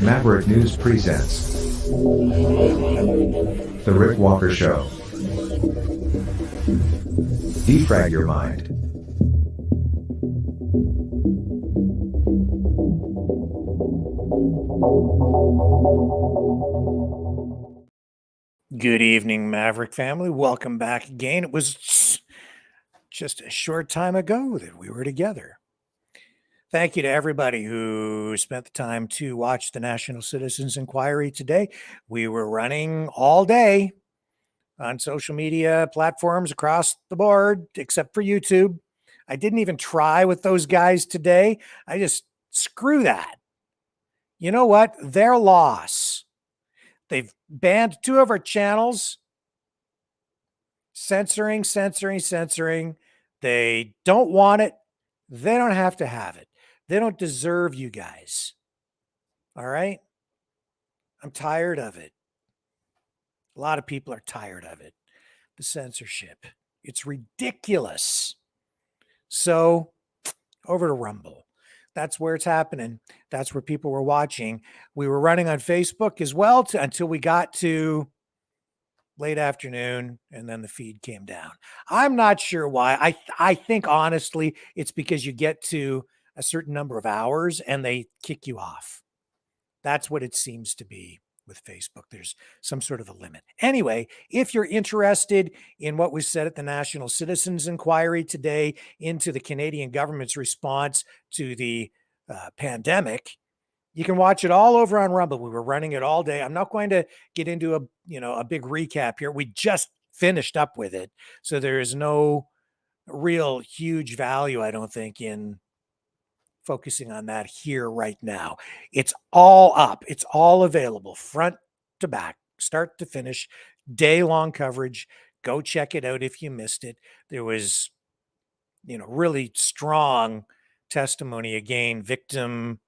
Maverick News presents The Rick Walker Show. Defrag your mind. Good evening, Maverick family. Welcome back again. It was just a short time ago that we were together. Thank you to everybody who spent the time to watch the National Citizens Inquiry today. We were running all day on social media platforms across the board, except for YouTube. I didn't even try with those guys today. I just, screw that. You know what? Their loss. They've banned 2 of our channels. Censoring. They don't want it. They don't have to have it. They don't deserve you guys. All right? I'm tired of it. A lot of people are tired of it. The censorship. It's ridiculous. So, over to Rumble. That's where it's happening. That's where people were watching. We were running on Facebook as well until we got to late afternoon, and then the feed came down. I'm not sure why. I think, honestly, it's because you get to a certain number of hours and they kick you off. That's what it seems to be with Facebook. There's some sort of a limit. Anyway, if you're interested in what was said at the National Citizens Inquiry today into the Canadian government's response to the pandemic, you can watch it all over on Rumble. We were running it all day. I'm not going to get into a big recap here. We just finished up with it. So there is no real huge value, I don't think, in focusing on that here right now. It's all up. It's all available front to back, start to finish, day-long coverage. Go check it out if you missed it. There was, really strong testimony again, victim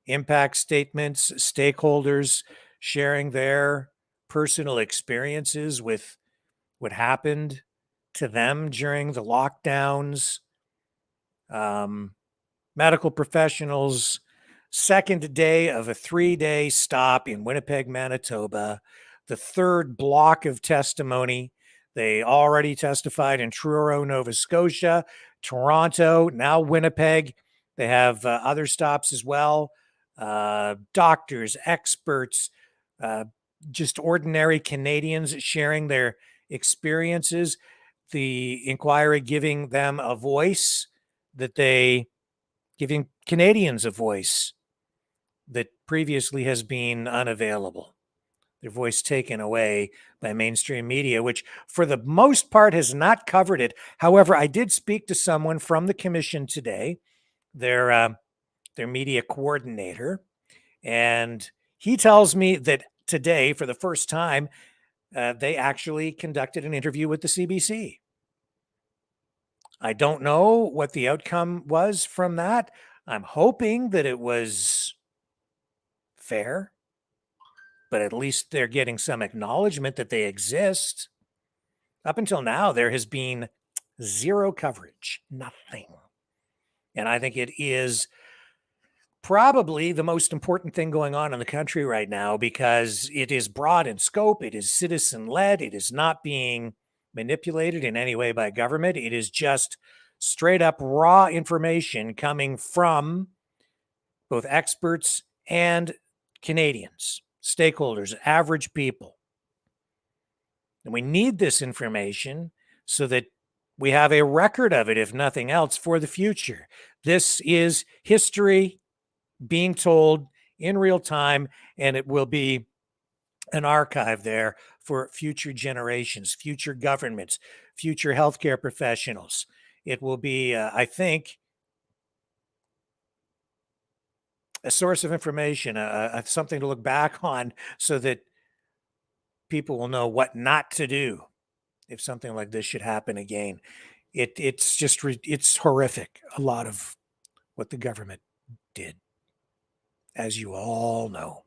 impact statements, stakeholders sharing their personal experiences with what happened to them during the lockdowns. Medical professionals, second day of a 3-day stop in Winnipeg, Manitoba. The third block of testimony. They already testified in Truro, Nova Scotia, Toronto, now Winnipeg. They have other stops as well. Doctors, experts, just ordinary Canadians sharing their experiences. The inquiry giving them a voice giving Canadians a voice that previously has been unavailable. Their voice taken away by mainstream media, which for the most part has not covered it. However, I did speak to someone from the commission today, their media coordinator, and he tells me that today, for the first time, they actually conducted an interview with the CBC. I don't know what the outcome was from that. I'm hoping that it was fair, but at least they're getting some acknowledgement that they exist. Up until now, there has been zero coverage, nothing. And I think it is probably the most important thing going on in the country right now, because it is broad in scope. It is citizen-led. It is not being manipulated in any way by government. It is just straight up raw information coming from both experts and Canadians, stakeholders, average people. And we need this information so that we have a record of it, if nothing else, for the future. This is history being told in real time, and it will be an archive there for future generations, future governments, future healthcare professionals. It will be, I think, a source of information, something to look back on, so that people will know what not to do if something like this should happen again. It's horrific, a lot of what the government did, as you all know.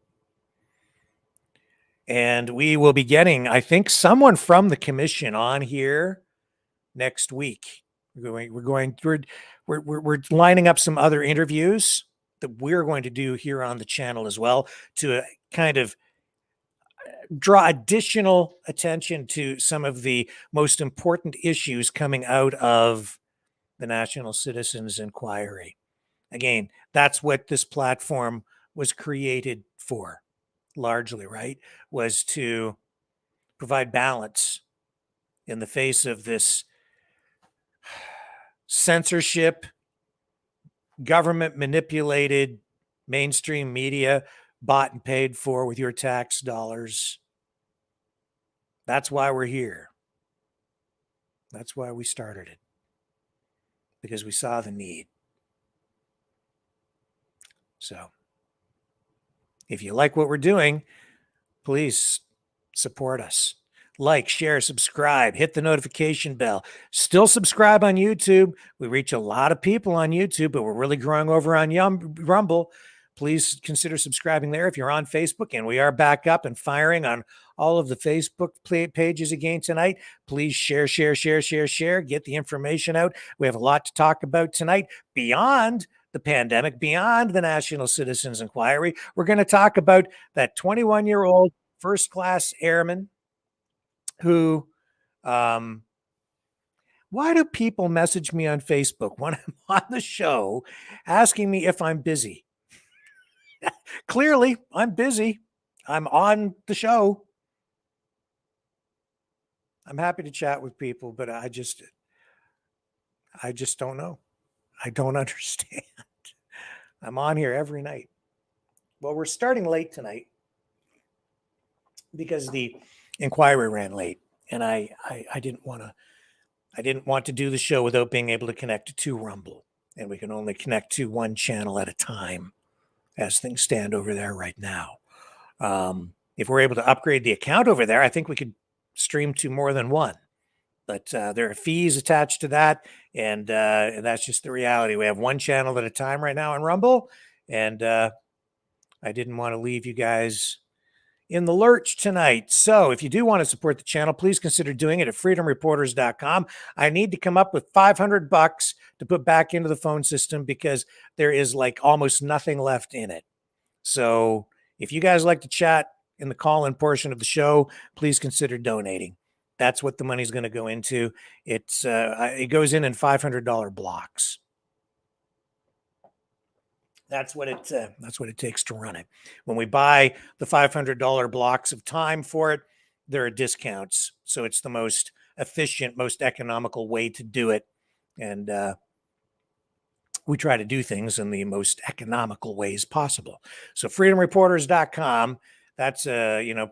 And we will be getting, I think, someone from the commission on here next week. We're lining up some other interviews that we're going to do here on the channel as well, to kind of draw additional attention to some of the most important issues coming out of the National Citizens Inquiry. Again, that's what this platform was created for, largely, right? Was to provide balance in the face of this censorship, government manipulated mainstream media, bought and paid for with your tax dollars. That's why we're here. That's why we started it, because we saw the need. So if you like what we're doing, please support us. Like, share, subscribe, hit the notification bell. Still subscribe on YouTube. We reach a lot of people on YouTube, but we're really growing over on Rumble. Please consider subscribing there. If you're on Facebook, and we are back up and firing on all of the Facebook pages again tonight, please share. Get the information out. We have a lot to talk about tonight beyond the pandemic, beyond the National Citizens Inquiry. We're going to talk about that 21-year-old first-class airman who, why do people message me on Facebook when I'm on the show asking me if I'm busy? Clearly, I'm busy. I'm on the show. I'm happy to chat with people, but I just don't know. I don't understand. I'm on here every night. Well, we're starting late tonight because the inquiry ran late, and I didn't want to do the show without being able to connect to Rumble, and we can only connect to one channel at a time as things stand over there right now. If we're able to upgrade the account over there, I think we could stream to more than one, but there are fees attached to that, and that's just the reality. We have one channel at a time right now on Rumble, and I didn't want to leave you guys in the lurch tonight. So if you do want to support the channel, please consider doing it at freedomreporters.com. I need to come up with $500 to put back into the phone system, because there is like almost nothing left in it. So if you guys like to chat in the call-in portion of the show, please consider donating. That's what the money's going to go into. It goes in $500 blocks. That's what it takes to run it. When we buy the $500 blocks of time for it, there are discounts. So it's the most efficient, most economical way to do it. And we try to do things in the most economical ways possible. So freedomreporters.com, that's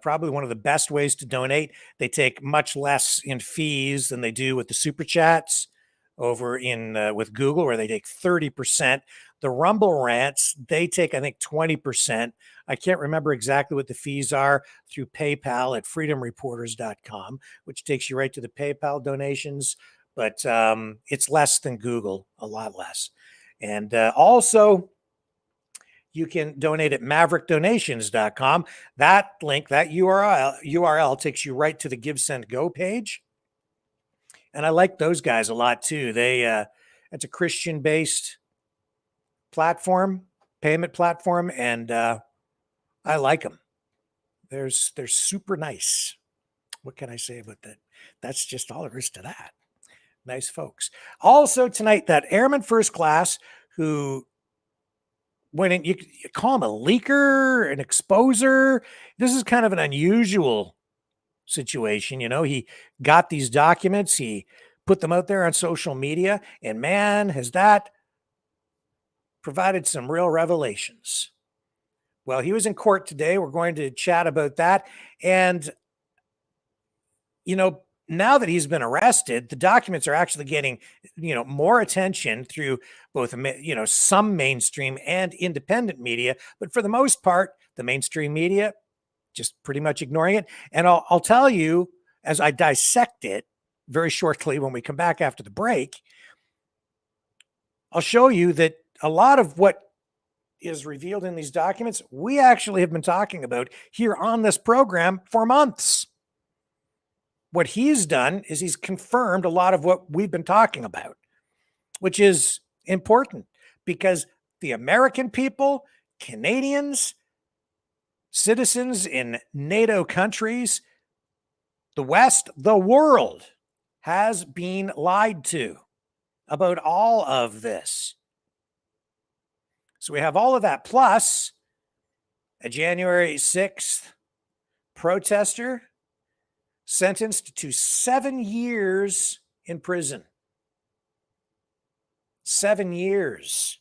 probably one of the best ways to donate. They take much less in fees than they do with the super chats over in with Google, where they take 30%. The Rumble rants, they take, I think, 20%. I can't remember exactly what the fees are through PayPal at freedomreporters.com, which takes you right to the PayPal donations. But it's less than Google, a lot less. And also, you can donate at maverickdonations.com. That link, that URL takes you right to the Give, Send, Go page. And I like those guys a lot too. It's a Christian-based platform, payment platform, and I like them. They're super nice. What can I say about that? That's just all there is to that. Nice folks. Also tonight, that Airman First Class who went in, you call him a leaker, an exposer. This is kind of an unusual situation. You know, he got these documents, he put them out there on social media, and man, has that provided some real revelations. Well, he was in court today. We're going to chat about that. And, you know, now that he's been arrested, the documents are actually getting, more attention through both, some mainstream and independent media. But for the most part, the mainstream media just pretty much ignoring it. And I'll tell you, as I dissect it very shortly when we come back after the break, I'll show you that a lot of what is revealed in these documents, we actually have been talking about here on this program for months. What he's done is he's confirmed a lot of what we've been talking about, which is important because the American people, Canadians, citizens in NATO countries, the West, the world has been lied to about all of this. So we have all of that, plus a January 6th protester sentenced to 7 years in prison. 7 years.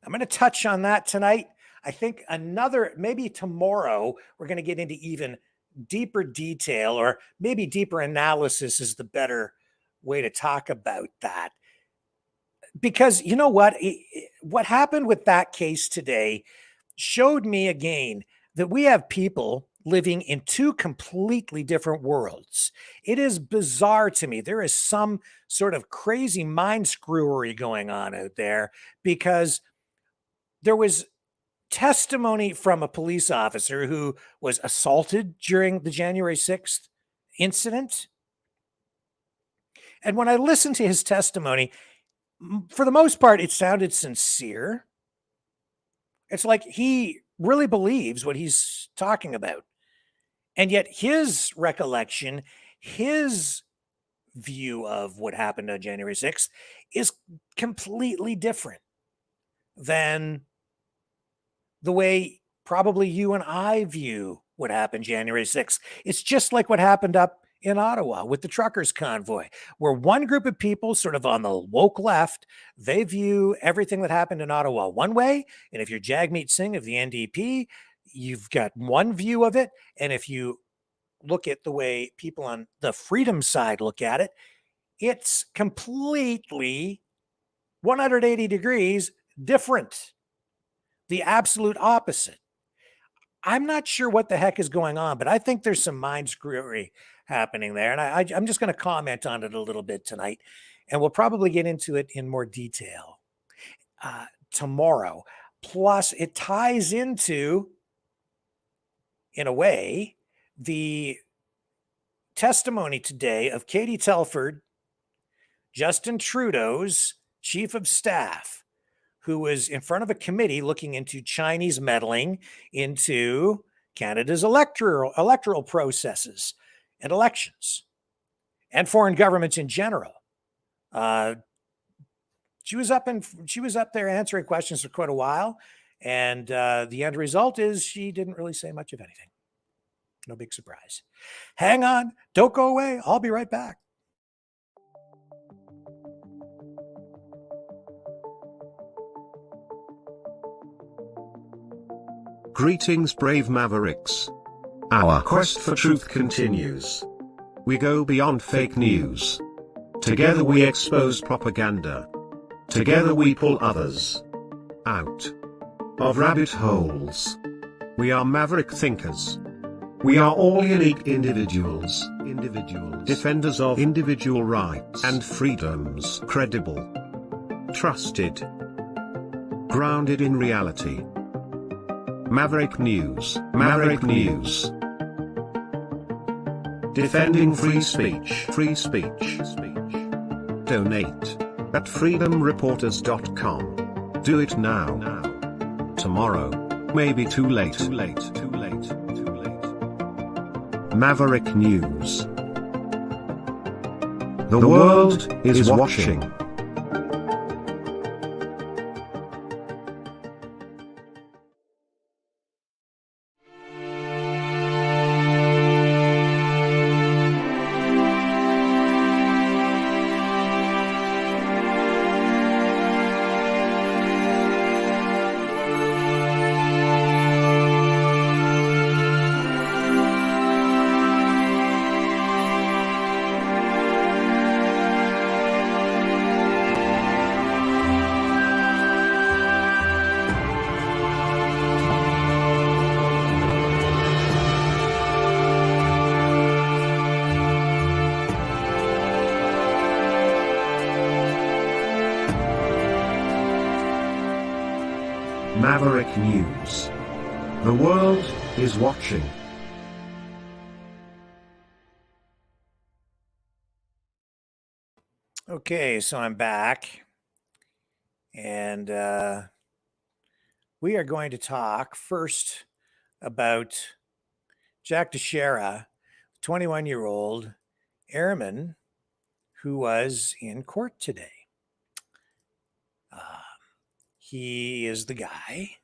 I'm going to touch on that tonight. I think maybe tomorrow, we're going to get into even deeper detail, or maybe deeper analysis is the better way to talk about that. Because you know what? What happened with that case today showed me again that we have people living in two completely different worlds. It is bizarre to me. There is some sort of crazy mind screwery going on out there, because there was testimony from a police officer who was assaulted during the January 6th incident. And when I listened to his testimony, for the most part, it sounded sincere. It's like he really believes what he's talking about. And yet his recollection, his view of what happened on January 6th is completely different than the way probably you and I view what happened January 6th. It's just like what happened up in Ottawa with the truckers convoy, where one group of people sort of on the woke left, they view everything that happened in Ottawa one way. And if you're Jagmeet Singh of the NDP, you've got one view of it. And if you look at the way people on the freedom side look at it, it's completely 180 degrees different. The absolute opposite. I'm not sure what the heck is going on, but I think there's some mind screwery happening there. And I'm just going to comment on it a little bit tonight, and we'll probably get into it in more detail tomorrow. Plus, it ties into, in a way, the testimony today of Katie Telford, Justin Trudeau's chief of staff, who was in front of a committee looking into Chinese meddling into Canada's electoral processes and elections and foreign governments in general. She was up there answering questions for quite a while, and the end result is she didn't really say much of anything. No big surprise. Hang on, don't go away. I'll be right back. Greetings, brave Mavericks. Our quest for truth continues. We go beyond fake news. Together we expose propaganda. Together we pull others out of rabbit holes. We are maverick thinkers. We are all unique individuals, defenders of individual rights and freedoms, credible, trusted, grounded in reality. Maverick News. Defending free speech. Donate at freedomreporters.com. Do it now. Tomorrow, maybe too late. Maverick News. The world is watching. Maverick News. The world is watching. Okay, so I'm back, and we are going to talk first about Jack Teixeira, 21-year-old airman who was in court today. He is the guy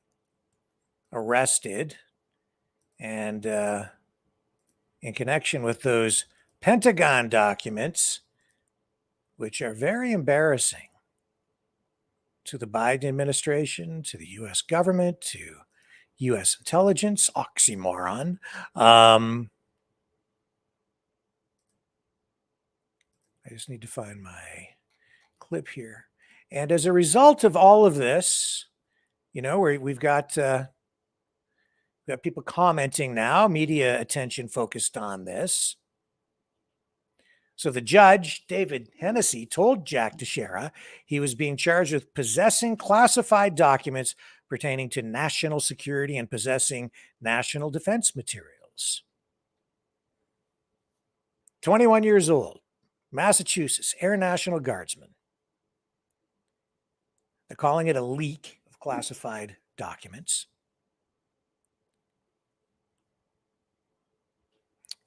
arrested and in connection with those Pentagon documents, which are very embarrassing to the Biden administration, to the U.S. government, to U.S. intelligence, oxymoron. I just need to find my clip here. And as a result of all of this, you know, we've got people commenting now, media attention focused on this. So the judge, David Hennessy, told Jack Teixeira he was being charged with possessing classified documents pertaining to national security and possessing national defense materials. 21 years old, Massachusetts, Air National Guardsman. They're calling it a leak of classified documents.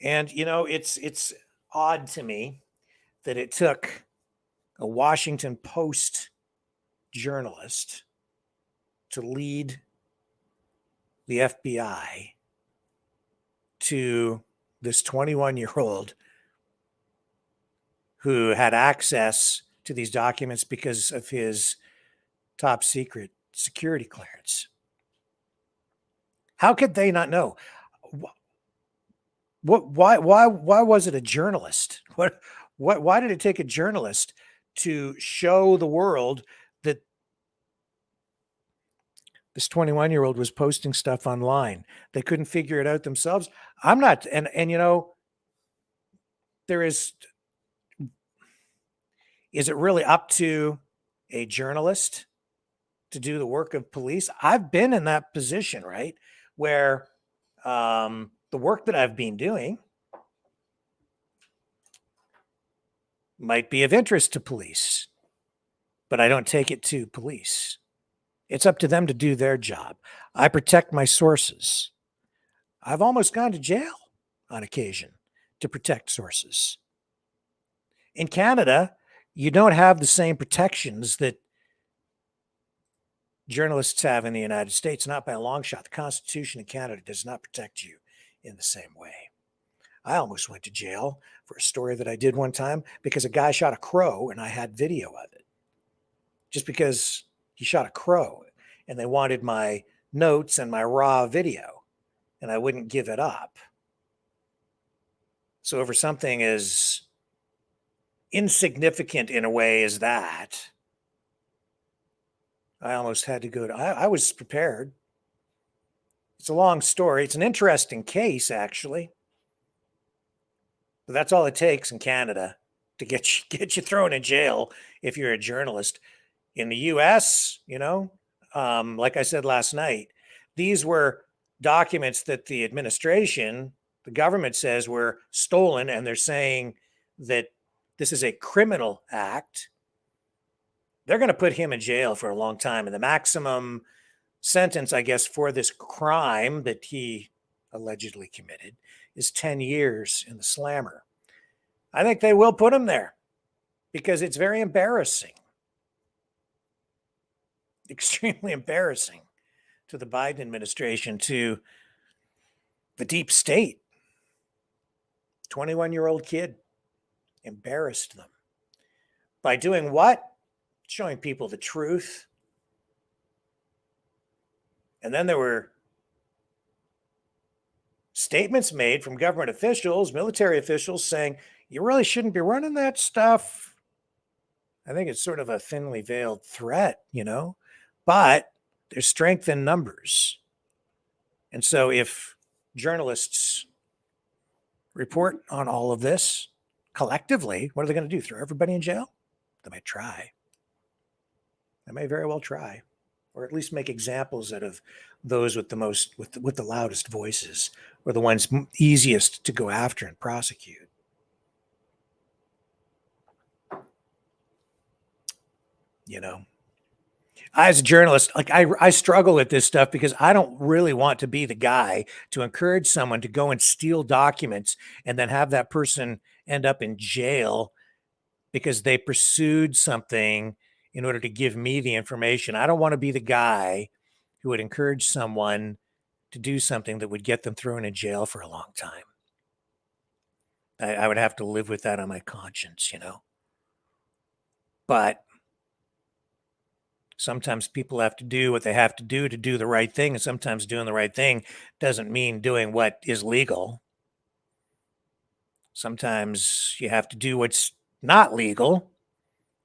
And, you know, it's odd to me that it took a Washington Post journalist to lead the FBI to this 21-year-old who had access to these documents because of his top secret security clearance. How could they not know? Why was it a journalist? Why did it take a journalist to show the world that this 21-year-old was posting stuff online? They couldn't figure it out themselves. I'm not, and you know, is it really up to a journalist to do the work of police? I've been in that position, right? Where the work that I've been doing might be of interest to police, but I don't take it to police. It's up to them to do their job. I protect my sources. I've almost gone to jail on occasion to protect sources. In Canada, you don't have the same protections that journalists have in the United States, not by a long shot. The Constitution in Canada does not protect you in the same way. I almost went to jail for a story that I did one time because a guy shot a crow and I had video of it. Just because he shot a crow and they wanted my notes and my raw video and I wouldn't give it up. So over something as insignificant in a way as that, I almost had to go to, I was prepared. It's a long story. It's an interesting case, actually. But that's all it takes in Canada to get you thrown in jail if you're a journalist. In the U.S., you know, like I said last night, these were documents that the administration, the government says were stolen, and they're saying that this is a criminal act. they're going to put him in jail for a long time. And the maximum sentence, I guess, for this crime that he allegedly committed is 10 years in the slammer. I think they will put him there because it's very embarrassing, extremely embarrassing to the Biden administration, to the deep state. 21-year-old kid embarrassed them by doing what? Showing people the truth. And then there were statements made from government officials, military officials, saying, you really shouldn't be running that stuff. I think it's sort of a thinly veiled threat, but there's strength in numbers. And so if journalists report on all of this collectively, what are they going to do? Throw everybody in jail? They might try. They may very well try, or at least make examples out of those with the loudest voices, or the ones easiest to go after and prosecute. As a journalist, I struggle with this stuff because I don't really want to be the guy to encourage someone to go and steal documents and then have that person end up in jail because they pursued something in order to give me the information. I don't want to be the guy who would encourage someone to do something that would get them thrown in jail for a long time. I would have to live with that on my conscience, But sometimes people have to do what they have to do the right thing. And sometimes doing the right thing doesn't mean doing what is legal. Sometimes you have to do what's not legal,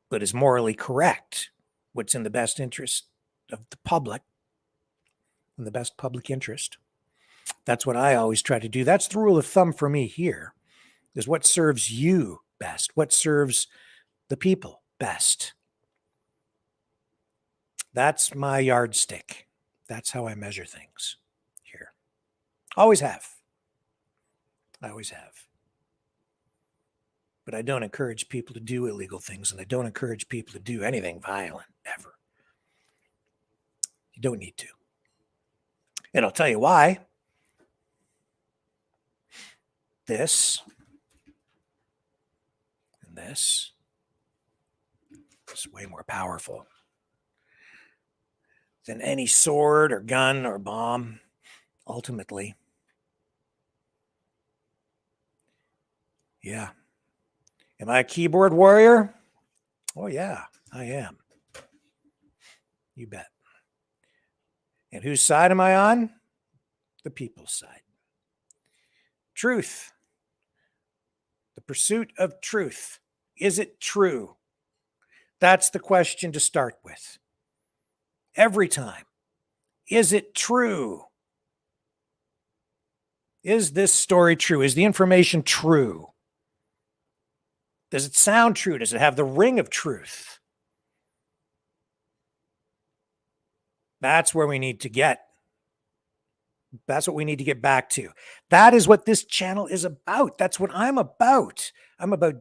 but is morally correct, what's in the best interest of the public, in the best public interest. That's what I always try to do. That's the rule of thumb for me here, is what serves you best, what serves the people best. That's my yardstick. That's how I measure things here. Always have. I always have. But I don't encourage people to do illegal things, and I don't encourage people to do anything violent, ever. You don't need to. And I'll tell you why. This and this is way more powerful than any sword or gun or bomb, ultimately. Yeah. Am I a keyboard warrior? Oh, yeah, I am. You bet. And whose side am I on? The people's side. Truth. The pursuit of truth. Is it true? That's the question to start with. Every time. Is it true? Is this story true? Is the information true? Does it sound true? Does it have the ring of truth? That's where we need to get. That's what we need to get back to. That is what this channel is about. That's what I'm about. I'm about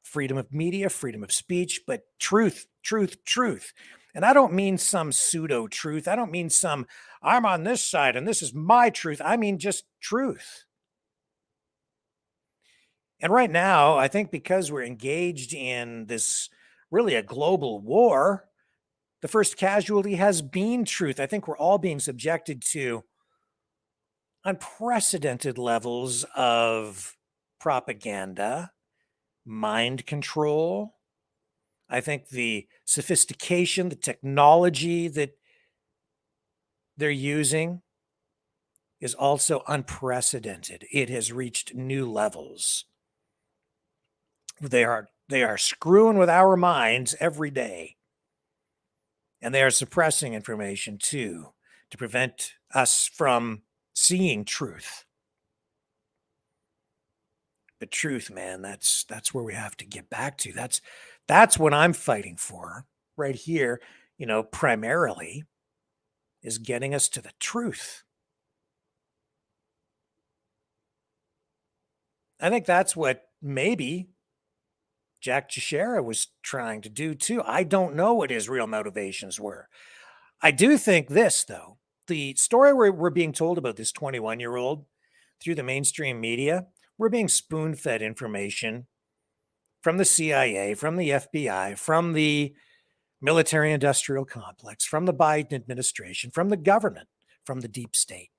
freedom of media, freedom of speech, but truth, truth, truth. And I don't mean some pseudo truth. I don't mean some, I'm on this side and this is my truth. I mean just truth. And right now, I think because we're engaged in this really a global war, the first casualty has been truth. I think we're all being subjected to unprecedented levels of propaganda, mind control. I think the sophistication, the technology that they're using is also unprecedented. It has reached new levels. They are screwing with our minds every day. And they are suppressing information too, to prevent us from seeing truth. But truth, man, that's where we have to get back to. That's what I'm fighting for right here, primarily, is getting us to the truth. I think that's what maybe, Jack Teixeira was trying to do too. I don't know what his real motivations were. I do think this, though. The story we're being told about this 21-year-old through the mainstream media, we're being spoon-fed information from the CIA, from the FBI, from the military-industrial complex, from the Biden administration, from the government, from the deep state.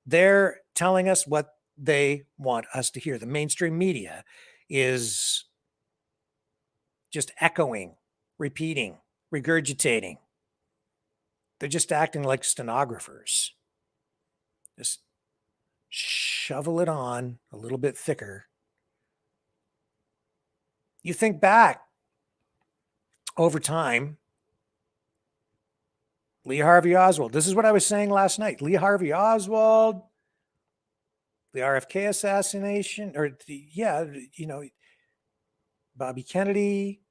They're telling us what they want us to hear. The mainstream media is just echoing, repeating, regurgitating. They're just acting like stenographers. Just shovel it on a little bit thicker. You think back over time, Lee Harvey Oswald. This is what I was saying last night. Lee Harvey Oswald, the RFK assassination, Bobby Kennedy,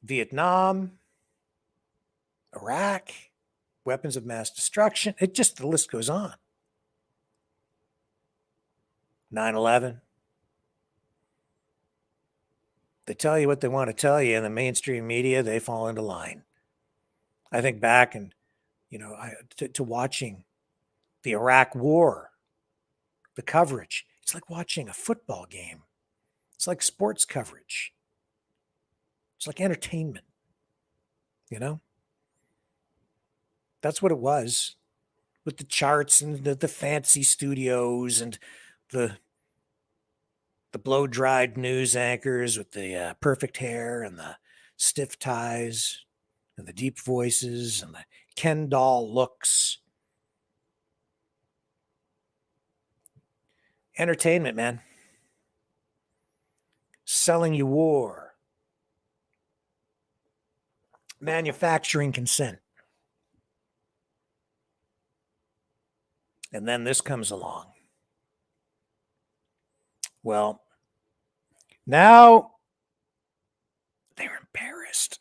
Vietnam, Iraq, weapons of mass destruction. The list goes on. 9/11. They tell you what they want to tell you in the mainstream media, they fall into line. I think back and, to watching the Iraq war, the coverage. It's like watching a football game. It's like sports coverage. It's like entertainment, That's what it was, with the charts and the fancy studios and the blow-dried news anchors with the perfect hair and the stiff ties and the deep voices and the Ken doll looks. Entertainment, man. Selling you war. Manufacturing consent. And then this comes along. Well, now they're embarrassed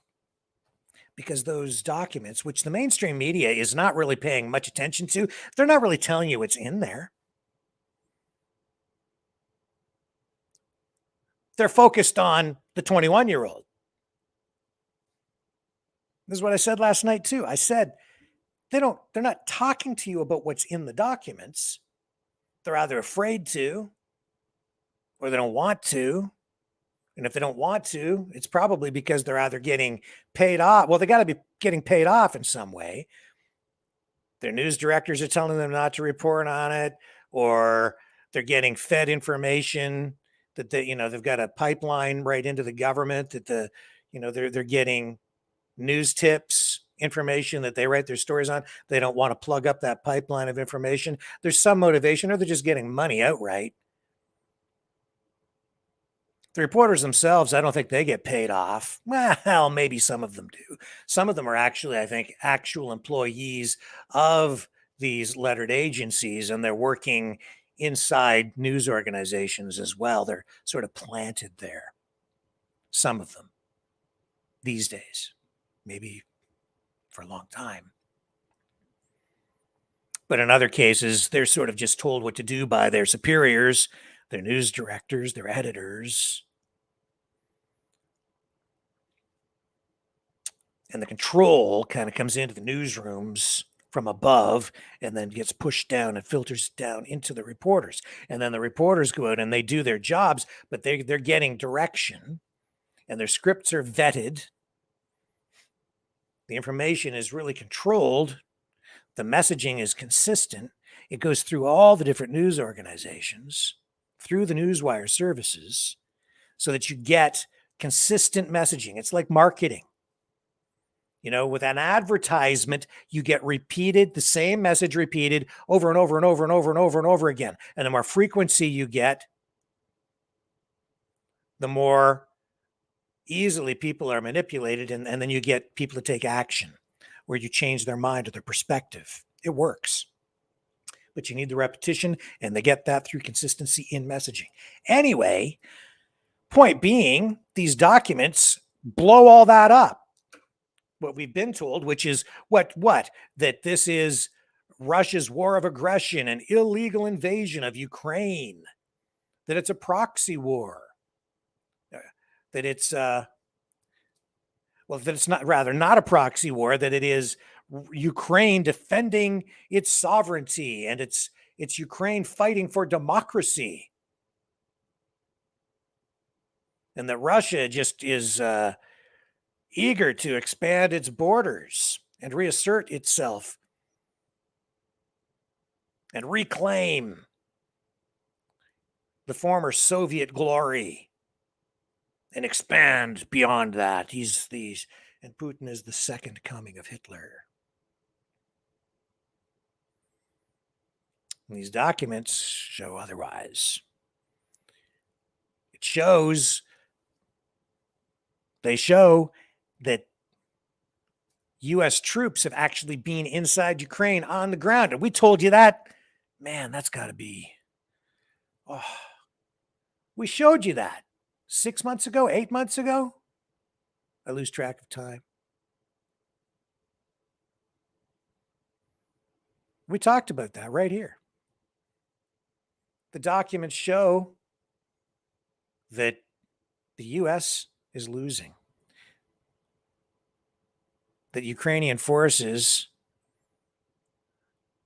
because those documents, which the mainstream media is not really paying much attention to, they're not really telling you what's in there. They're focused on the 21-year-old. This is what I said last night too. I said, they're not talking to you about what's in the documents. They're either afraid to, or they don't want to. And if they don't want to, it's probably because they're either getting paid off. Well, they got to be getting paid off in some way. Their news directors are telling them not to report on it, or they're getting fed information that they've got a pipeline right into the government that they're getting news tips, information that they write their stories on. They don't want to plug up that pipeline of information. There's some motivation, or they're just getting money outright. The reporters themselves, I don't think they get paid off. Well, maybe some of them do. Some of them are actually, I think, actual employees of these lettered agencies, and they're working inside news organizations as well. They're sort of planted there. Some of them these days, maybe for a long time. But in other cases, they're sort of just told what to do by their superiors, their news directors, their editors. And the control kind of comes into the newsrooms from above and then gets pushed down and filters down into the reporters. And then the reporters go out and they do their jobs, but they're getting direction and their scripts are vetted. The information is really controlled. The messaging is consistent. It goes through all the different news organizations, through the newswire services, so that you get consistent messaging. It's like marketing. With an advertisement, you get the same message repeated over and over and over and over and over and over again. And the more frequency you get, the more easily people are manipulated. And then you get people to take action where you change their mind or their perspective. It works. But you need the repetition, and they get that through consistency in messaging. Anyway, point being, these documents blow all that up. What we've been told, which is that this is Russia's war of aggression and illegal invasion of Ukraine. that it's a proxy war, that it's that it's not a proxy war, that it is Ukraine defending its sovereignty, and it's Ukraine fighting for democracy, and that Russia just is eager to expand its borders and reassert itself and reclaim the former Soviet glory and expand beyond that. And Putin is the second coming of Hitler. And these documents show otherwise. They show that U.S. troops have actually been inside Ukraine on the ground. And we told you that. Man, that's got to be... Oh, we showed you that 6 months ago, 8 months ago. I lose track of time. We talked about that right here. The documents show that the U.S. is losing, that Ukrainian forces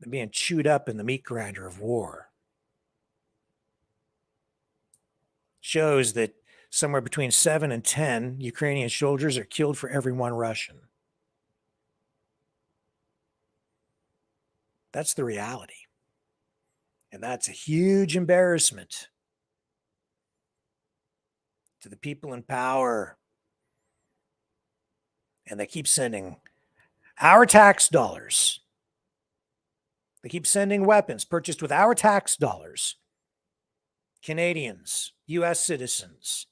are being chewed up in the meat grinder of war. Shows that somewhere between 7 and 10 Ukrainian soldiers are killed for every one Russian. That's the reality. And that's a huge embarrassment to the people in power. And they keep sending our tax dollars. They keep sending weapons purchased with our tax dollars. Canadians, U.S. citizens,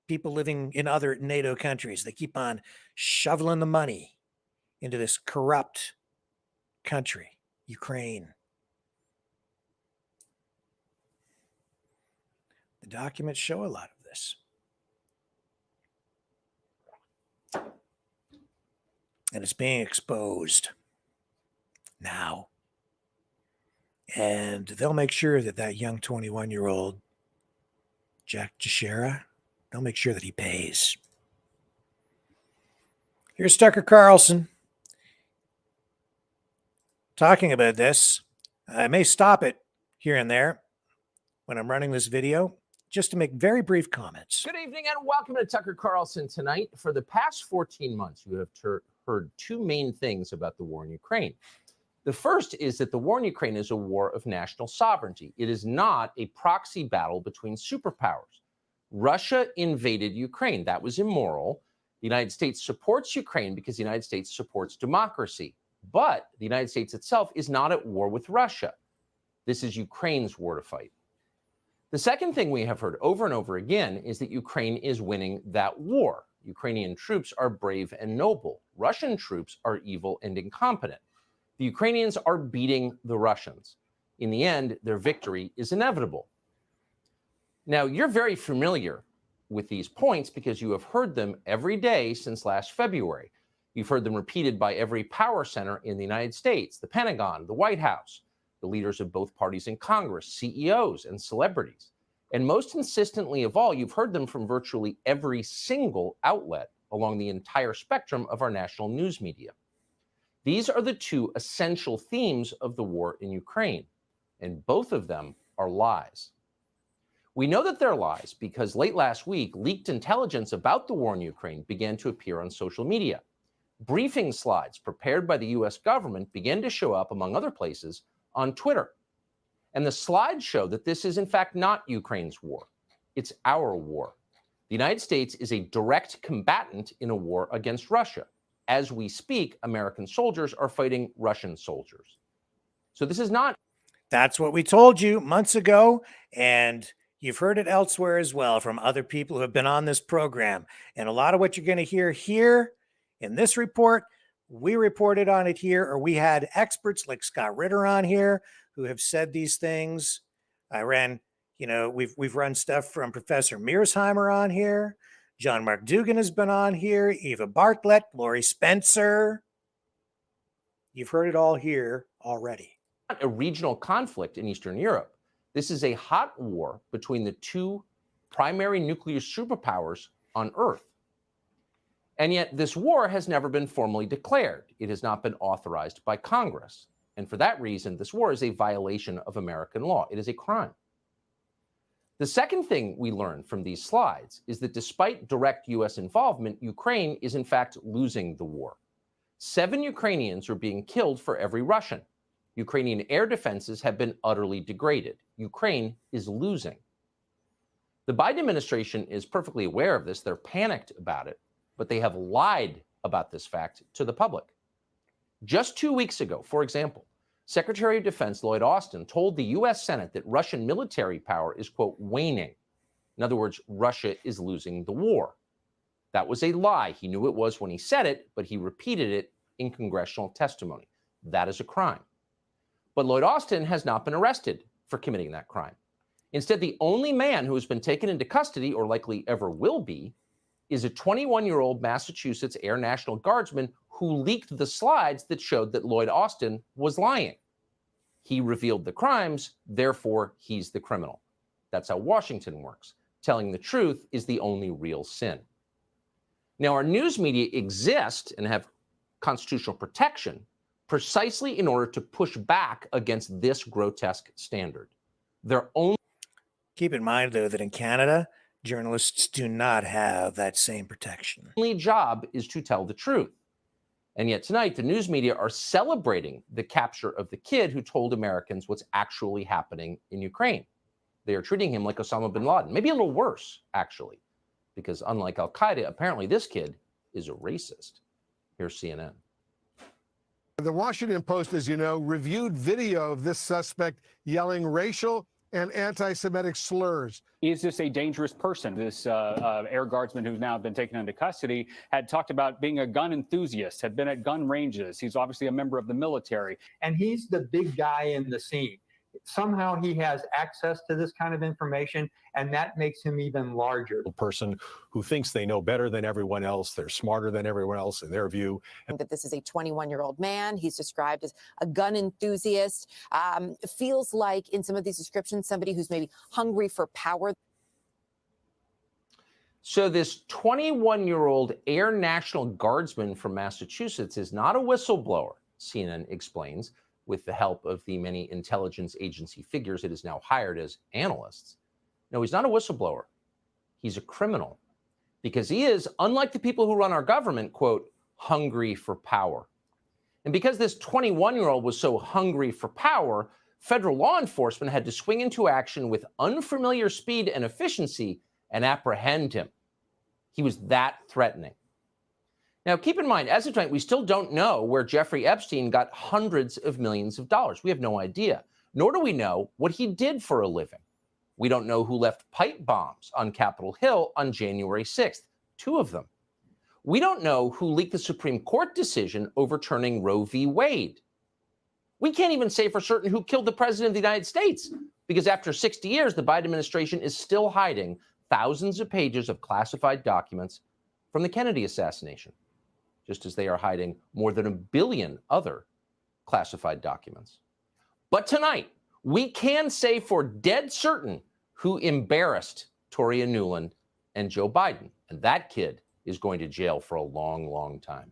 people living in other NATO countries, they keep on shoveling the money into this corrupt country, Ukraine. The documents show a lot of this. And it's being exposed now. And they'll make sure that that young 21-year-old Jack Teixeira, they'll make sure that he pays. Here's Tucker Carlson talking about this. I may stop it here and there when I'm running this video, just to make very brief comments. Good evening and welcome to Tucker Carlson tonight. For the past 14 months, you have heard two main things about the war in Ukraine. The first is that the war in Ukraine is a war of national sovereignty. It is not a proxy battle between superpowers. Russia invaded Ukraine. That was immoral. The United States supports Ukraine because the United States supports democracy. But the United States itself is not at war with Russia. This is Ukraine's war to fight. The second thing we have heard over and over again is that Ukraine is winning that war. Ukrainian troops are brave and noble. Russian troops are evil and incompetent. The Ukrainians are beating the Russians. In the end, their victory is inevitable. Now, you're very familiar with these points because you have heard them every day since last February. You've heard them repeated by every power center in the United States, the Pentagon, the White House, the leaders of both parties in Congress, CEOs, and celebrities. And most insistently of all, you've heard them from virtually every single outlet along the entire spectrum of our national news media. These are the two essential themes of the war in Ukraine, and both of them are lies. We know that they're lies because late last week, leaked intelligence about the war in Ukraine began to appear on social media. Briefing slides prepared by the U.S. government began to show up, among other places, on Twitter. And the slides show that this is, in fact, not Ukraine's war. It's our war. The United States is a direct combatant in a war against Russia. As we speak, American soldiers are fighting Russian soldiers. So this is not... That's what we told you months ago, and you've heard it elsewhere as well from other people who have been on this program. And a lot of what you're going to hear here in this report, we reported on it here, or we had experts like Scott Ritter on here who have said these things. We've run stuff from Professor Mearsheimer on here. John Mark Dugan has been on here. Eva Bartlett, Lori Spencer. You've heard it all here already. A regional conflict in Eastern Europe. This is a hot war between the two primary nuclear superpowers on Earth. And yet this war has never been formally declared. It has not been authorized by Congress. And for that reason, this war is a violation of American law. It is a crime. The second thing we learn from these slides is that despite direct U.S. involvement, Ukraine is in fact losing the war. 7 Ukrainians are being killed for every Russian. Ukrainian air defenses have been utterly degraded. Ukraine is losing. The Biden administration is perfectly aware of this. They're panicked about it, but they have lied about this fact to the public. Just 2 weeks ago, for example, Secretary of Defense Lloyd Austin told the U.S. Senate that Russian military power is, quote, waning. In other words, Russia is losing the war. That was a lie. He knew it was when he said it, but he repeated it in congressional testimony. That is a crime. But Lloyd Austin has not been arrested for committing that crime. Instead, the only man who has been taken into custody, or likely ever will be, is a 21-year-old Massachusetts Air National Guardsman who leaked the slides that showed that Lloyd Austin was lying. He revealed the crimes, therefore he's the criminal. That's how Washington works. Telling the truth is the only real sin. Now, our news media exist and have constitutional protection precisely in order to push back against this grotesque standard. Their only Keep in mind, though, that in Canada, journalists do not have that same protection. job is to tell the truth. And yet tonight, the news media are celebrating the capture of the kid who told Americans what's actually happening in Ukraine. They are treating him like Osama bin Laden, maybe a little worse, actually, because unlike al-Qaeda, apparently this kid is a racist. Here's CNN. The Washington Post, as you know, reviewed video of this suspect yelling racial and anti-Semitic slurs. Is this a dangerous person? This air guardsman who's now been taken into custody had talked about being a gun enthusiast, had been at gun ranges. He's obviously a member of the military. And he's the big guy in the scene. Somehow he has access to this kind of information, and that makes him even larger. A person who thinks they know better than everyone else, they're smarter than everyone else in their view. That this is a 21-year-old man. He's described as a gun enthusiast. Feels like in some of these descriptions, somebody who's maybe hungry for power. So this 21-year-old Air National Guardsman from Massachusetts is not a whistleblower, CNN explains, with the help of the many intelligence agency figures it is now hired as analysts. No, he's not a whistleblower. He's a criminal because he is, unlike the people who run our government, quote, hungry for power. And because this 21-year-old was so hungry for power, federal law enforcement had to swing into action with unfamiliar speed and efficiency and apprehend him. He was that threatening. Now, keep in mind, as of tonight, we still don't know where Jeffrey Epstein got hundreds of millions of dollars. We have no idea, nor do we know what he did for a living. We don't know who left pipe bombs on Capitol Hill on January 6th, 2 of them. We don't know who leaked the Supreme Court decision overturning Roe v. Wade. We can't even say for certain who killed the president of the United States, because after 60 years, the Biden administration is still hiding thousands of pages of classified documents from the Kennedy assassination, just as they are hiding more than 1 billion other classified documents. But tonight, we can say for dead certain who embarrassed Toria Nuland and Joe Biden. And that kid is going to jail for a long, long time.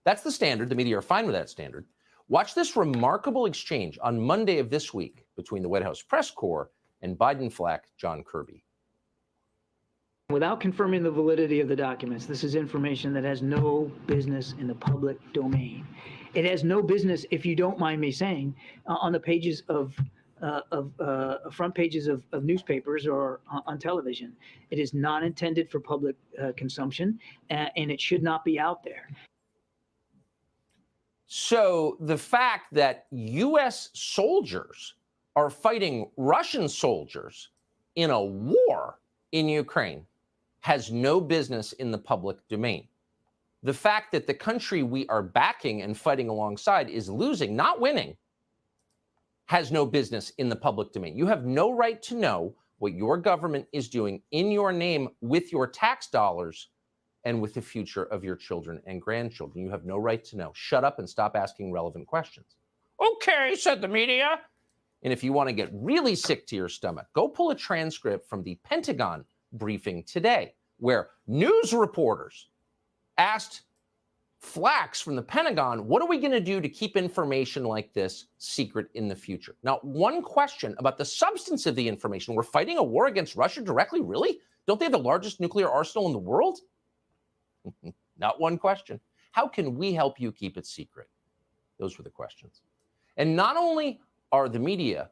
That's the standard. The media are fine with that standard. Watch this remarkable exchange on Monday of this week between the White House press corps and Biden flack John Kirby. Without confirming the validity of the documents, this is information that has no business in the public domain. It has no business, if you don't mind me saying, on the pages of front pages of newspapers or on television. It is not intended for public consumption, and it should not be out there. So the fact that U.S. soldiers are fighting Russian soldiers in a war in Ukraine has no business in the public domain. The fact that the country we are backing and fighting alongside is losing, not winning, has no business in the public domain. You have no right to know what your government is doing in your name with your tax dollars and with the future of your children and grandchildren. You have no right to know. Shut up and stop asking relevant questions. Okay, said the media. And if you want to get really sick to your stomach, go pull a transcript from the Pentagon briefing today, where news reporters asked Flax from the Pentagon, what are we going to do to keep information like this secret in the future? Not one question about the substance of the information. We're fighting a war against Russia directly? Really? Don't they have the largest nuclear arsenal in the world? Not one question. How can we help you keep it secret? Those were the questions. And not only are the media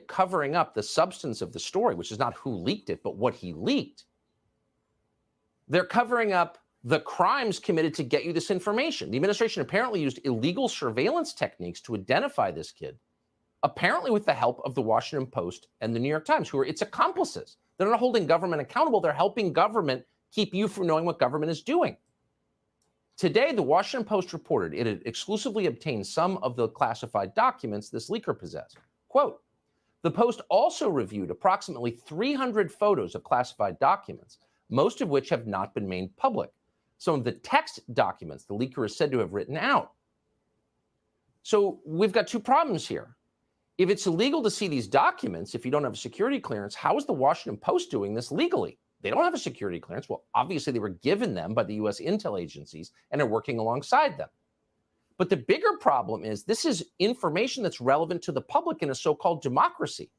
covering up the substance of the story, which is not who leaked it, but what he leaked, they're covering up the crimes committed to get you this information. The administration apparently used illegal surveillance techniques to identify this kid, apparently with the help of the Washington Post and the New York Times, who are its accomplices. They're not holding government accountable. They're helping government keep you from knowing what government is doing. Today, the Washington Post reported it had exclusively obtained some of the classified documents this leaker possessed. Quote, the Post also reviewed approximately 300 photos of classified documents, most of which have not been made public. Some of the text documents the leaker is said to have written out. So we've got two problems here. If it's illegal to see these documents, if you don't have a security clearance, how is the Washington Post doing this legally? They don't have a security clearance. Well, obviously they were given them by the U.S. intel agencies and are working alongside them. But the bigger problem is this is information that's relevant to the public in a so-called democracy.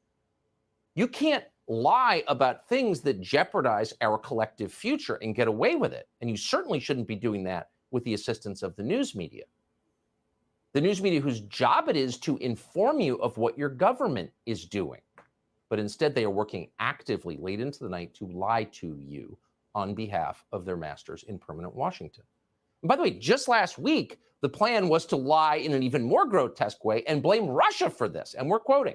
You can't lie about things that jeopardize our collective future and get away with it. And you certainly shouldn't be doing that with the assistance of the news media. The news media whose job it is to inform you of what your government is doing. But instead, they are working actively late into the night to lie to you on behalf of their masters in permanent Washington. And by the way, just last week, the plan was to lie in an even more grotesque way and blame Russia for this. And we're quoting,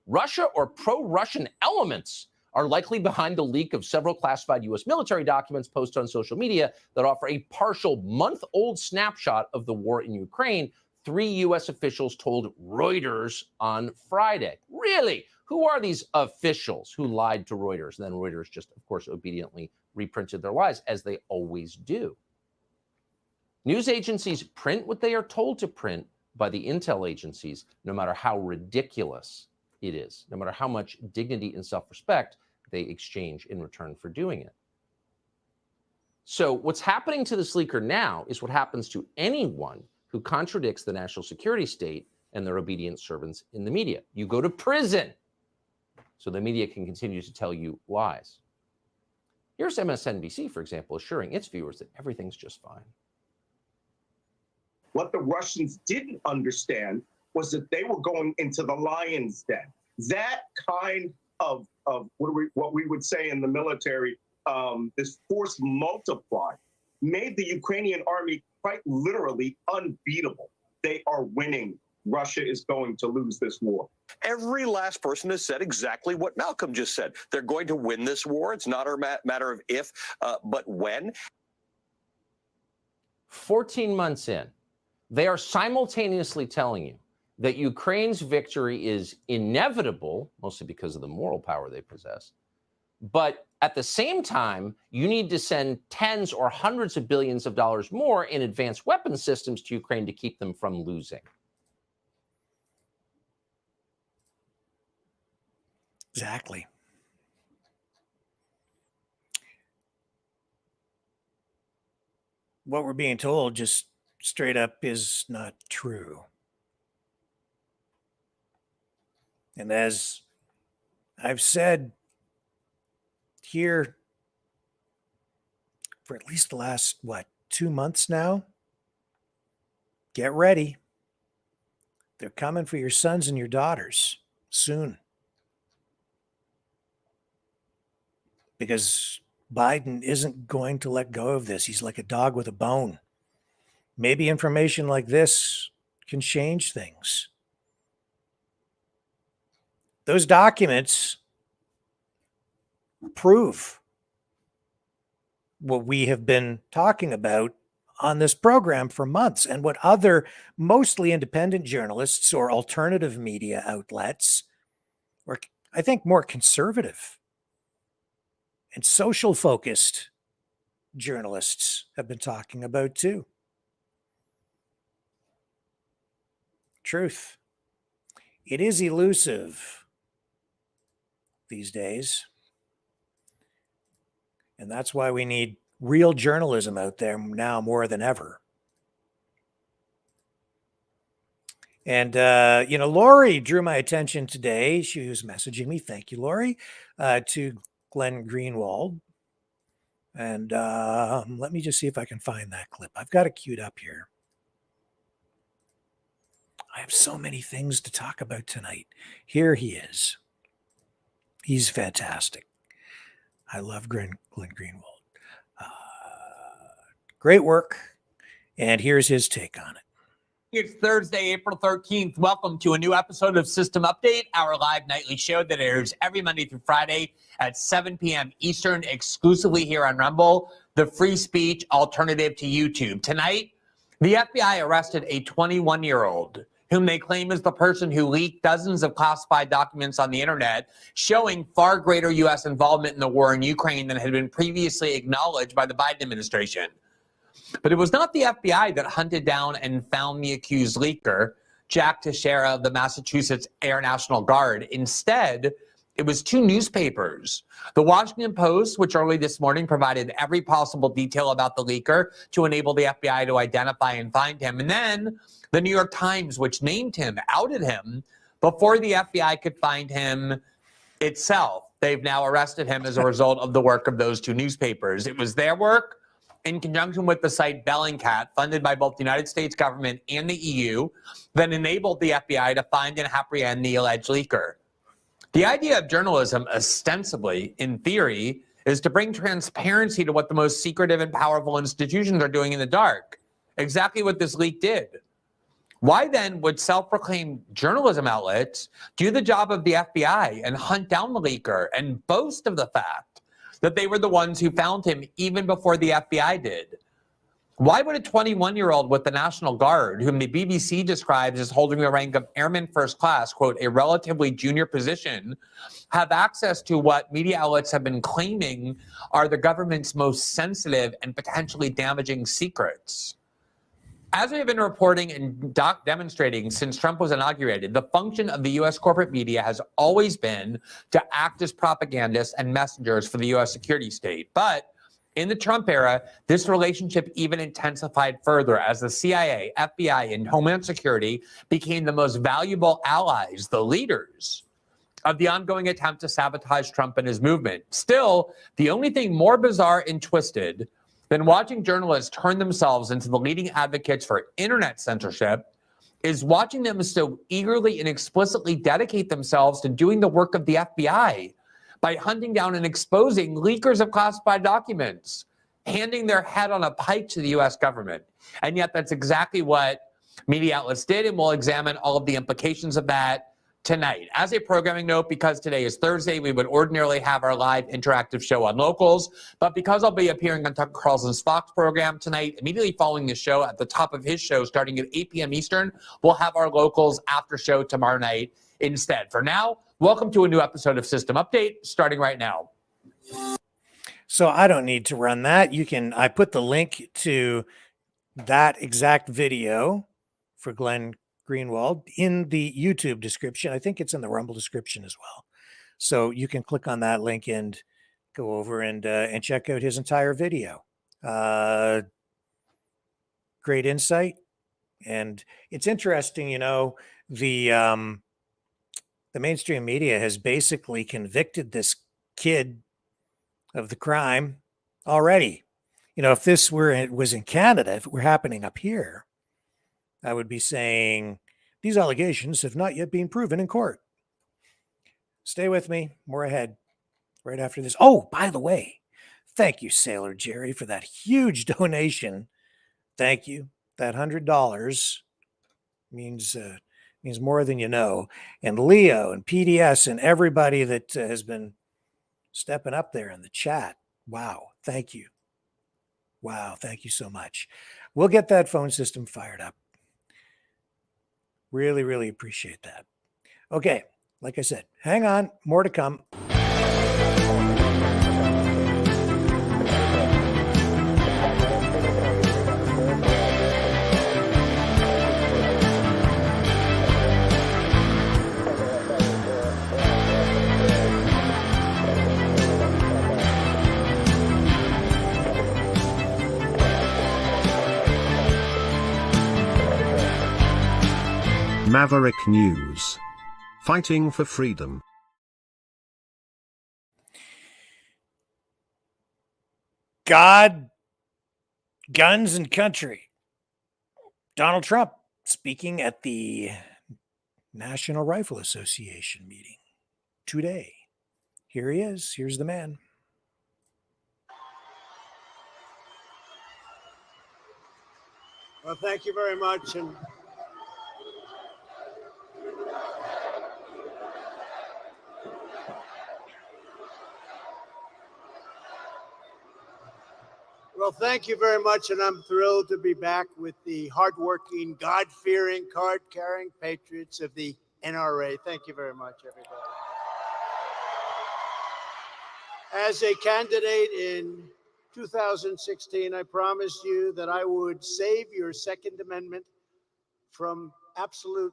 Russia or pro-Russian elements are likely behind the leak of several classified U.S. military documents posted on social media that offer a partial month-old snapshot of the war in Ukraine, 3 U.S. officials told Reuters on Friday. Really? Who are these officials who lied to Reuters? And then Reuters just, of course, obediently reprinted their lies, as they always do. News agencies print what they are told to print by the intel agencies, no matter how ridiculous it is, no matter how much dignity and self-respect they exchange in return for doing it. So what's happening to this leaker now is what happens to anyone who contradicts the national security state and their obedient servants in the media. You go to prison so the media can continue to tell you lies. Here's MSNBC, for example, assuring its viewers that everything's just fine. What the Russians didn't understand was that they were going into the lion's den. That kind of what we would say in the military, this force multiply, made the Ukrainian army quite literally unbeatable. They are winning. Russia is going to lose this war. Every last person has said exactly what Malcolm just said. They're going to win this war. It's not a matter of if, but when. 14 months in, they are simultaneously telling you that Ukraine's victory is inevitable, mostly because of the moral power they possess. But at the same time, you need to send tens or hundreds of billions of dollars more in advanced weapon systems to Ukraine to keep them from losing. Exactly. What we're being told just straight up is not true. And as I've said here for at least the last, 2 months now, get ready. They're coming for your sons and your daughters soon. Because Biden isn't going to let go of this. He's like a dog with a bone. Maybe information like this can change things. Those documents prove what we have been talking about on this program for months, and what other mostly independent journalists or alternative media outlets, or I think more conservative and social focused journalists have been talking about too. Truth. It is elusive these days. And that's why we need real journalism out there now more than ever. And, Lori drew my attention today. She was messaging me. Thank you, Lori, to Glenn Greenwald. And let me just see if I can find that clip. I've got it queued up here. I have so many things to talk about tonight. Here he is. He's fantastic. I love Glenn Greenwald. Great work. And here's his take on it. It's Thursday, April 13th. Welcome to a new episode of System Update, our live nightly show that airs every Monday through Friday at 7 p.m. Eastern, exclusively here on Rumble, the free speech alternative to YouTube. Tonight, the FBI arrested a 21-year-old whom they claim is the person who leaked dozens of classified documents on the internet showing far greater U.S. involvement in the war in Ukraine than had been previously acknowledged by the Biden administration. But it was not the FBI that hunted down and found the accused leaker, Jack Teixeira of the Massachusetts Air National Guard. Instead, it was two newspapers. The Washington Post, which early this morning provided every possible detail about the leaker to enable the FBI to identify and find him. And then the New York Times, which named him, outed him before the FBI could find him itself. They've now arrested him as a result of the work of those two newspapers. It was their work, in conjunction with the site Bellingcat, funded by both the United States government and the EU, that enabled the FBI to find and apprehend the alleged leaker. The idea of journalism, ostensibly, in theory, is to bring transparency to what the most secretive and powerful institutions are doing in the dark. Exactly what this leak did. Why then would self-proclaimed journalism outlets do the job of the FBI and hunt down the leaker and boast of the fact that they were the ones who found him even before the FBI did? Why would a 21-year-old with the National Guard, whom the BBC describes as holding the rank of Airman First Class, quote, a relatively junior position, have access to what media outlets have been claiming are the government's most sensitive and potentially damaging secrets? As we have been reporting and demonstrating since Trump was inaugurated, the function of the U.S. corporate media has always been to act as propagandists and messengers for the U.S. security state. But in the Trump era, this relationship even intensified further as the CIA, FBI, and Homeland Security became the most valuable allies, the leaders of the ongoing attempt to sabotage Trump and his movement. Still, the only thing more bizarre and twisted than watching journalists turn themselves into the leading advocates for internet censorship is watching them so eagerly and explicitly dedicate themselves to doing the work of the FBI by hunting down and exposing leakers of classified documents, handing their head on a pike to the U.S. government. And yet that's exactly what media outlets did, and we'll examine all of the implications of that tonight. As a programming note, because today is Thursday, we would ordinarily have our live interactive show on locals, but because I'll be appearing on Tucker Carlson's Fox program tonight, immediately following the show, at the top of his show, starting at 8 p.m. Eastern, we'll have our locals after show tomorrow night instead. For now, welcome to a new episode of System Update, starting right now. So I don't need to run that. I put the link to that exact video for Glenn Greenwald in the YouTube description. I think it's in the Rumble description as well. So you can click on that link and go over and check out his entire video. Great insight. And it's interesting, the mainstream media has basically convicted this kid of the crime already. If this was in Canada, if it were happening up here, I would be saying these allegations have not yet been proven in court. Stay with me. More ahead right after this. Oh, by the way, thank you, Sailor Jerry, for that huge donation. Thank you. That $100 means more than you know. And Leo and PDS and everybody that has been stepping up there in the chat. Wow. Thank you. Wow. Thank you so much. We'll get that phone system fired up. Really, really appreciate that. Okay, like I said, hang on, more to come. Maverick News. Fighting for freedom. God, guns, and country. Donald Trump speaking at the National Rifle Association meeting today. Here he is. Here's the man. Well, thank you very much. And well, thank you very much. And I'm thrilled to be back with the hardworking, God-fearing, card-carrying patriots of the NRA. Thank you very much, everybody. As a candidate in 2016, I promised you that I would save your Second Amendment from absolute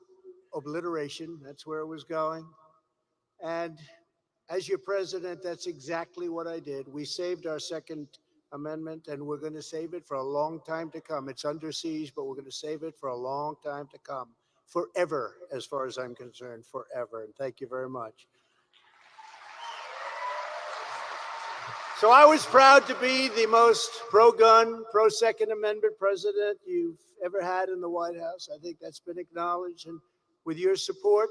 obliteration. That's where it was going. And as your president, that's exactly what I did. We saved our Second Amendment, and we're going to save it for a long time to come. It's under siege, but we're going to save it for a long time to come. Forever, as far as I'm concerned, forever. And thank you very much. So I was proud to be the most pro-gun, pro-Second Amendment president you've ever had in the White House. I think that's been acknowledged. And with your support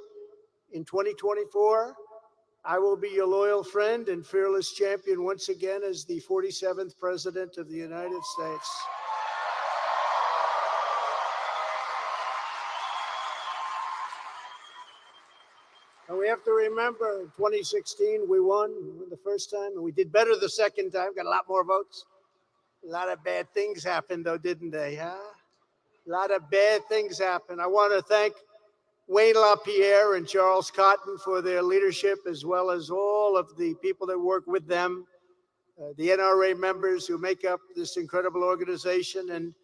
in 2024, I will be your loyal friend and fearless champion once again as the 47th president of the United States. And we have to remember, in 2016, we won the first time, and we did better the second time, got a lot more votes. A lot of bad things happened, though, didn't they, huh? A lot of bad things happened. I want to thank Wayne LaPierre and Charles Cotton for their leadership, as well as all of the people that work with them, the NRA members who make up this incredible organization. And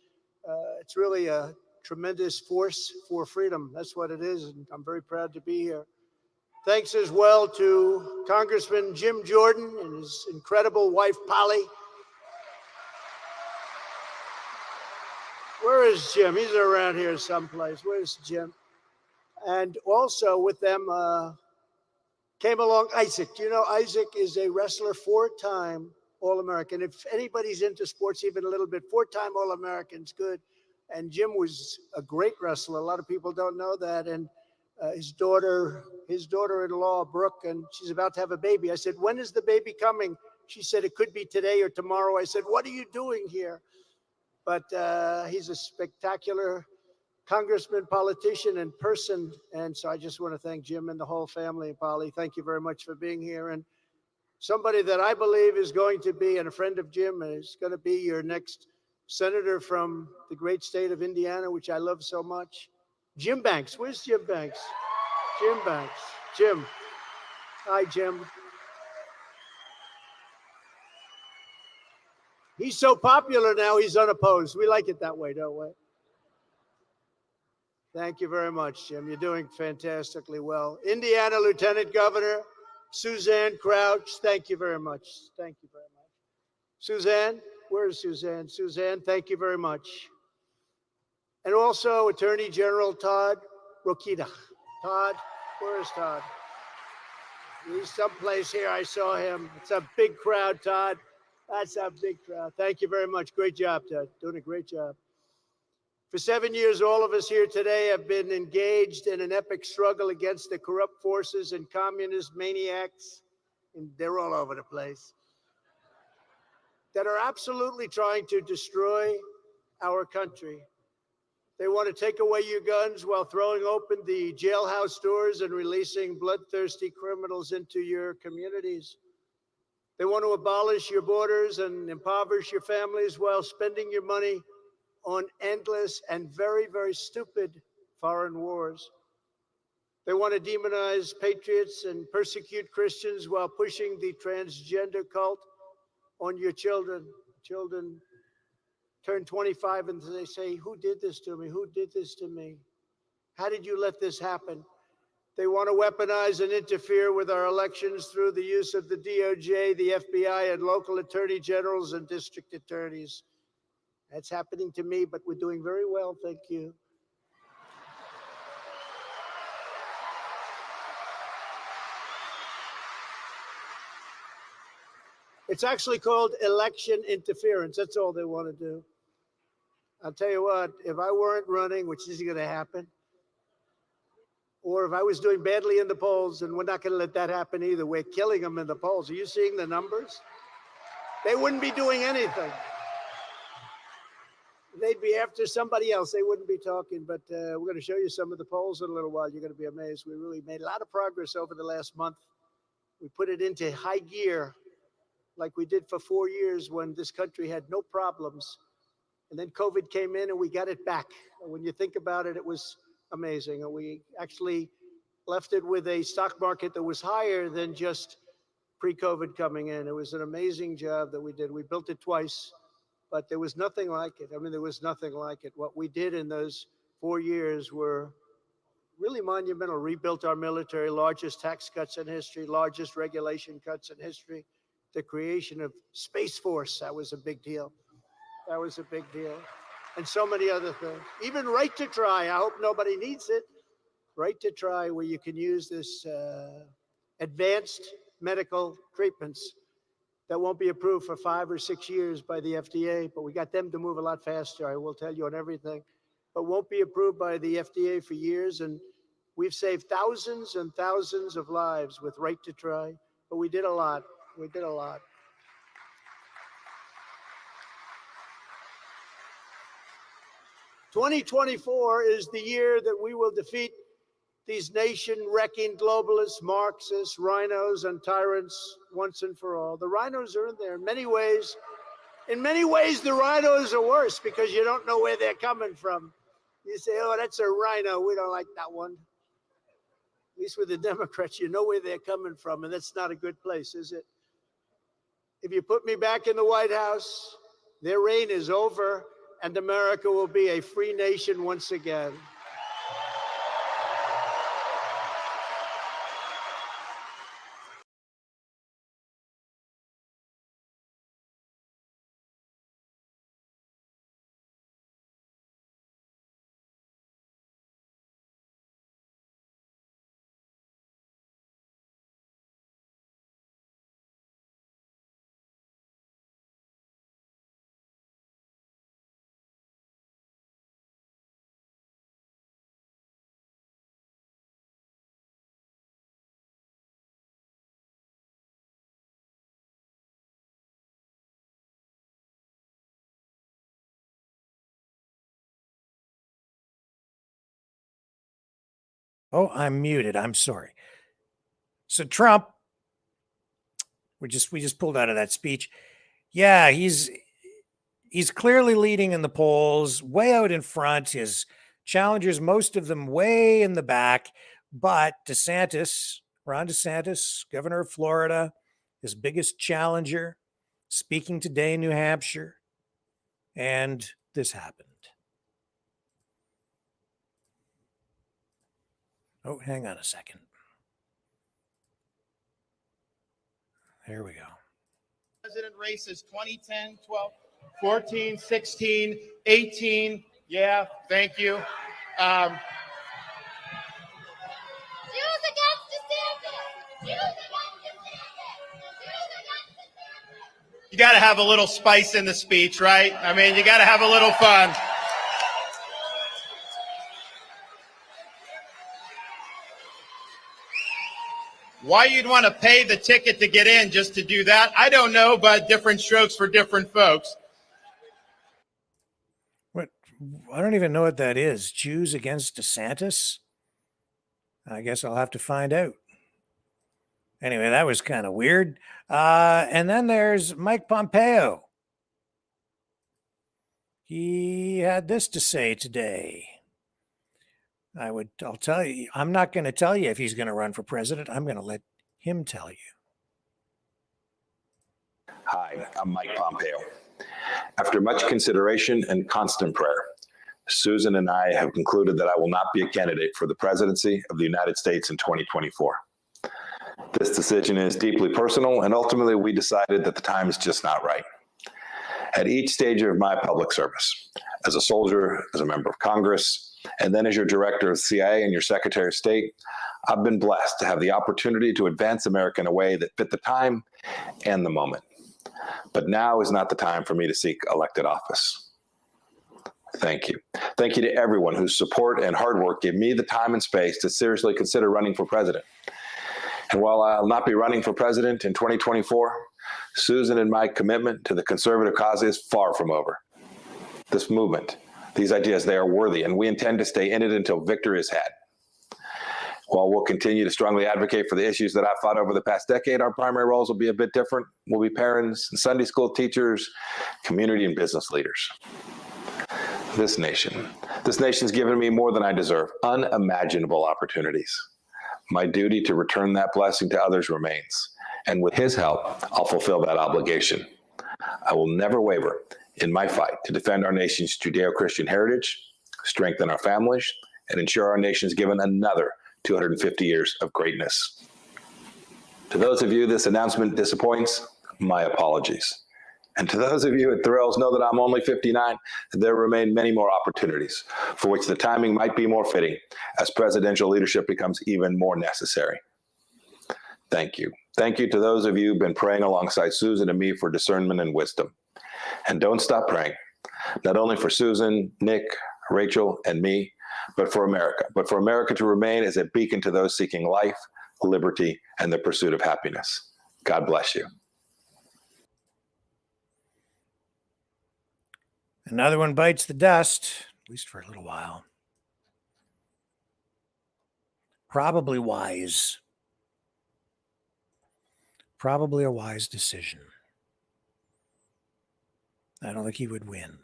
it's really a tremendous force for freedom. That's what it is, and I'm very proud to be here. Thanks as well to Congressman Jim Jordan and his incredible wife, Polly. Where is Jim? He's around here someplace. Where's Jim? And also with them came along Isaac. You know, Isaac is a wrestler, four-time All-American. If anybody's into sports even a little bit, four-time All-American's good. And Jim was a great wrestler. A lot of people don't know that. And his daughter-in-law, Brooke, and she's about to have a baby. I said, when is the baby coming? She said, it could be today or tomorrow. I said, what are you doing here? But he's a spectacular congressman, politician, and person. And so I just want to thank Jim and the whole family. And Polly, thank you very much for being here. And somebody that I believe is going to be, and a friend of Jim, is going to be your next senator from the great state of Indiana, which I love so much. Jim Banks. Where's Jim Banks? Jim Banks. Jim. Hi, Jim. He's so popular now, he's unopposed. We like it that way, don't we? Thank you very much, Jim. You're doing fantastically well. Indiana Lieutenant Governor Suzanne Crouch, thank you very much. Thank you very much. Suzanne, where is Suzanne? Suzanne, thank you very much. And also Attorney General Todd Rokita. Todd, where is Todd? He's someplace here. I saw him. It's a big crowd, Todd. That's a big crowd. Thank you very much. Great job, Todd. Doing a great job. For 7 years, all of us here today have been engaged in an epic struggle against the corrupt forces and communist maniacs, and they're all over the place, that are absolutely trying to destroy our country. They want to take away your guns while throwing open the jailhouse doors and releasing bloodthirsty criminals into your communities. They want to abolish your borders and impoverish your families while spending your money on endless and very, very stupid foreign wars. They want to demonize patriots and persecute Christians while pushing the transgender cult on your children. Children turn 25 and they say, who did this to me? Who did this to me? How did you let this happen? They want to weaponize and interfere with our elections through the use of the DOJ, the FBI, and local attorney generals and district attorneys. That's happening to me, but we're doing very well, thank you. It's actually called election interference. That's all they want to do. I'll tell you what, if I weren't running, which isn't going to happen, or if I was doing badly in the polls, and we're not going to let that happen either. We're killing them in the polls. Are you seeing the numbers? They wouldn't be doing anything. They'd be after somebody else. They wouldn't be talking. But we're going to show you some of the polls in a little while. You're going to be amazed. We really made a lot of progress over the last month. We put it into high gear like we did for 4 years when this country had no problems. And then COVID came in and we got it back. And when you think about it, it was amazing. And we actually left it with a stock market that was higher than just pre-COVID coming in. It was an amazing job that we did. We built it twice, but there was nothing like it. I mean, there was nothing like it. What we did in those 4 years were really monumental. Rebuilt our military, largest tax cuts in history, largest regulation cuts in history. The creation of Space Force, that was a big deal. That was a big deal. And so many other things. Even right to try. I hope nobody needs it. Right to try, where you can use this advanced medical treatments that won't be approved for 5 or 6 years by the FDA, but we got them to move a lot faster. I will tell you on everything, but won't be approved by the FDA for years. And we've saved thousands and thousands of lives with right to try, but we did a lot. We did a lot. "2024 is the year that we will defeat these nation-wrecking globalists, Marxists, rhinos, and tyrants once and for all." The rhinos are in there. In many ways, the rhinos are worse because you don't know where they're coming from. You say, oh, that's a rhino. We don't like that one. At least with the Democrats, you know where they're coming from, and that's not a good place, is it? If you put me back in the White House, their reign is over, and America will be a free nation once again. Oh, I'm muted. I'm sorry. So Trump, we just pulled out of that speech. Yeah, he's clearly leading in the polls, way out in front. His challengers, most of them way in the back. But Ron DeSantis, governor of Florida, his biggest challenger, speaking today in New Hampshire. And this happened. Oh, hang on a second. There we go. President races 2010, 12, 14, 16, 18. Yeah, thank you. Jews against DeSantis. Jews against DeSantis. Jews against DeSantis. You got to have a little spice in the speech, right? I mean, you got to have a little fun. Why you'd want to pay the ticket to get in just to do that, I don't know, but different strokes for different folks. What? I don't even know what that is. Jews against DeSantis? I guess I'll have to find out. Anyway, that was kind of weird. And then there's Mike Pompeo. He had this to say today. I'll tell you, I'm not going to tell you if he's going to run for president. I'm going to let him tell you. Hi, I'm Mike Pompeo. After much consideration and constant prayer, Susan and I have concluded that I will not be a candidate for the presidency of the United States in 2024. This decision is deeply personal, and ultimately we decided that the time is just not right. At each stage of my public service, as a soldier, as a member of Congress, and then as your director of CIA and your Secretary of State, I've been blessed to have the opportunity to advance America in a way that fit the time and the moment. But now is not the time for me to seek elected office. Thank you. Thank you to everyone whose support and hard work gave me the time and space to seriously consider running for president. And while I'll not be running for president in 2024, Susan and my commitment to the conservative cause is far from over. This movement, these ideas, they are worthy, and we intend to stay in it until victory is had. While we'll continue to strongly advocate for the issues that I've fought over the past decade, our primary roles will be a bit different. We'll be parents and Sunday school teachers, community and business leaders. This nation's given me more than I deserve, unimaginable opportunities. My duty to return that blessing to others remains, and with his help, I'll fulfill that obligation. I will never waver in my fight to defend our nation's Judeo-Christian heritage, strengthen our families, and ensure our nation is given another 250 years of greatness. To those of you this announcement disappoints, my apologies. And to those of you at Thrills, know that I'm only 59. There remain many more opportunities for which the timing might be more fitting as presidential leadership becomes even more necessary. Thank you. Thank you to those of you who've been praying alongside Susan and me for discernment and wisdom. And don't stop praying, not only for Susan, Nick, Rachel, and me, but for America to remain as a beacon to those seeking life, liberty, and the pursuit of happiness. God bless you. Another one bites the dust, at least for a little while. Probably wise. Probably a wise decision. I don't think he would win.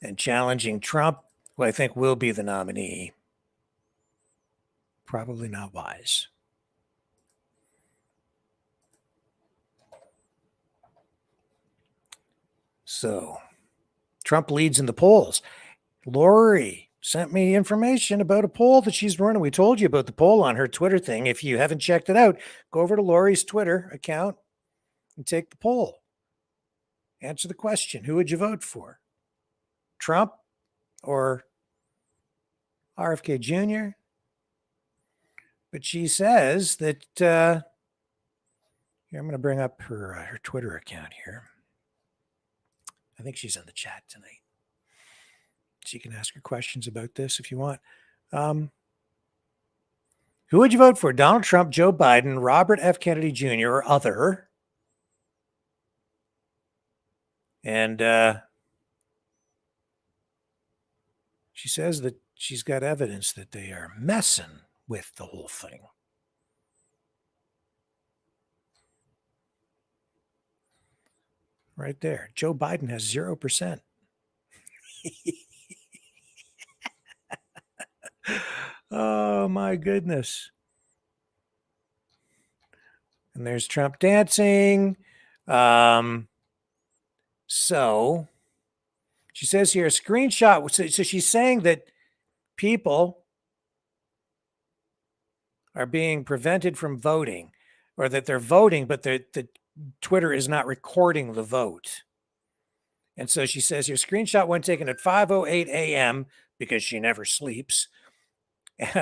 And challenging Trump, who I think will be the nominee, probably not wise. So, Trump leads in the polls. Lori sent me information about a poll that she's running. We told you about the poll on her Twitter thing. If you haven't checked it out, go over to Lori's Twitter account and take the poll. Answer the question. Who would you vote for? Trump or RFK Jr.? But she says that, here, I'm going to bring up her Twitter account here. I think she's in the chat tonight. She can ask her questions about this if you want. Who would you vote for? Donald Trump, Joe Biden, Robert F. Kennedy Jr., or other? And she says that she's got evidence that they are messing with the whole thing. Right there. Joe Biden has 0%. Oh, my goodness. And there's Trump dancing. So she says here, a screenshot. So she's saying that people are being prevented from voting, or that they're voting, but the Twitter is not recording the vote. And so she says your screenshot one taken at 5:08 a.m. because she never sleeps.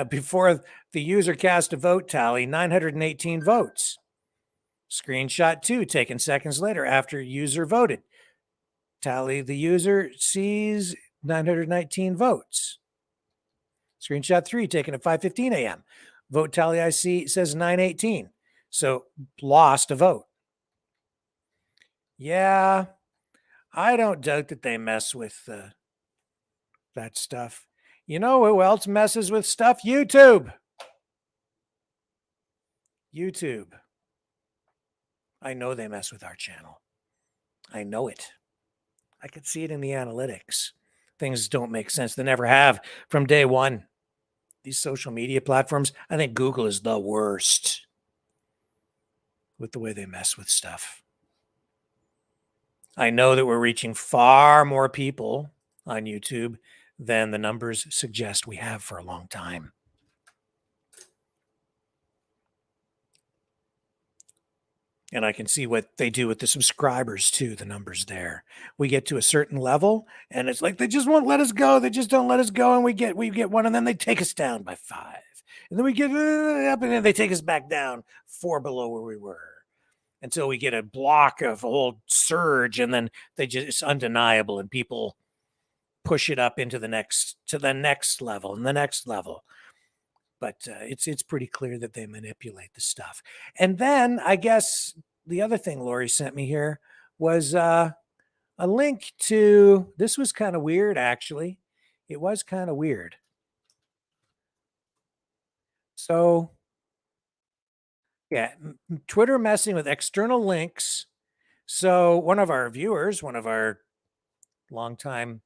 Before the user cast a vote tally, 918 votes. Screenshot 2 taken seconds later after user voted. Tally, the user sees 919 votes. Screenshot 3 taken at 5:15 a.m. Vote tally I see says 918. So lost a vote. Yeah, I don't doubt that they mess with that stuff. You know who else messes with stuff? YouTube. YouTube. I know they mess with our channel. I know it. I could see it in the analytics. Things don't make sense. They never have from day one. These social media platforms, I think Google is the worst with the way they mess with stuff. I know that we're reaching far more people on YouTube than the numbers suggest we have for a long time. And I can see what they do with the subscribers too, the numbers there. We get to a certain level and it's like, they just won't let us go. They just don't let us go. And we get one and then they take us down by 5. And then we get up and then they take us back down 4 below where we were. until we get a block of a whole surge, and then it's undeniable, and people push it up into the next level and the next level. But it's pretty clear that they manipulate the stuff. And then I guess the other thing Lori sent me here was a link to, this was kind of weird, actually. It was kind of weird. So, yeah, Twitter messing with external links. So one of our viewers, one of our longtime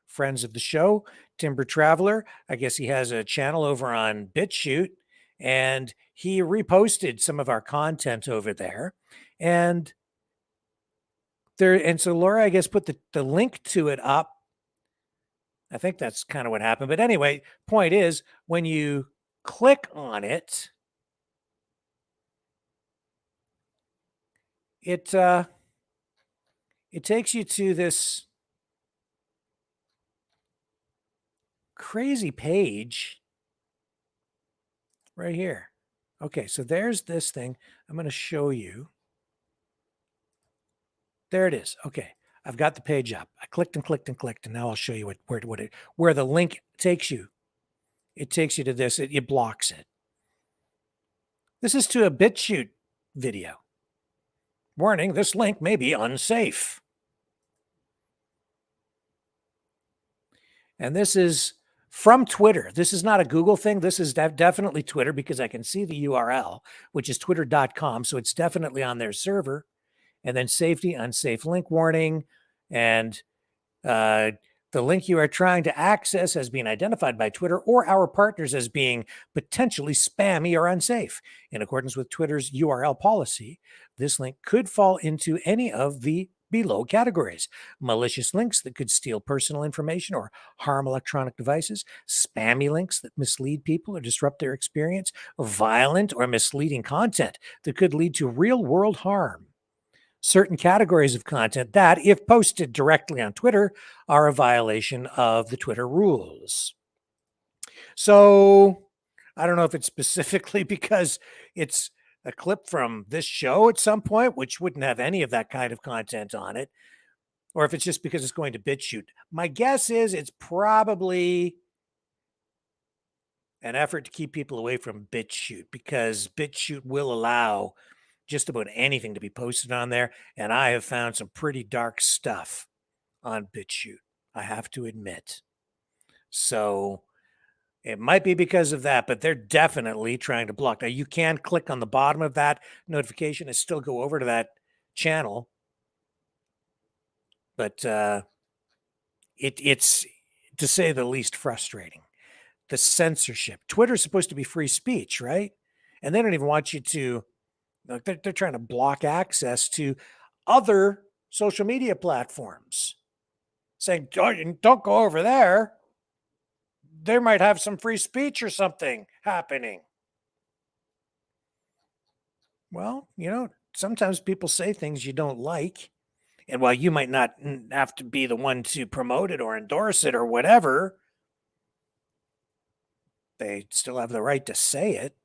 friends of the show, Timber Traveler, I guess he has a channel over on BitChute, and he reposted some of our content over there. And so Laura, I guess, put the link to it up. I think that's kind of what happened. But anyway, point is, when you click on it, it takes you to this crazy page right here. Okay, so there's this thing. I'm going to show you. There it is. Okay, I've got the page up. I clicked and clicked and clicked, and now I'll show you where the link takes you. It takes you to this. It blocks it. This is to a BitChute video. Warning, this link may be unsafe. And this is from Twitter. This is not a Google thing. This is definitely Twitter, because I can see the URL, which is twitter.com. So it's definitely on their server. And then safety, unsafe link warning. And the link you are trying to access has been identified by Twitter or our partners as being potentially spammy or unsafe. In accordance with Twitter's URL policy, this link could fall into any of the below categories: malicious links that could steal personal information or harm electronic devices, spammy links that mislead people or disrupt their experience, violent or misleading content that could lead to real-world harm. Certain categories of content that, if posted directly on Twitter, are a violation of the Twitter rules. So I don't know if it's specifically because it's a clip from this show at some point, which wouldn't have any of that kind of content on it, or if it's just because it's going to BitChute. My guess is it's probably an effort to keep people away from BitChute, because BitChute will allow just about anything to be posted on there. And I have found some pretty dark stuff on BitChute, I have to admit. So it might be because of that, but they're definitely trying to block. Now, you can click on the bottom of that notification and still go over to that channel. But it's, to say the least, frustrating. The censorship. Twitter's supposed to be free speech, right? And they don't even want you to, they're trying to block access to other social media platforms, saying, don't go over there. They might have some free speech or something happening. Well, sometimes people say things you don't like. And while you might not have to be the one to promote it or endorse it or whatever, they still have the right to say it.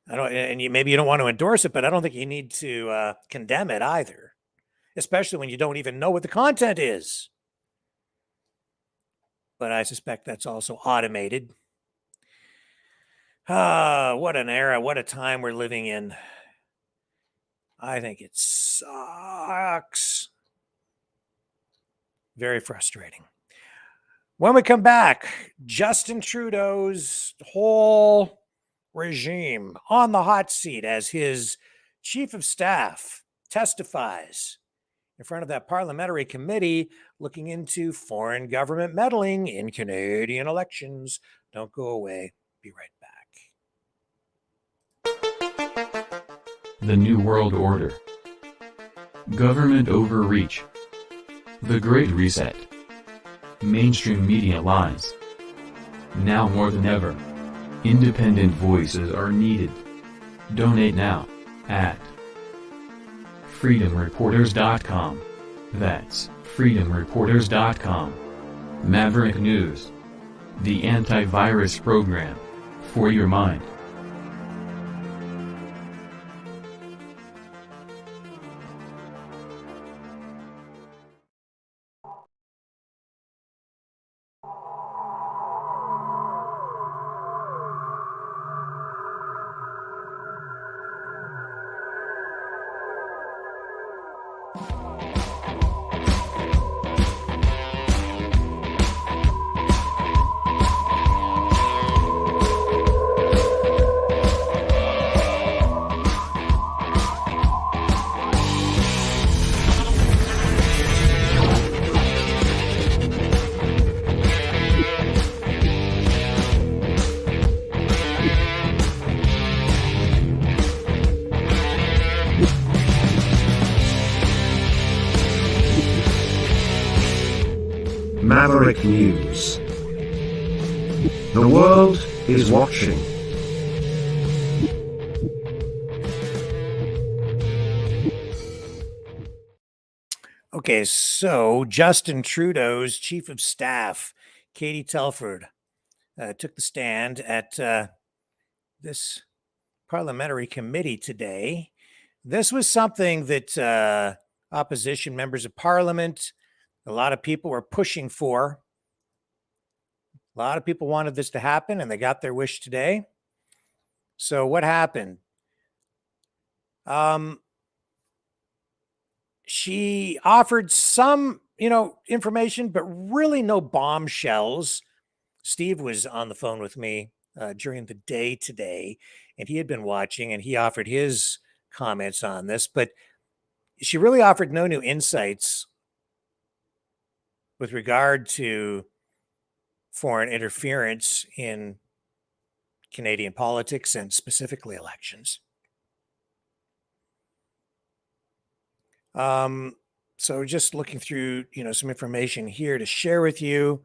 Maybe you don't want to endorse it, but I don't think you need to condemn it either, especially when you don't even know what the content is. But I suspect that's also automated. What an era, what a time we're living in. I think it sucks. Very frustrating. When we come back, Justin Trudeau's whole regime on the hot seat as his chief of staff testifies in front of that parliamentary committee looking into foreign government meddling in Canadian elections. Don't go away. Be right back. The New World Order. Government overreach. The Great Reset. Mainstream media lies. Now more than ever, independent voices are needed. Donate now at freedomreporters.com. That's freedomreporters.com. Maverick News. The antivirus program for your mind. Maverick News. The world is watching. Okay, so Justin Trudeau's chief of staff, Katie Telford, took the stand at this parliamentary committee today. This was something that opposition members of parliament, a lot of people were pushing for. A lot of people wanted this to happen, and they got their wish today. So what happened? She offered some, information, but really no bombshells. Steve was on the phone with me during the day today, and he had been watching, and he offered his comments on this, but she really offered no new insights with regard to foreign interference in Canadian politics and specifically elections. So just looking through, some information here to share with you.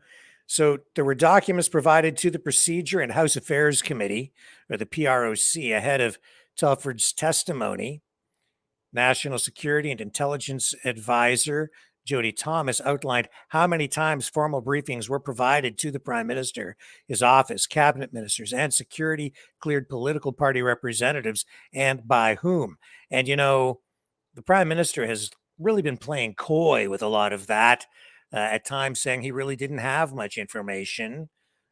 So there were documents provided to the Procedure and House Affairs Committee, or the PROC, ahead of Telford's testimony. National Security and Intelligence Advisor Jody Thomas outlined how many times formal briefings were provided to the Prime Minister, his office, cabinet ministers, and security cleared political party representatives, and by whom. And, the Prime Minister has really been playing coy with a lot of that, at times saying he really didn't have much information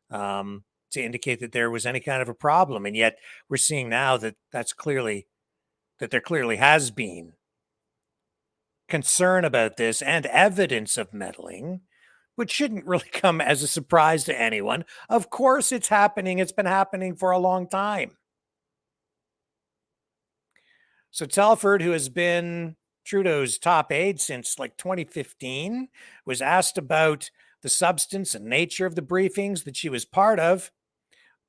to indicate that there was any kind of a problem. And yet we're seeing now that there clearly has been concern about this and evidence of meddling, which shouldn't really come as a surprise to anyone. Of course it's happening. It's been happening for a long time. So Telford, who has been Trudeau's top aide since like 2015, was asked about the substance and nature of the briefings that she was part of,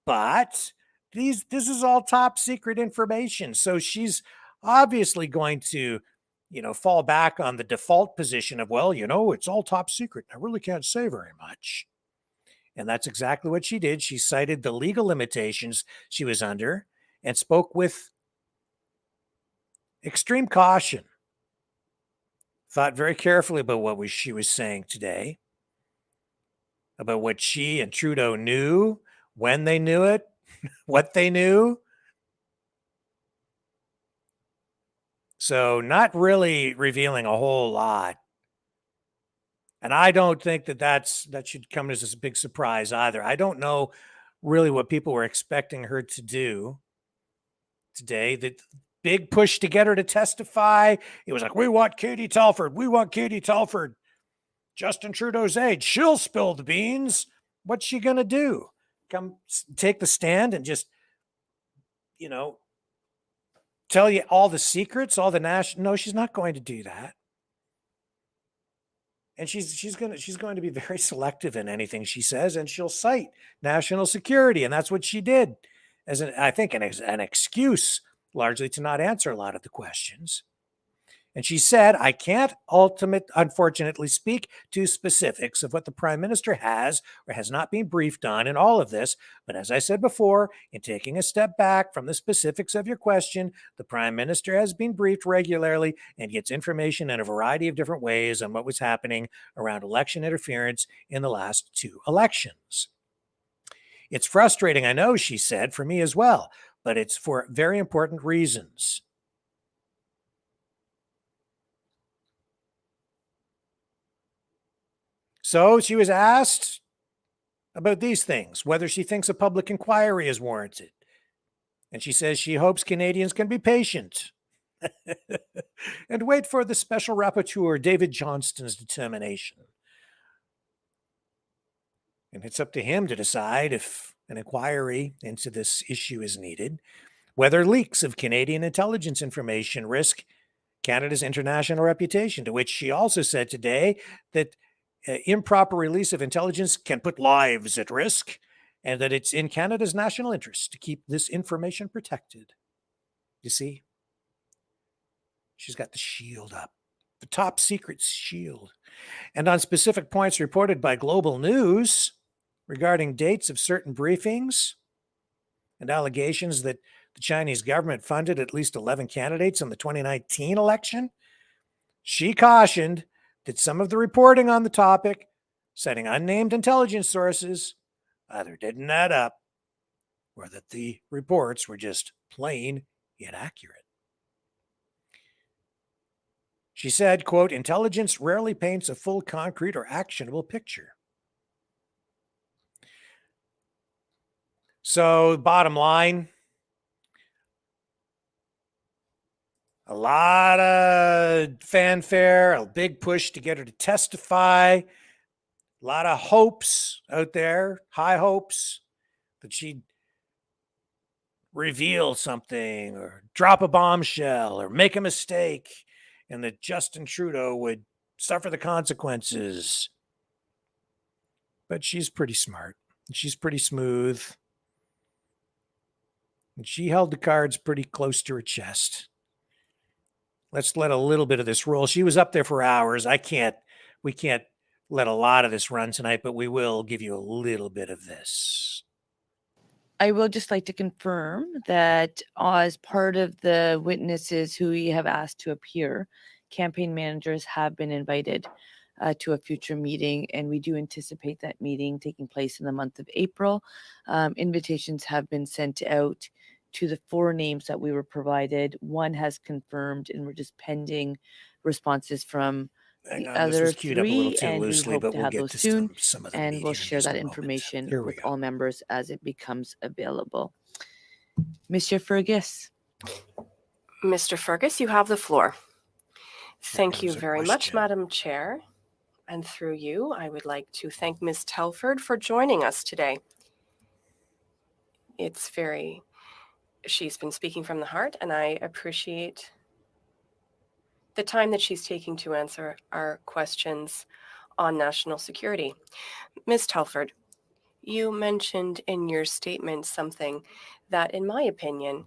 but this is all top secret information. So she's obviously going to, fall back on the default position of, well, it's all top secret. I really can't say very much. And that's exactly what she did. She cited the legal limitations she was under and spoke with extreme caution. Thought very carefully about what she was saying today, about what she and Trudeau knew, when they knew it, what they knew. So not really revealing a whole lot. And I don't think that should come as a big surprise either. I don't know really what people were expecting her to do today. The big push to get her to testify. It was like, we want Katie Telford. We want Katie Telford. Justin Trudeau's aide. She'll spill the beans. What's she going to do? Come take the stand and just, tell you all the secrets, all the national. No, she's not going to do that. And she's going to be very selective in anything she says, and she'll cite national security, and that's what she did as an excuse, largely to not answer a lot of the questions. And she said, I can't unfortunately speak to specifics of what the Prime Minister has or has not been briefed on in all of this. But as I said before, in taking a step back from the specifics of your question, the Prime Minister has been briefed regularly and gets information in a variety of different ways on what was happening around election interference in the last 2 elections. It's frustrating, I know, she said, for me as well, but it's for very important reasons. So she was asked about these things, whether she thinks a public inquiry is warranted. And she says she hopes Canadians can be patient and wait for the special rapporteur, David Johnston's determination. And it's up to him to decide if an inquiry into this issue is needed, whether leaks of Canadian intelligence information risk Canada's international reputation, to which she also said today that improper release of intelligence can put lives at risk, and that it's in Canada's national interest to keep this information protected. You see? She's got the shield up. the top secret shield. And on specific points reported by Global News regarding dates of certain briefings and allegations that the Chinese government funded at least 11 candidates in the 2019 election, she cautioned that some of the reporting on the topic, citing unnamed intelligence sources, either didn't add up or that the reports were just plain inaccurate. She said, quote, intelligence rarely paints a full, concrete, or actionable picture. So, bottom line, a lot of fanfare, a big push to get her to testify, a lot of hopes out there, high hopes that she'd reveal something or drop a bombshell or make a mistake and that Justin Trudeau would suffer the consequences. But she's pretty smart. She's pretty smooth. And she held the cards pretty close to her chest. Let's let a little bit of this roll. She was up there for hours. We can't let a lot of this run tonight, but we will give you a little bit of this. I will just like to confirm that as part of the witnesses who we have asked to appear, campaign managers have been invited to a future meeting, and we do anticipate that meeting taking place in the month of April. Invitations have been sent out to the 4 names that we were provided. One has confirmed, and we're just pending responses from the other 3, and we hope to have those soon, and we'll share that information with all members as it becomes available. Monsieur Fergus. Mr. Fergus, you have the floor. Thank you very much, Madam Chair. And through you, I would like to thank Ms. Telford for joining us today. She's been speaking from the heart, and I appreciate the time that she's taking to answer our questions on national security. Ms. Telford, you mentioned in your statement something that, in my opinion,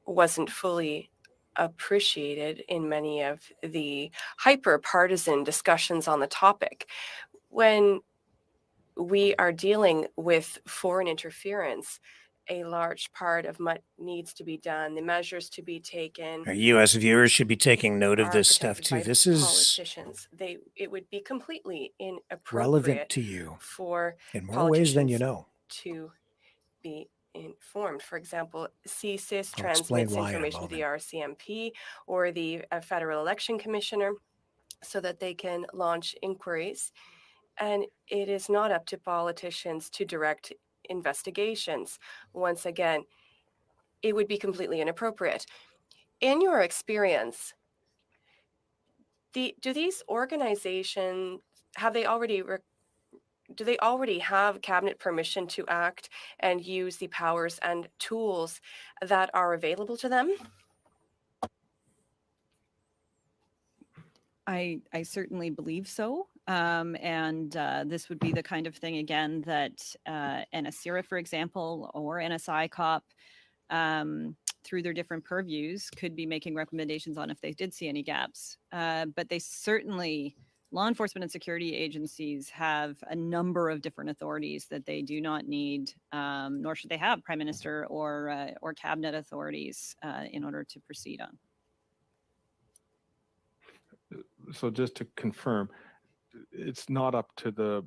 wasn't fully appreciated in many of the hyper-partisan discussions on the topic. When we are dealing with foreign interference, a large part of what needs to be done, the measures to be taken. Our U.S. viewers should be taking note of this stuff too. This is politicians. It would be completely inappropriate relevant to you for in more ways than you know to be informed. For example, CSIS transmits information to the RCMP or the Federal Election Commissioner so that they can launch inquiries. And it is not up to politicians to direct investigations. Once again, it would be completely inappropriate. In your experience, do these organizations do they already have cabinet permission to act and use the powers and tools that are available to them? I certainly believe so. And this would be the kind of thing, again, that NSCIRA, for example, or NSICOP, through their different purviews, could be making recommendations on if they did see any gaps. But they certainly, law enforcement and security agencies have a number of different authorities that they do not need, nor should they have prime minister or cabinet authorities in order to proceed on. So just to confirm, it's not up to the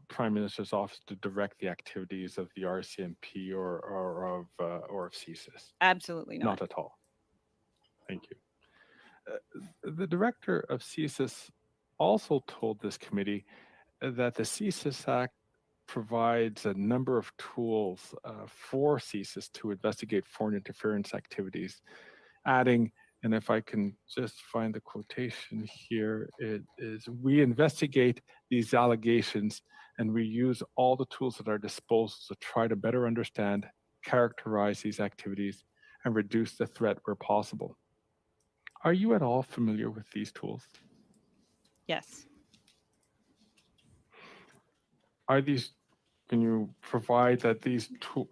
Prime Minister's office to direct the activities of the RCMP or of CSIS. Absolutely not. Not at all. Thank you. The director of CSIS also told this committee that the CSIS Act provides a number of tools for CSIS to investigate foreign interference activities, adding, and if I can just find the quotation here, it is, we investigate these allegations and we use all the tools at our disposal to try to better understand, characterize these activities, and reduce the threat where possible. Are you at all familiar with these tools? Yes. Are these, can you provide that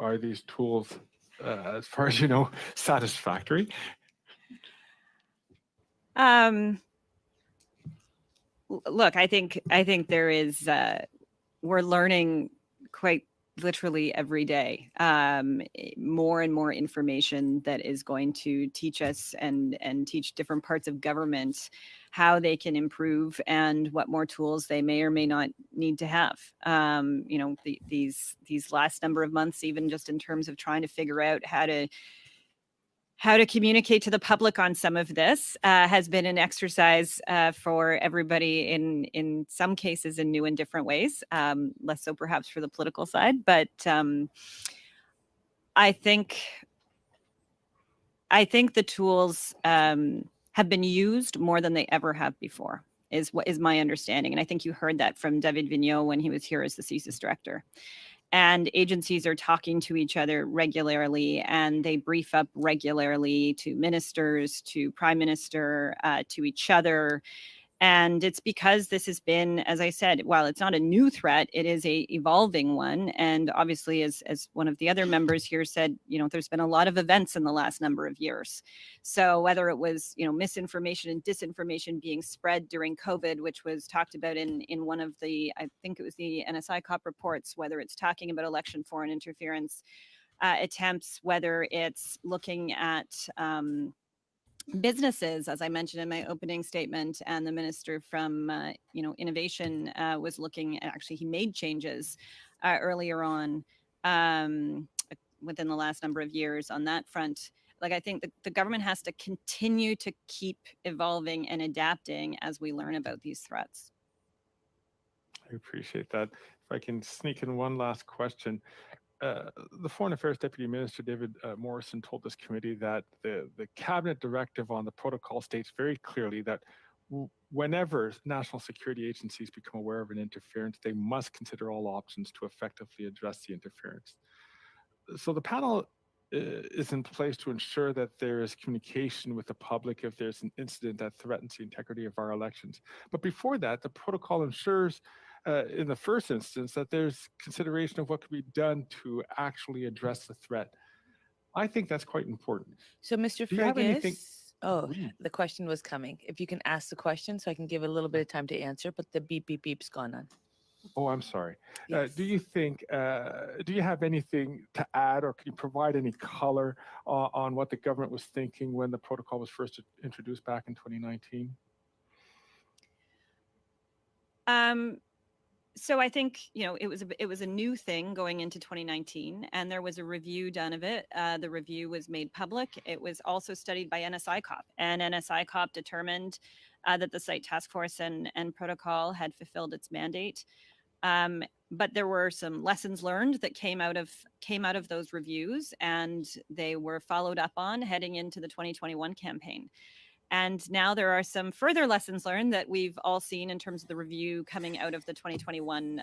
are these tools, as far as you know, satisfactory? Look, I think there is we're learning quite literally every day more and more information that is going to teach us and teach different parts of government how they can improve and what more tools they may or may not need to have. These last number of months, even just in terms of trying to figure out how to communicate to the public on some of this has been an exercise for everybody in some cases in new and different ways, less so perhaps for the political side. But I think the tools have been used more than they ever have before, is what is my understanding. And I think you heard that from David Vigneault when he was here as the CSIS director. And agencies are talking to each other regularly, and they brief up regularly to ministers, to prime minister, to each other. And it's because this has been, as I said, while it's not a new threat, it is a evolving one. And obviously, as one of the other members here said, there's been a lot of events in the last number of years. So whether it was, misinformation and disinformation being spread during COVID, which was talked about in one of the, I think it was the NSI COP reports, whether it's talking about election foreign interference attempts, whether it's looking at businesses, as I mentioned in my opening statement, and the minister from innovation was looking at, actually he made changes earlier on within the last number of years on that front. Like, I think the government has to continue to keep evolving and adapting as we learn about these threats. I appreciate that. If I can sneak in one last question. The Foreign Affairs Deputy Minister, David Morrison, told this committee that the cabinet directive on the protocol states very clearly that whenever national security agencies become aware of an interference, they must consider all options to effectively address the interference. So the panel is in place to ensure that there is communication with the public if there's an incident that threatens the integrity of our elections. But before that, the protocol ensures in the first instance that there's consideration of what could be done to actually address the threat. I think that's quite important. So, Mr. Do you have anything? The question was coming. If you can ask the question so I can give a little bit of time to answer, but the beep's gone on. Oh, I'm sorry. Yes. Do you have anything to add, or can you provide any color on what the government was thinking when the protocol was first introduced back in 2019? So I think, it was a new thing going into 2019, and there was a review done of it. The review was made public. It was also studied by NSI COP, and NSI COP determined that the site task force and protocol had fulfilled its mandate. But there were some lessons learned that came out of those reviews, and they were followed up on heading into the 2021 campaign. And now there are some further lessons learned that we've all seen in terms of the review coming out of the 2021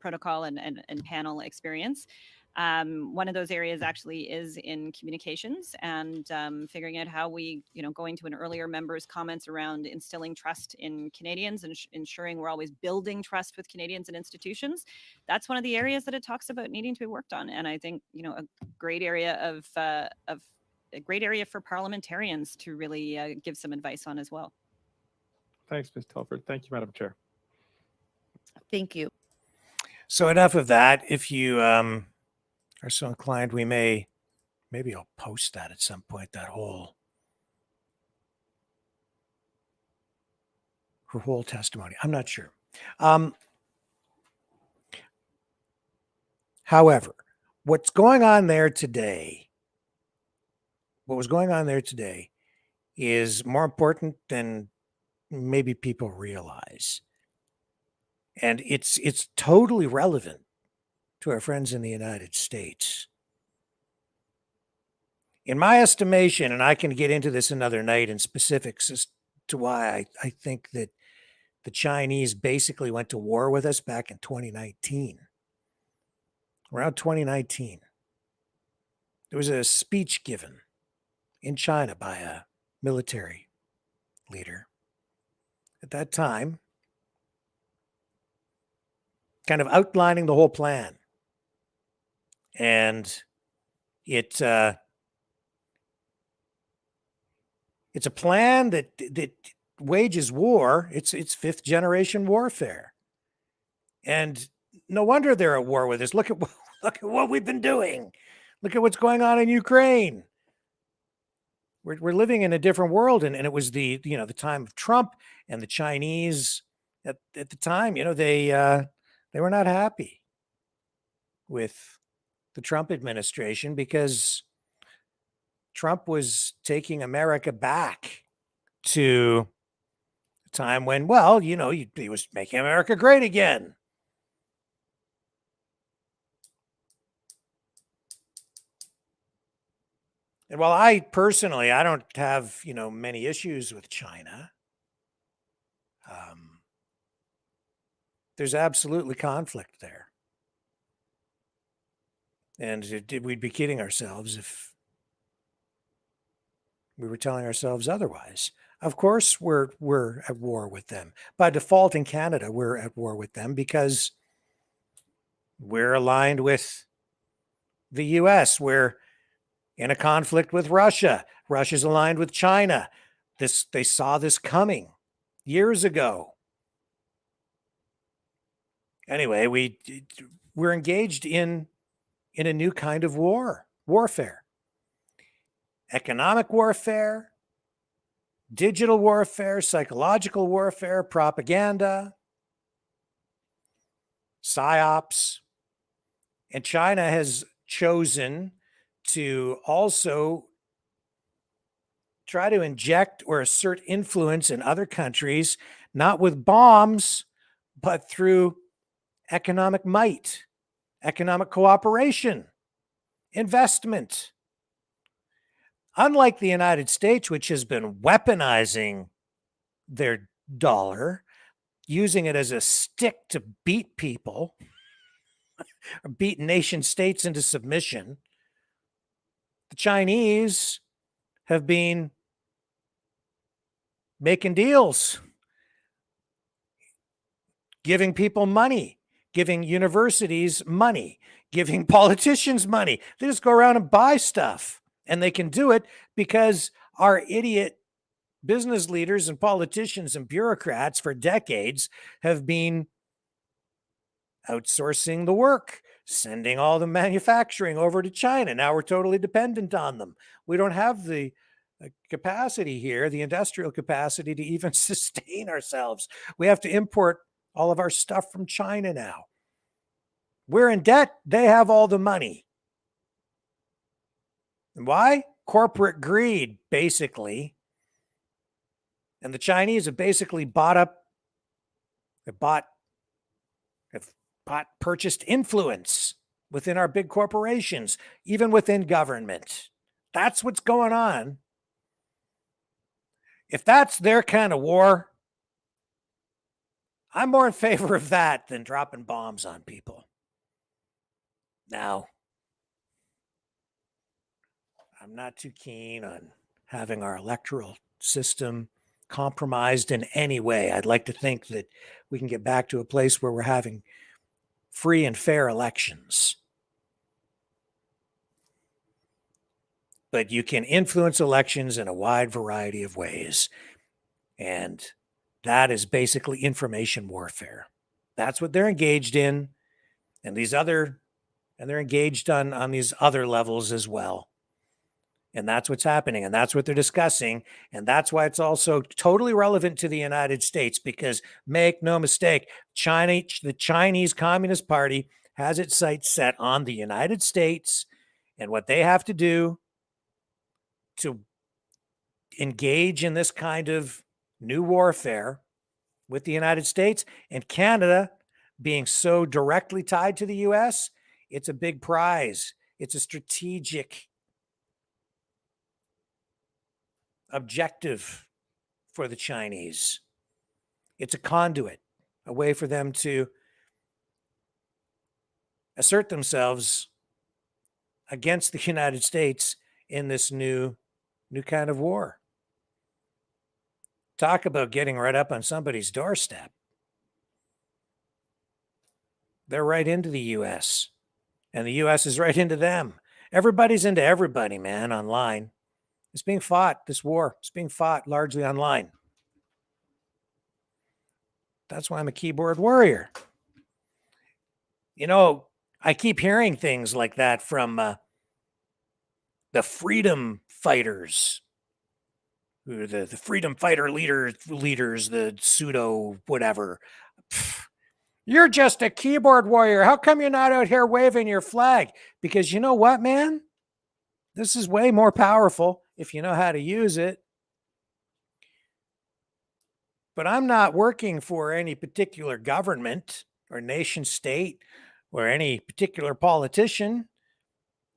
protocol and panel experience. One of those areas actually is in communications and figuring out how we, going to an earlier member's comments around instilling trust in Canadians and ensuring we're always building trust with Canadians and institutions. That's one of the areas that it talks about needing to be worked on. And I think, a great area a great area for parliamentarians to really give some advice on as well. Thanks, Ms. Telford. Thank you, Madam Chair. Thank you. So enough of that. If you are so inclined, maybe I'll post that at some point, her whole testimony. I'm not sure. However, what was going on there today is more important than maybe people realize. And it's totally relevant to our friends in the United States. In my estimation, and I can get into this another night in specifics as to why I think that the Chinese basically went to war with us back in 2019. Around 2019, there was a speech given in China by a military leader at that time, kind of outlining the whole plan. And it's a plan that wages war. It's fifth generation warfare. And no wonder they're at war with us. Look at what we've been doing. Look at what's going on in Ukraine. We're living in a different world, and it was the time of Trump and the Chinese at the time. They were not happy with the Trump administration because Trump was taking America back to a time when, he was making America great again. And while I personally, I don't have, many issues with China, there's absolutely conflict there. And we'd be kidding ourselves if we were telling ourselves otherwise. Of course, we're at war with them. By default in Canada, we're at war with them because we're aligned with the U.S. We're in a conflict with Russia. Russia's aligned with China. They saw this coming years ago. Anyway, we're engaged in a new kind of warfare. Economic warfare, digital warfare, psychological warfare, propaganda, psyops. And China has chosen to also try to inject or assert influence in other countries, not with bombs, but through economic might, economic cooperation, investment. Unlike the United States, which has been weaponizing their dollar, using it as a stick to beat people, or beat nation states into submission, the Chinese have been making deals, giving people money, giving universities money, giving politicians money. They just go around and buy stuff. And they can do it because our idiot business leaders and politicians and bureaucrats for decades have been outsourcing the work, sending all the manufacturing over to China. Now we're totally dependent on them. We don't have the capacity here, the industrial capacity to even sustain ourselves. We have to import all of our stuff from China now. We're in debt. They have all the money. And why? Corporate greed, basically. And the Chinese have basically purchased influence within our big corporations, even within government. That's what's going on. If that's their kind of war, I'm more in favor of that than dropping bombs on people. Now, I'm not too keen on having our electoral system compromised in any way. I'd like to think that we can get back to a place where we're having free and fair elections. But you can influence elections in a wide variety of ways. And that is basically information warfare. That's what they're engaged in. And they're engaged on these other levels as well. And that's what's happening. And that's what they're discussing. And that's why it's also totally relevant to the United States, because make no mistake, the Chinese Communist Party has its sights set on the United States and what they have to do to engage in this kind of new warfare with the United States. And Canada being so directly tied to the U.S., it's a big prize. It's a strategic objective for the Chinese. It's a conduit, a way for them to assert themselves against the United States in this new kind of war. Talk about getting right up on somebody's doorstep. They're right into the U.S., and the U.S. is right into them. Everybody's into everybody, man, online. It's being fought, this war. It's being fought largely online. That's why I'm a keyboard warrior. You know, I keep hearing things like that from the freedom fighters, the freedom fighter leaders, the pseudo whatever. Pfft, you're just a keyboard warrior. How come you're not out here waving your flag? Because you know what, man? This is way more powerful if you know how to use it. But I'm not working for any particular government or nation state or any particular politician.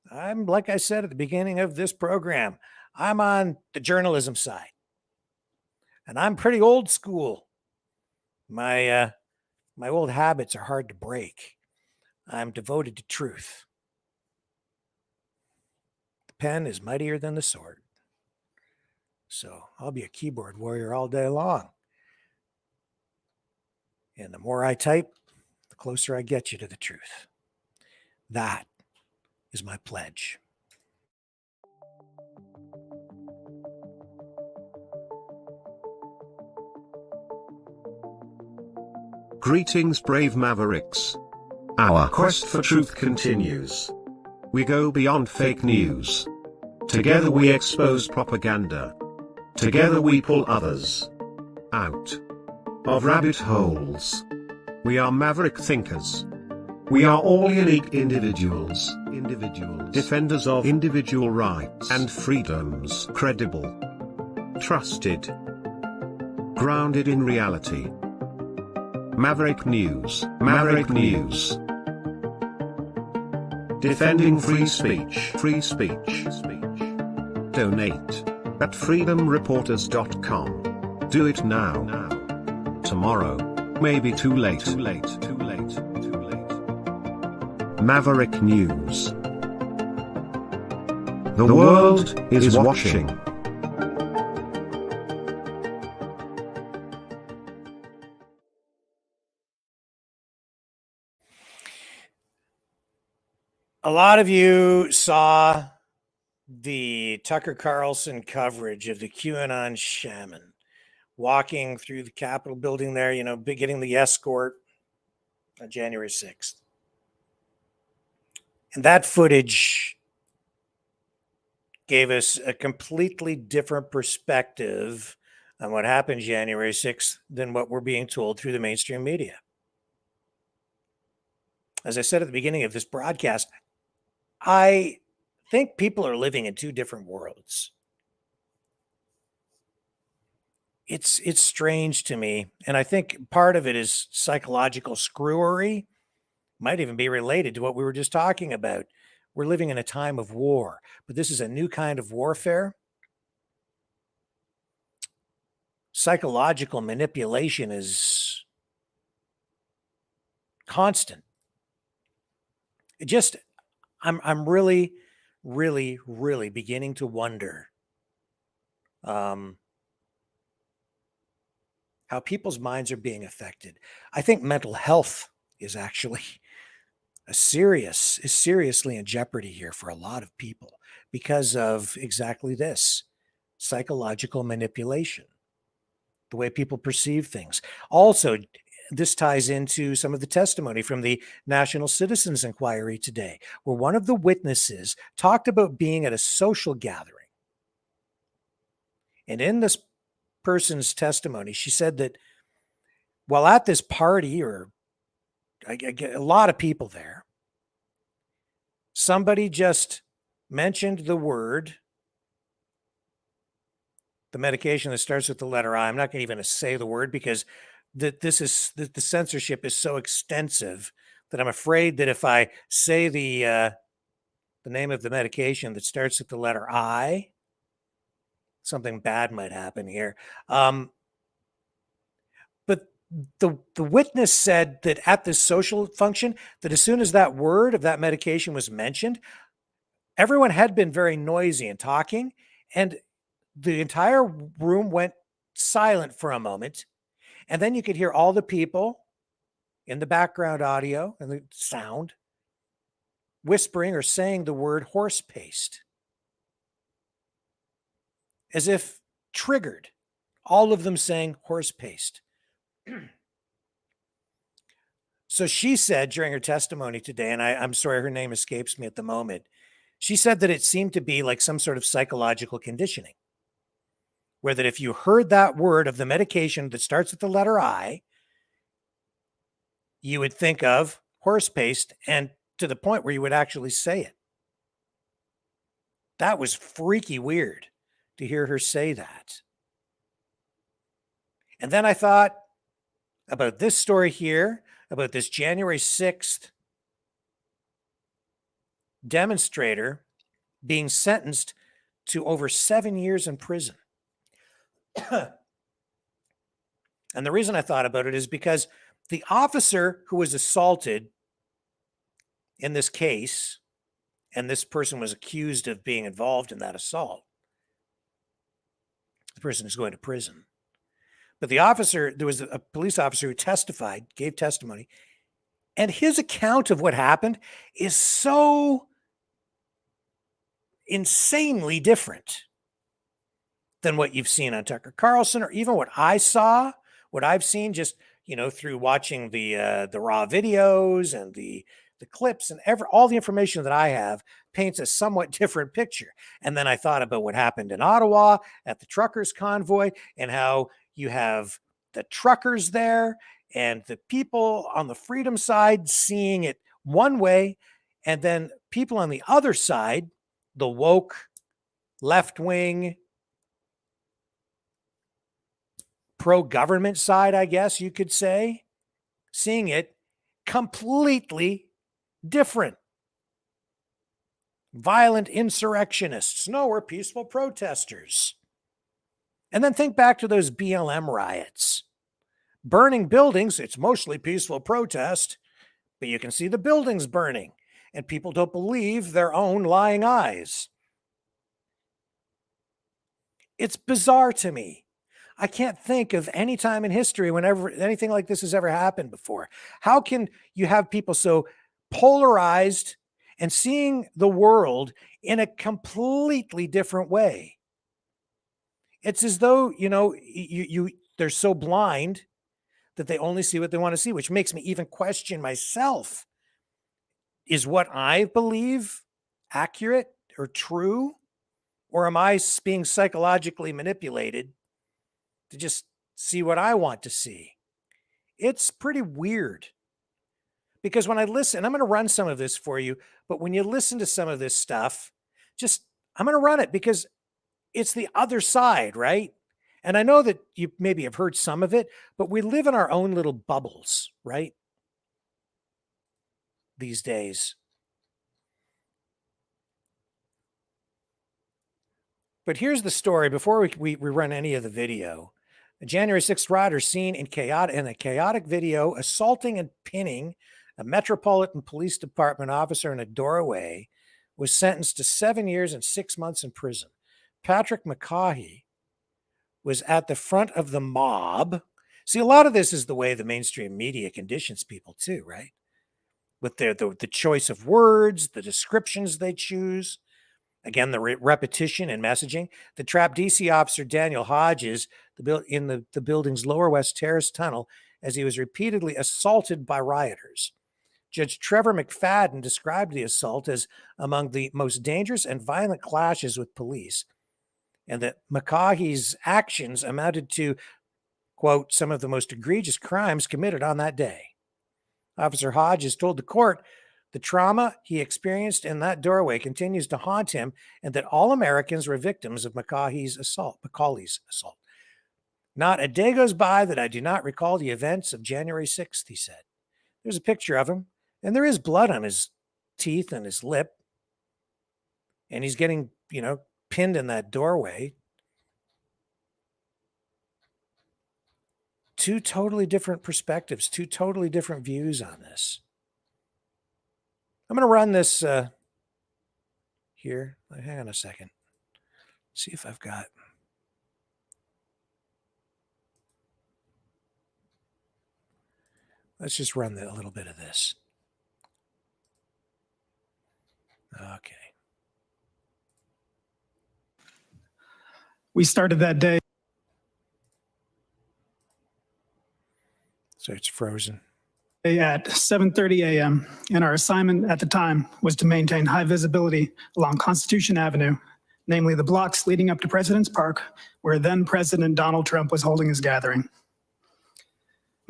I'm, like I said at the beginning of this program, I'm on the journalism side. And I'm pretty old school. My old habits are hard to break. I'm devoted to truth. The pen is mightier than the sword. So I'll be a keyboard warrior all day long. And the more I type, the closer I get you to the truth. That is my pledge. Greetings, brave Mavericks. Our quest for truth continues. We go beyond fake news. Together we expose propaganda. Together we pull others out of rabbit holes. We are maverick thinkers. We are all unique individuals, defenders of individual rights and freedoms, credible, trusted, grounded in reality. Maverick News, Maverick News. Defending free speech, free speech. Donate at freedomreporters.com. Do it now. Tomorrow may be too late. Maverick News. The world is watching. A lot of you saw the Tucker Carlson coverage of the QAnon shaman walking through the Capitol building there, you know, getting the escort on January 6th. And that footage gave us a completely different perspective on what happened January 6th than what we're being told through the mainstream media. As I said at the beginning of this broadcast, I think people are living in two different worlds. It's strange to me. And I think part of it is psychological screwery. Might even be related to what we were just talking about. We're living in a time of war, but this is a new kind of warfare. Psychological manipulation is constant. It just, I'm really beginning to wonder how people's minds are being affected. I think mental health is actually seriously in jeopardy here for a lot of people because of exactly this psychological manipulation, the way people perceive things. Also, this ties into some of the testimony from the National Citizens Inquiry today, where one of the witnesses talked about being at a social gathering. And in this person's testimony, she said that while at this party, or I get a lot of people there, somebody just mentioned the medication that starts with the letter I. I'm not even going to say the word because the censorship is so extensive that I'm afraid that if I say the name of the medication that starts with the letter I, something bad might happen here. But the witness said that at this social function, that as soon as that word of that medication was mentioned, everyone had been very noisy and talking, and the entire room went silent for a moment. And then you could hear all the people in the background audio and the sound whispering or saying the word horse paste, as if triggered, all of them saying horse paste. So she said during her testimony today, and I'm sorry, her name escapes me at the moment. She said that it seemed to be like some sort of psychological conditioning, where that if you heard that word of the medication that starts with the letter I, you would think of horse paste, and to the point where you would actually say it. That was freaky weird to hear her say that. And then I thought about this story here, about this January 6th demonstrator being sentenced to over 7 years in prison. And the reason I thought about it is because the officer who was assaulted in this case, and this person was accused of being involved in that assault, the person is going to prison. But the officer, there was a police officer who testified, gave testimony, and his account of what happened is so insanely different than what you've seen on Tucker Carlson, or even what I saw, what I've seen just, through watching the raw videos and the clips and all the information that I have paints a somewhat different picture. And then I thought about what happened in Ottawa at the truckers convoy, and how you have the truckers there and the people on the freedom side seeing it one way, and then people on the other side, the woke, left-wing, pro-government side, I guess you could say, seeing it completely different. Violent insurrectionists. No, we're peaceful protesters. And then think back to those BLM riots. Burning buildings, it's mostly peaceful protest, but you can see the buildings burning, and people don't believe their own lying eyes. It's bizarre to me. I can't think of any time in history whenever anything like this has ever happened before. How can you have people so polarized and seeing the world in a completely different way? It's as though, they're so blind that they only see what they want to see, which makes me even question myself. Is what I believe accurate or true? Or am I being psychologically manipulated to just see what I want to see? It's pretty weird. Because when I listen, I'm going to run some of this for you, but when you listen to some of this stuff, I'm going to run it because it's the other side, right? And I know that you maybe have heard some of it, but we live in our own little bubbles, right? These days. But here's the story before we run any of the video. A January 6th rider seen in a chaotic video assaulting and pinning a Metropolitan Police Department officer in a doorway was sentenced to 7 years and 6 months in prison. Patrick McCaughey was at the front of the mob. See, a lot of this is the way the mainstream media conditions people too, right? With the choice of words, the descriptions they choose. Again, the repetition and messaging. The trapped DC officer Daniel Hodges in the building's Lower West Terrace tunnel as he was repeatedly assaulted by rioters. Judge Trevor McFadden described the assault as among the most dangerous and violent clashes with police, and that McCaughey's actions amounted to, quote, some of the most egregious crimes committed on that day. Officer Hodges told the court the trauma he experienced in that doorway continues to haunt him, and that all Americans were victims of Macauley's assault. Not a day goes by that I do not recall the events of January 6th, he said. There's a picture of him, and there is blood on his teeth and his lip, and he's getting, pinned in that doorway. Two totally different perspectives, two totally different views on this. I'm going to run this here. Hang on a second. See if I've got. Let's just run a little bit of this. Okay. We started that day. So it's frozen. at 7:30 a.m., and our assignment at the time was to maintain high visibility along Constitution Avenue, namely the blocks leading up to President's Park, where then President Donald Trump was holding his gathering.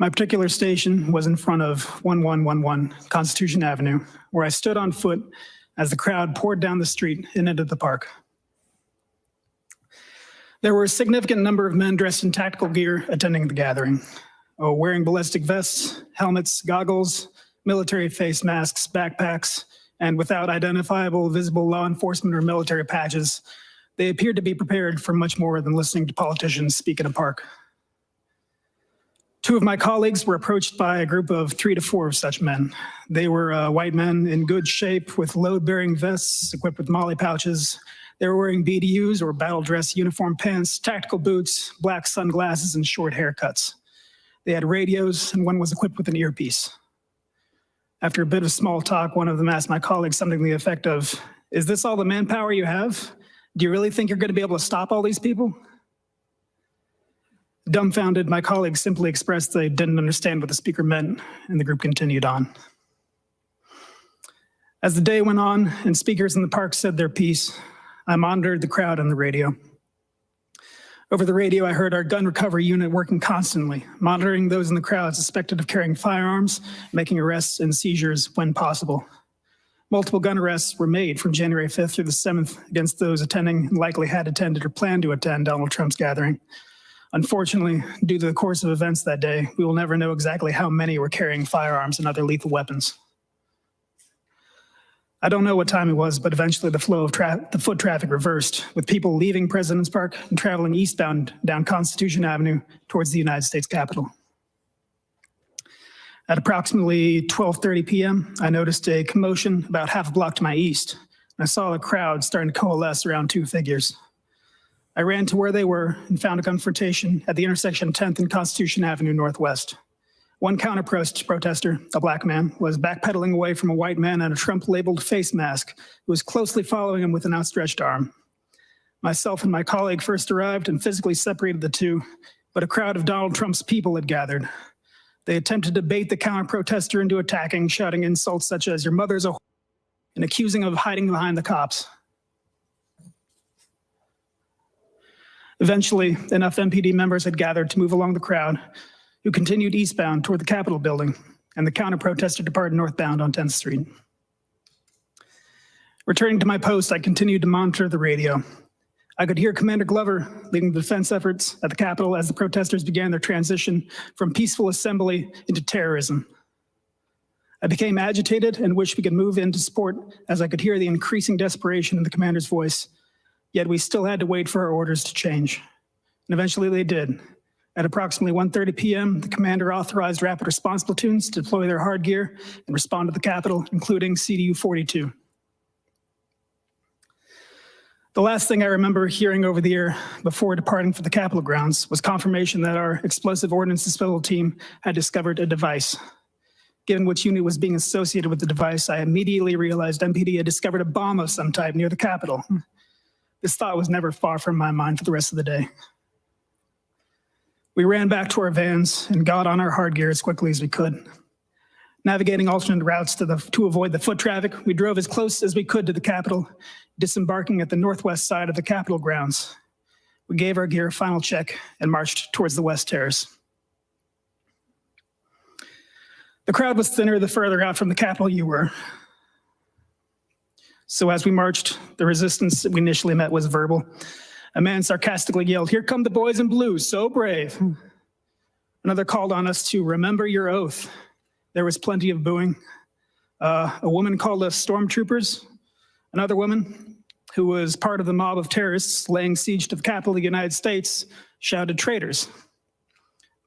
My particular station was in front of 1111 Constitution Avenue, where I stood on foot as the crowd poured down the street and into the park. There were a significant number of men dressed in tactical gear attending the gathering, wearing ballistic vests, helmets, goggles, military face masks, backpacks, and without identifiable visible law enforcement or military patches. They appeared to be prepared for much more than listening to politicians speak in a park. Two of my colleagues were approached by a group of 3 to 4 of such men. They were white men in good shape with load-bearing vests equipped with molly pouches. They were wearing BDUs or battle dress uniform pants, tactical boots, black sunglasses, and short haircuts. They had radios, and one was equipped with an earpiece. After a bit of small talk, one of them asked my colleague something to the effect of, "Is this all the manpower you have? Do you really think you're going to be able to stop all these people?" Dumbfounded, my colleague simply expressed they didn't understand what the speaker meant, and the group continued on. As the day went on and speakers in the park said their piece, I monitored the crowd on the radio. Over the radio, I heard our gun recovery unit working constantly, monitoring those in the crowd suspected of carrying firearms, making arrests and seizures when possible. Multiple gun arrests were made from January 5th through the 7th against those attending and likely had attended or planned to attend Donald Trump's gathering. Unfortunately, due to the course of events that day, we will never know exactly how many were carrying firearms and other lethal weapons. I don't know what time it was, but eventually the flow of the foot traffic reversed, with people leaving President's Park and traveling eastbound down Constitution Avenue towards the United States Capitol. At approximately 12:30 p.m., I noticed a commotion about half a block to my east. I saw a crowd starting to coalesce around 2 figures. I ran to where they were and found a confrontation at the intersection of 10th and Constitution Avenue Northwest. One counter-protester, a black man, was backpedaling away from a white man in a Trump-labeled face mask who was closely following him with an outstretched arm. Myself and my colleague first arrived and physically separated the two, but a crowd of Donald Trump's people had gathered. They attempted to bait the counter-protester into attacking, shouting insults such as, "Your mother's a whore," and accusing him of hiding behind the cops. Eventually, enough MPD members had gathered to move along the crowd, who continued eastbound toward the Capitol building, and the counter-protester departed northbound on 10th Street. Returning to my post, I continued to monitor the radio. I could hear Commander Glover leading the defense efforts at the Capitol as the protesters began their transition from peaceful assembly into terrorism. I became agitated and wished we could move in to support as I could hear the increasing desperation in the commander's voice. Yet we still had to wait for our orders to change. And eventually they did. At approximately 1:30 p.m., the commander authorized rapid response platoons to deploy their hard gear and respond to the Capitol, including CDU-42. The last thing I remember hearing over the air before departing for the Capitol grounds was confirmation that our explosive ordnance disposal team had discovered a device. Given which unit was being associated with the device, I immediately realized MPD had discovered a bomb of some type near the Capitol. This thought was never far from my mind for the rest of the day. We ran back to our vans and got on our hard gear as quickly as we could. Navigating alternate routes to avoid the foot traffic, we drove as close as we could to the Capitol, disembarking at the northwest side of the Capitol grounds. We gave our gear a final check and marched towards the West Terrace. The crowd was thinner the further out from the Capitol you were. So as we marched, the resistance we initially met was verbal. A man sarcastically yelled, "Here come the boys in blue, so brave." Another called on us to remember your oath. There was plenty of booing. A woman called us stormtroopers. Another woman, who was part of the mob of terrorists laying siege to the Capitol of the United States, shouted traitors.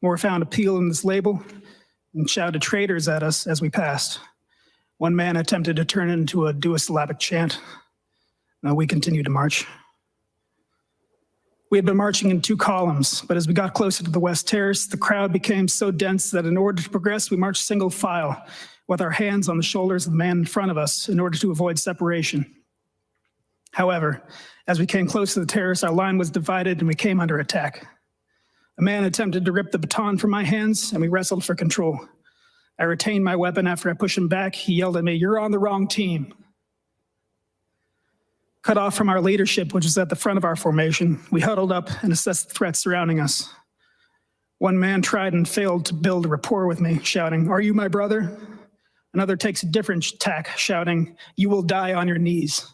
More found appeal in this label and shouted traitors at us as we passed. One man attempted to turn it into a duosyllabic chant. We continued to march. We had been marching in 2 columns, but as we got closer to the West Terrace, the crowd became so dense that in order to progress, we marched single file with our hands on the shoulders of the man in front of us in order to avoid separation. However, as we came close to the terrace, our line was divided and we came under attack. A man attempted to rip the baton from my hands and we wrestled for control. I retained my weapon after I pushed him back. He yelled at me, "You're on the wrong team." Cut off from our leadership, which was at the front of our formation, we huddled up and assessed the threats surrounding us. One man tried and failed to build a rapport with me, shouting, "Are you my brother?" Another takes a different tack, shouting, "You will die on your knees."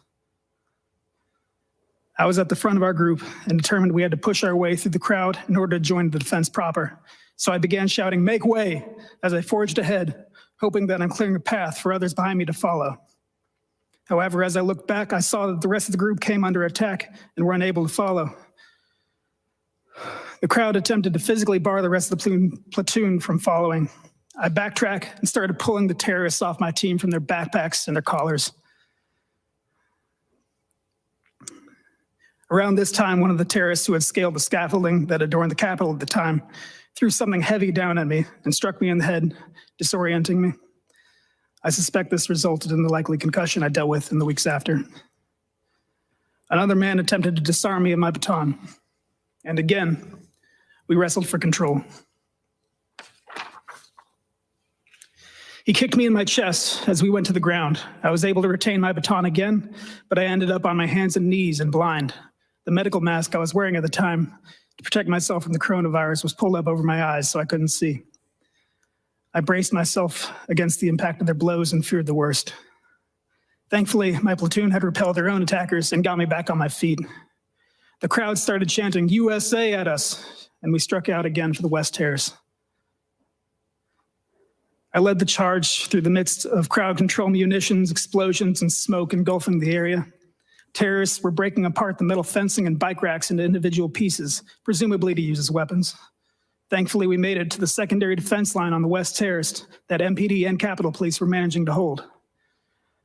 I was at the front of our group and determined we had to push our way through the crowd in order to join the defense proper. So I began shouting, "Make way," as I forged ahead, hoping that I'm clearing a path for others behind me to follow. However, as I looked back, I saw that the rest of the group came under attack and were unable to follow. The crowd attempted to physically bar the rest of the platoon from following. I backtracked and started pulling the terrorists off my team from their backpacks and their collars. Around this time, one of the terrorists who had scaled the scaffolding that adorned the Capitol at the time threw something heavy down at me and struck me in the head, disorienting me. I suspect this resulted in the likely concussion I dealt with in the weeks after. Another man attempted to disarm me of my baton. And again, we wrestled for control. He kicked me in my chest as we went to the ground. I was able to retain my baton again, but I ended up on my hands and knees and blind. The medical mask I was wearing at the time to protect myself from the coronavirus was pulled up over my eyes so I couldn't see. I braced myself against the impact of their blows and feared the worst. Thankfully, my platoon had repelled their own attackers and got me back on my feet. The crowd started chanting "USA" at us, and we struck out again for the West Terrace. I led the charge through the midst of crowd control munitions, explosions, and smoke engulfing the area. Terrorists were breaking apart the metal fencing and bike racks into individual pieces, presumably to use as weapons. Thankfully, we made it to the secondary defense line on the West Terrace that MPD and Capitol Police were managing to hold.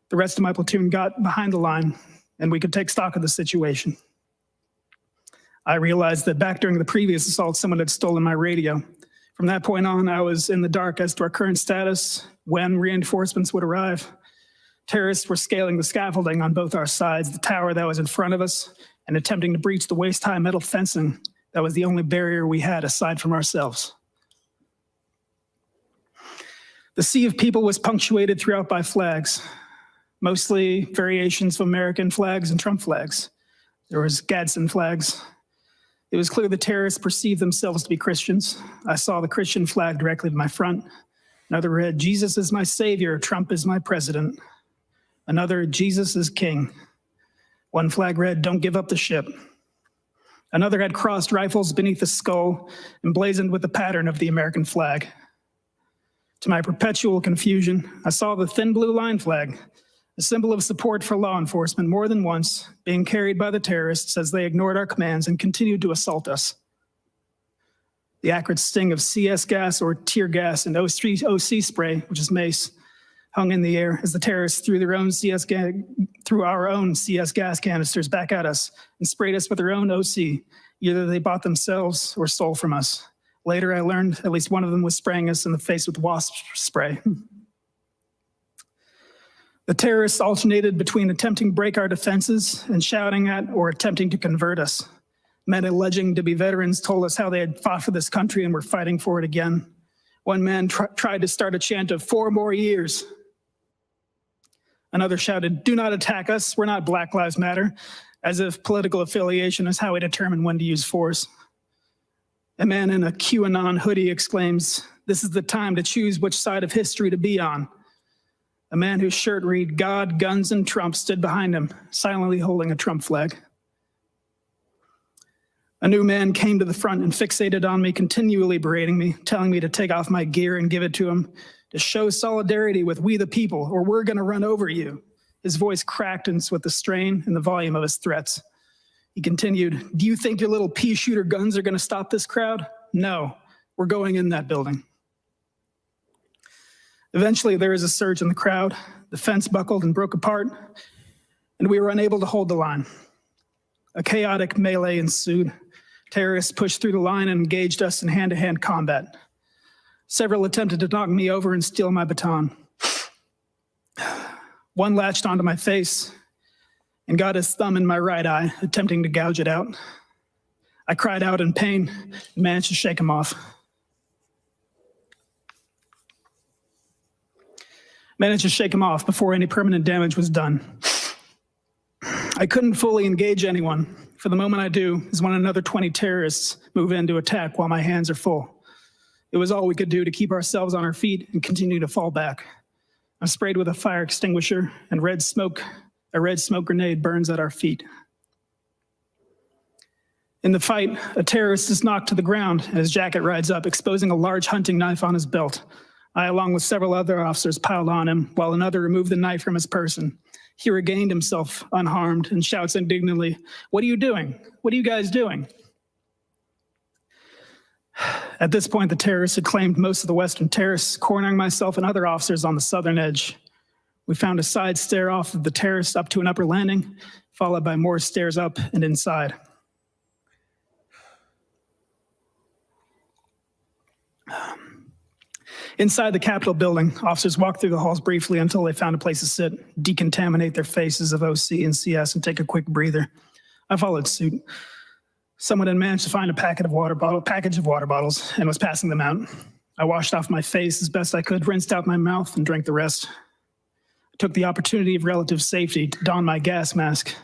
The rest of my platoon got behind the line, and we could take stock of the situation. I realized that back during the previous assault, someone had stolen my radio. From that point on, I was in the dark as to our current status, when reinforcements would arrive. Terrorists were scaling the scaffolding on both our sides, the tower that was in front of us, and attempting to breach the waist-high metal fencing that was the only barrier we had aside from ourselves. The sea of people was punctuated throughout by flags, mostly variations of American flags and Trump flags. There was Gadsden flags. It was clear the terrorists perceived themselves to be Christians. I saw the Christian flag directly to my front. Another read, "Jesus is my savior, Trump is my president." Another, "Jesus is king." One flag read, "Don't give up the ship." Another had crossed rifles beneath the skull, emblazoned with the pattern of the American flag. To my perpetual confusion, I saw the thin blue line flag, a symbol of support for law enforcement, more than once, being carried by the terrorists as they ignored our commands and continued to assault us. The acrid sting of CS gas or tear gas and OC spray, which is mace, hung in the air as the terrorists threw our own CS gas canisters back at us and sprayed us with their own OC. Either they bought themselves or stole from us. Later, I learned at least one of them was spraying us in the face with wasp spray. The terrorists alternated between attempting to break our defenses and shouting at or attempting to convert us. Men alleging to be veterans told us how they had fought for this country and were fighting for it again. One man tried to start a chant of 4 more years. Another shouted, "Do not attack us, we're not Black Lives Matter," as if political affiliation is how we determine when to use force. A man in a QAnon hoodie exclaims, "This is the time to choose which side of history to be on." A man whose shirt read, "God, guns, and Trump" stood behind him, silently holding a Trump flag. A new man came to the front and fixated on me, continually berating me, telling me to take off my gear and give it to him, to show solidarity with we the people, or we're gonna run over you. His voice cracked with the strain and the volume of his threats. He continued, "Do you think your little pea shooter guns are gonna stop this crowd? No, we're going in that building." Eventually, there was a surge in the crowd. The fence buckled and broke apart, and we were unable to hold the line. A chaotic melee ensued. Terrorists pushed through the line and engaged us in hand-to-hand combat. Several attempted to knock me over and steal my baton. One latched onto my face and got his thumb in my right eye, attempting to gouge it out. I cried out in pain and managed to shake him off. Managed to shake him off before any permanent damage was done. I couldn't fully engage anyone. For the moment I do is when another 20 terrorists move in to attack while my hands are full. It was all we could do to keep ourselves on our feet and continue to fall back. I'm sprayed with a fire extinguisher, and a red smoke grenade burns at our feet. In the fight, a terrorist is knocked to the ground and his jacket rides up, exposing a large hunting knife on his belt. I, along with several other officers, piled on him, while another removed the knife from his person. He regained himself unharmed and shouts indignantly, "What are you doing? What are you guys doing?" At this point, the terrorists had claimed most of the western terrace, cornering myself and other officers on the southern edge. We found a side stair off of the terrace up to an upper landing, followed by more stairs up and inside. Inside the Capitol building, officers walked through the halls briefly until they found a place to sit, decontaminate their faces of OC and CS, and take a quick breather. I followed suit. Someone had managed to find a package of water bottles and was passing them out. I washed off my face as best I could, rinsed out my mouth, and drank the rest. I took the opportunity of relative safety to don my gas mask.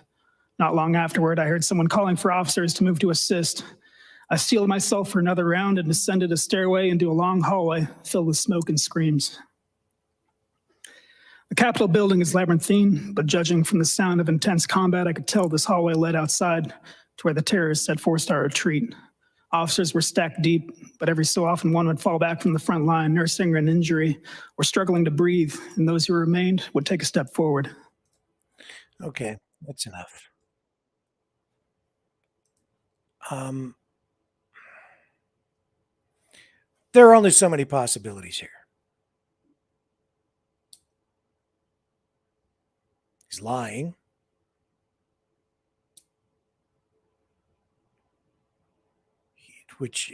Not long afterward, I heard someone calling for officers to move to assist. I steeled myself for another round and descended a stairway into a long hallway filled with smoke and screams. The Capitol building is labyrinthine, but judging from the sound of intense combat, I could tell this hallway led outside to where the terrorists had forced our retreat. Officers were stacked deep, but every so often one would fall back from the front line, nursing an injury or struggling to breathe, and those who remained would take a step forward. Okay, that's enough. There are only so many possibilities here. He's lying.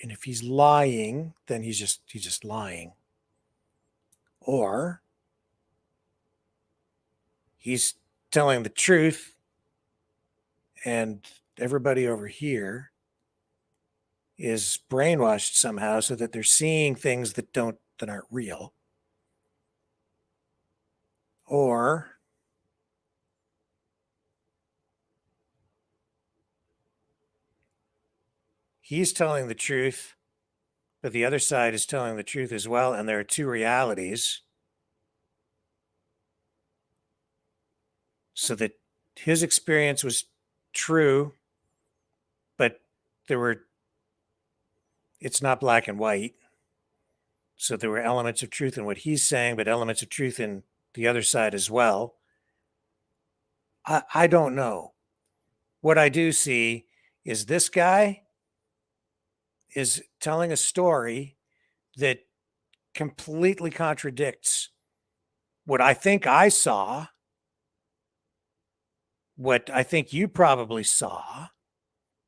And if he's lying, then he's just lying. Or he's telling the truth, and everybody over here is brainwashed somehow so that they're seeing things that aren't real. Or he's telling the truth, but the other side is telling the truth as well, and there are two realities. So that his experience was true, but it's not black and white. So there were elements of truth in what he's saying, but elements of truth in the other side as well. I don't know. What I do see is this guy is telling a story that completely contradicts what I think I saw, what I think you probably saw,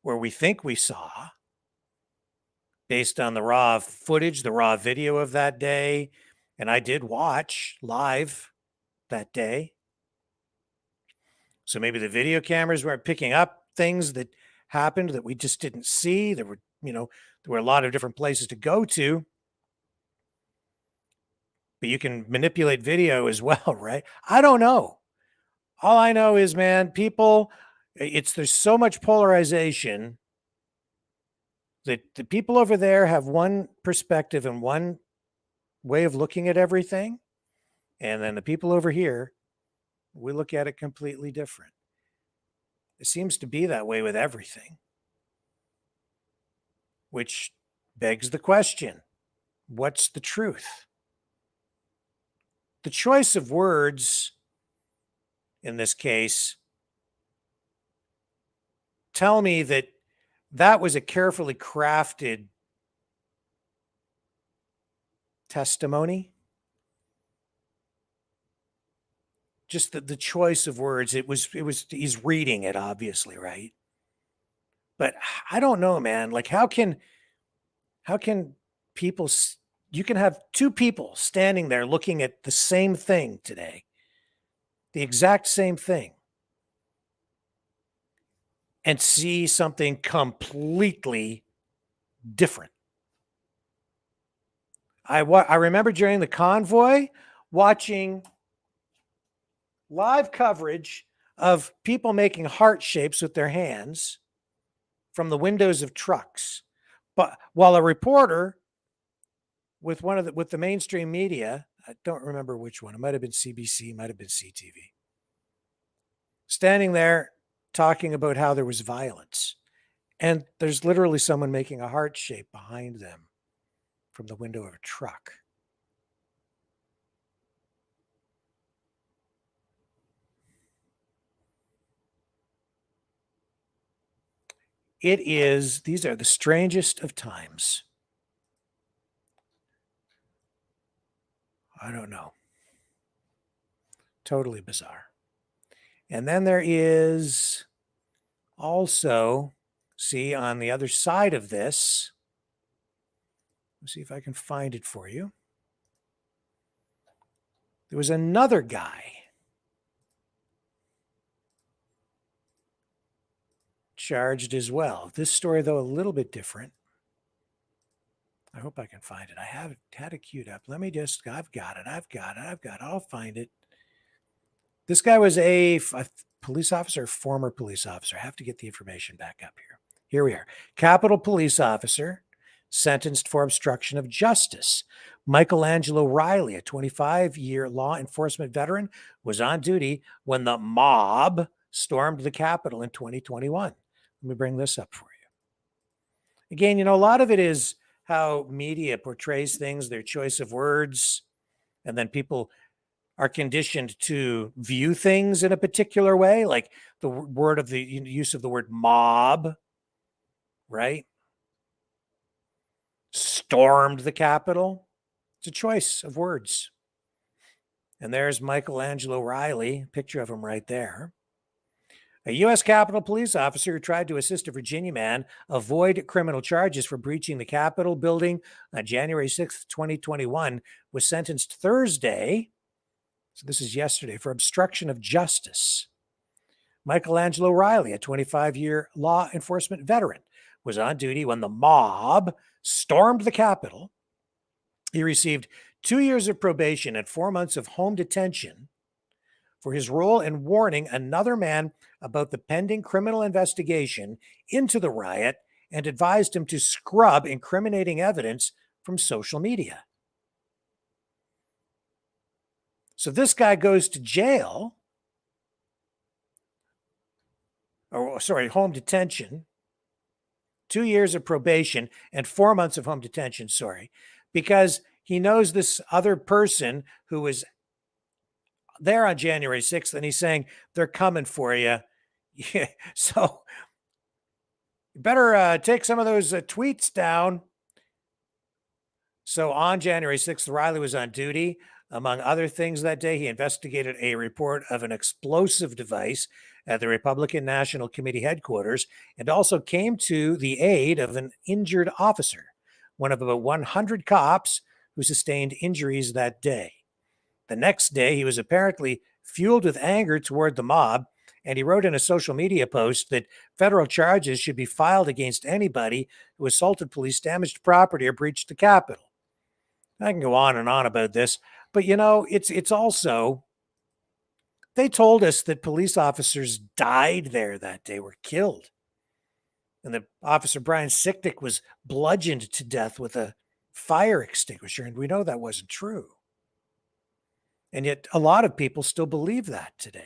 or we think we saw, based on the raw footage, the raw video of that day. And I did watch live that day. So maybe the video cameras weren't picking up things that happened that we just didn't see. There were a lot of different places to go to. But you can manipulate video as well, right? I don't know. All I know is, man, there's so much polarization that the people over there have one perspective and one way of looking at everything. And then the people over here, we look at it completely different. It seems to be that way with everything. Which begs the question, what's the truth? The choice of words in this case tell me that was a carefully crafted testimony. Just the choice of words, he's reading it, obviously, right? But I don't know, man. Like, how can people, you can have two people standing there looking at the same thing today, the exact same thing, and see something completely different. I remember during the convoy watching live coverage of people making heart shapes with their hands from the windows of trucks. But while a reporter with the mainstream media, I don't remember which one, it might have been CBC, might have been CTV, standing there talking about how there was violence. And there's literally someone making a heart shape behind them from the window of a truck. These are the strangest of times. I don't know. Totally bizarre. And then there is also, see, on the other side of this, let's see if I can find it for you. There was another guy charged as well. This story, though, a little bit different. I hope I can find it. I have had it queued up. Let me just, I've got it. I'll find it. This guy was a police officer, former police officer. I have to get the information back up here. Here we are. Capitol police officer sentenced for obstruction of justice. Michelangelo Riley, a 25-year law enforcement veteran, was on duty when the mob stormed the Capitol in 2021. Let me bring this up for you. Again, a lot of it is how media portrays things, their choice of words, and then people are conditioned to view things in a particular way, like the use of the word mob, right? Stormed the Capitol. It's a choice of words. And there's Michelangelo Riley, picture of him right there. A U.S. Capitol police officer who tried to assist a Virginia man avoid criminal charges for breaching the Capitol building on January 6th, 2021, was sentenced Thursday, so this is yesterday, for obstruction of justice. Michelangelo Riley, a 25-year law enforcement veteran, was on duty when the mob stormed the Capitol. He received 2 years of probation and 4 months of home detention for his role in warning another man about the pending criminal investigation into the riot and advised him to scrub incriminating evidence from social media. So this guy goes to jail, home detention, 2 years of probation and 4 months of home detention, because he knows this other person who was there on January 6th, and he's saying, they're coming for you. Yeah, so you better take some of those tweets down. So on January 6th, Riley was on duty. Among other things that day, he investigated a report of an explosive device at the Republican National Committee headquarters and also came to the aid of an injured officer, one of about 100 cops who sustained injuries that day. The next day, he was apparently fueled with anger toward the mob, and he wrote in a social media post that federal charges should be filed against anybody who assaulted police, damaged property, or breached the Capitol. I can go on and on about this, but it's also, they told us that police officers died there that day, were killed. And that Officer Brian Sicknick was bludgeoned to death with a fire extinguisher, and we know that wasn't true. And yet a lot of people still believe that today.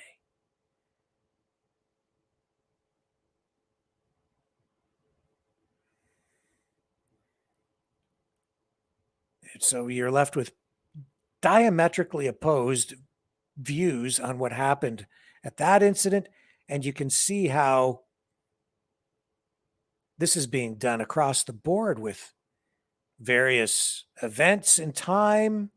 And so you're left with diametrically opposed views on what happened at that incident, and you can see how this is being done across the board with various events in time.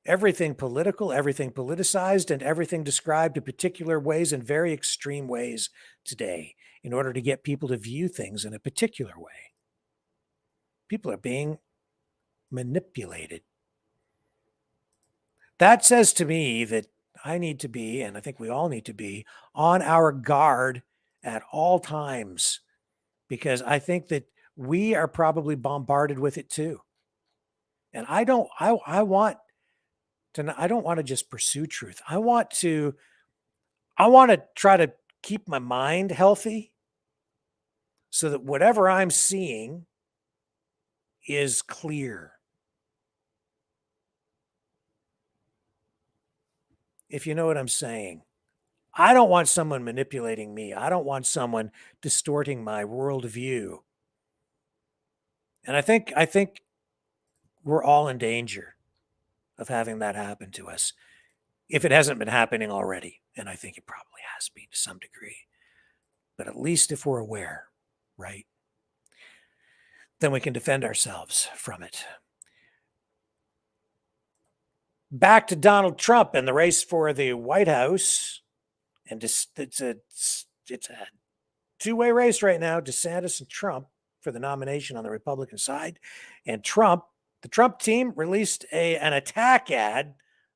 Everything political, everything politicized, and everything described in particular ways and very extreme ways today in order to get people to view things in a particular way. People are being manipulated. That says to me that I need to be, and I think we all need to be, on our guard at all times, because I think that we are probably bombarded with it too. And I want I don't want to just pursue truth. I want to try to keep my mind healthy so that whatever I'm seeing is clear. If you know what I'm saying. I don't want someone manipulating me. I don't want someone distorting my worldview. And I think we're all in danger of having that happen to us, if it hasn't been happening already. And I think it probably has been to some degree. But at least if we're aware, right, then we can defend ourselves from it. Back to Donald Trump and the race for the White House. And it's a two-way race right now, DeSantis and Trump for the nomination on the Republican side. And the Trump team released an attack ad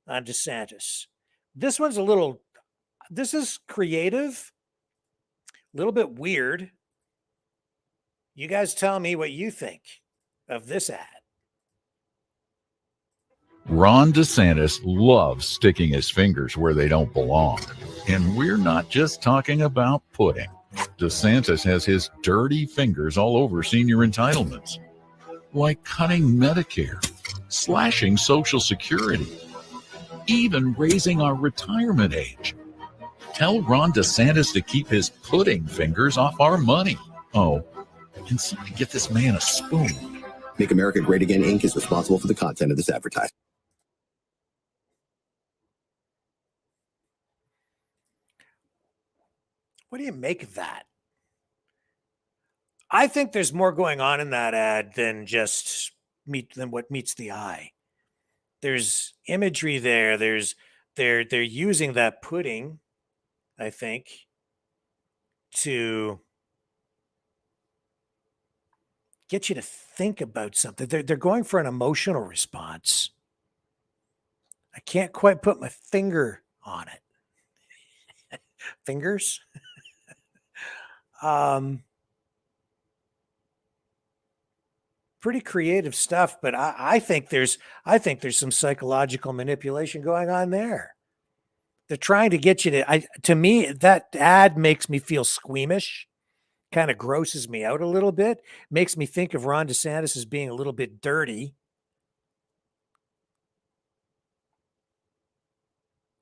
on DeSantis. This is creative, a little bit weird. You guys tell me what you think of this ad. Ron DeSantis loves sticking his fingers where they don't belong. And we're not just talking about pudding. DeSantis has his dirty fingers all over senior entitlements, like cutting Medicare, slashing Social Security, even raising our retirement age. Tell Ron DeSantis to keep his pudding fingers off our money. Oh, can somebody get this man a spoon? Make America Great Again, Inc. is responsible for the content of this advertisement. What do you make of that? I think there's more going on in that ad than what meets the eye. There's imagery there. They're using that pudding, I think, to get you to think about something. They're going for an emotional response. I can't quite put my finger on it. Fingers? Pretty creative stuff, but I think there's some psychological manipulation going on there. They're trying to get you to me, that ad makes me feel squeamish, kind of grosses me out a little bit, makes me think of Ron DeSantis as being a little bit dirty.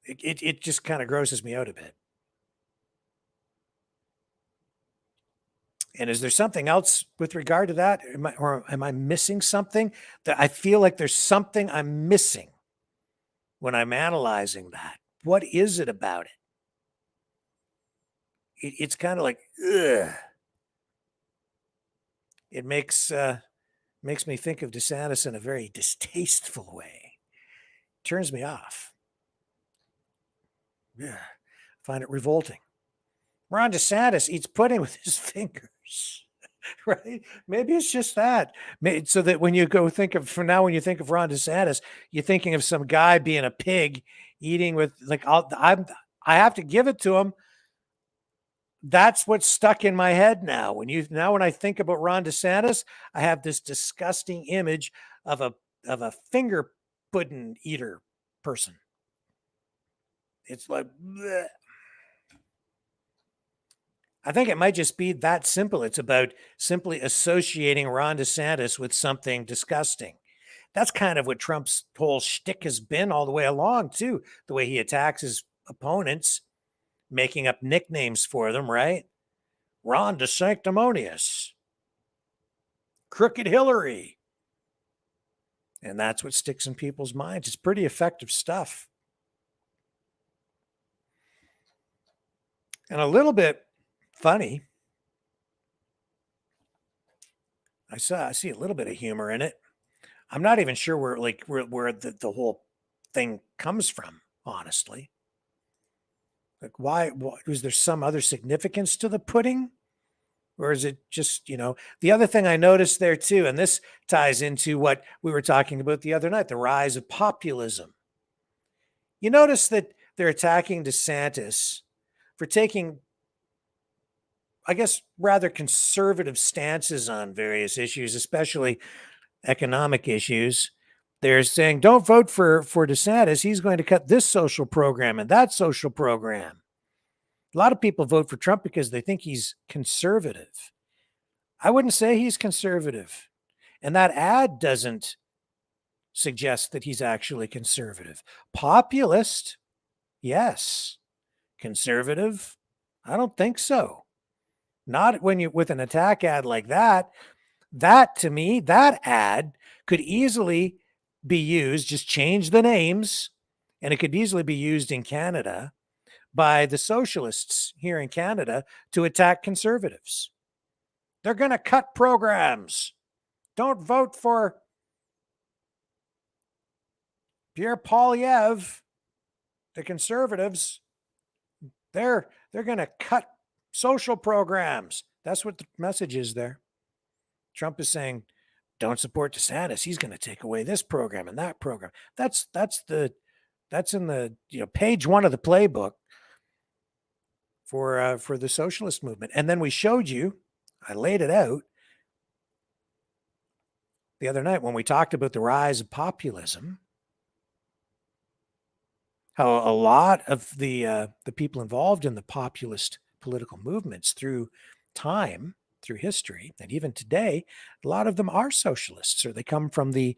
It just kind of grosses me out a bit. And is there something else with regard to that? Am I missing something? That I feel like there's something I'm missing when I'm analyzing that. What is it about it? It's kind of like, ugh. It makes me think of DeSantis in a very distasteful way. Turns me off. Yeah, find it revolting. Ron DeSantis eats pudding with his fingers, right? Maybe it's just that. So that when you go think of, from now, when you think of Ron DeSantis, you're thinking of some guy being a pig eating with, like, I have to give it to him. That's what's stuck in my head now. When I think about Ron DeSantis, I have this disgusting image of a finger pudding eater person. It's like, bleh. I think it might just be that simple. It's about simply associating Ron DeSantis with something disgusting. That's kind of what Trump's whole shtick has been all the way along, too. The way he attacks his opponents, making up nicknames for them, right? Ron DeSanctimonious, Crooked Hillary. And that's what sticks in people's minds. It's pretty effective stuff. And a little bit funny. I see a little bit of humor in it. I'm not even sure where the whole thing comes from, honestly. Like, why was there some other significance to the pudding? Or is it just, the other thing I noticed there too, and this ties into what we were talking about the other night, the rise of populism. You notice that they're attacking DeSantis for taking, I guess, rather conservative stances on various issues, especially economic issues. They're saying, don't vote for DeSantis. He's going to cut this social program and that social program. A lot of people vote for Trump because they think he's conservative. I wouldn't say he's conservative. And that ad doesn't suggest that he's actually conservative. Populist, yes. Conservative, I don't think so. Not when you with an attack ad like that. That, to me, that ad could easily be used, just change the names, and it could easily be used in Canada by the socialists here in Canada to attack conservatives. They're going to cut programs. Don't vote for Pierre Poilievre. The conservatives, they're going to cut social programs. That's what the message is there. Trump is saying, don't support DeSantis. He's going to take away this program and that program. That's in the page 1 of the playbook for the socialist movement. And then we showed you, I laid it out the other night when we talked about the rise of populism, how a lot of the people involved in the populist political movements through time, through history, and even today, a lot of them are socialists, or they come from the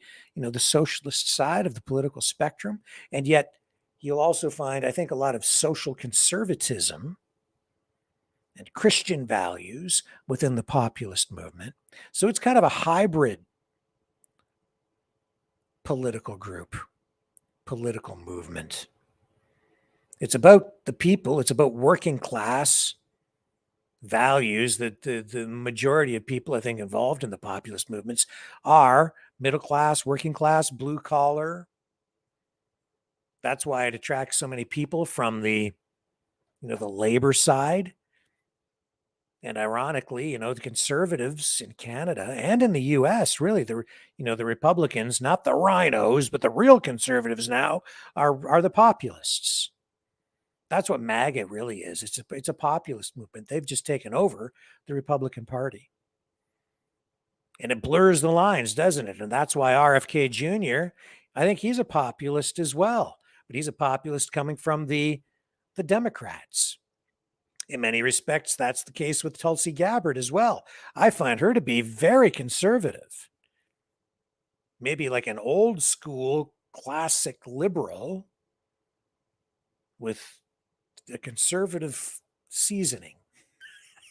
socialist side of the political spectrum. And yet you'll also find, I think, a lot of social conservatism and Christian values within the populist movement. So it's kind of a hybrid political group, political movement. It's about the people. It's about working class values that the majority of people, I think, involved in the populist movements are middle class, working class, blue collar. That's why it attracts so many people from the labor side. And ironically, the conservatives in Canada and in the US, really, the Republicans, not the rhinos, but the real conservatives now are the populists. That's what MAGA really is. It's a populist movement. They've just taken over the Republican Party. And it blurs the lines, doesn't it? And that's why RFK Jr., I think he's a populist as well. But he's a populist coming from the Democrats. In many respects, that's the case with Tulsi Gabbard as well. I find her to be very conservative. Maybe like an old school classic liberal with a conservative seasoning.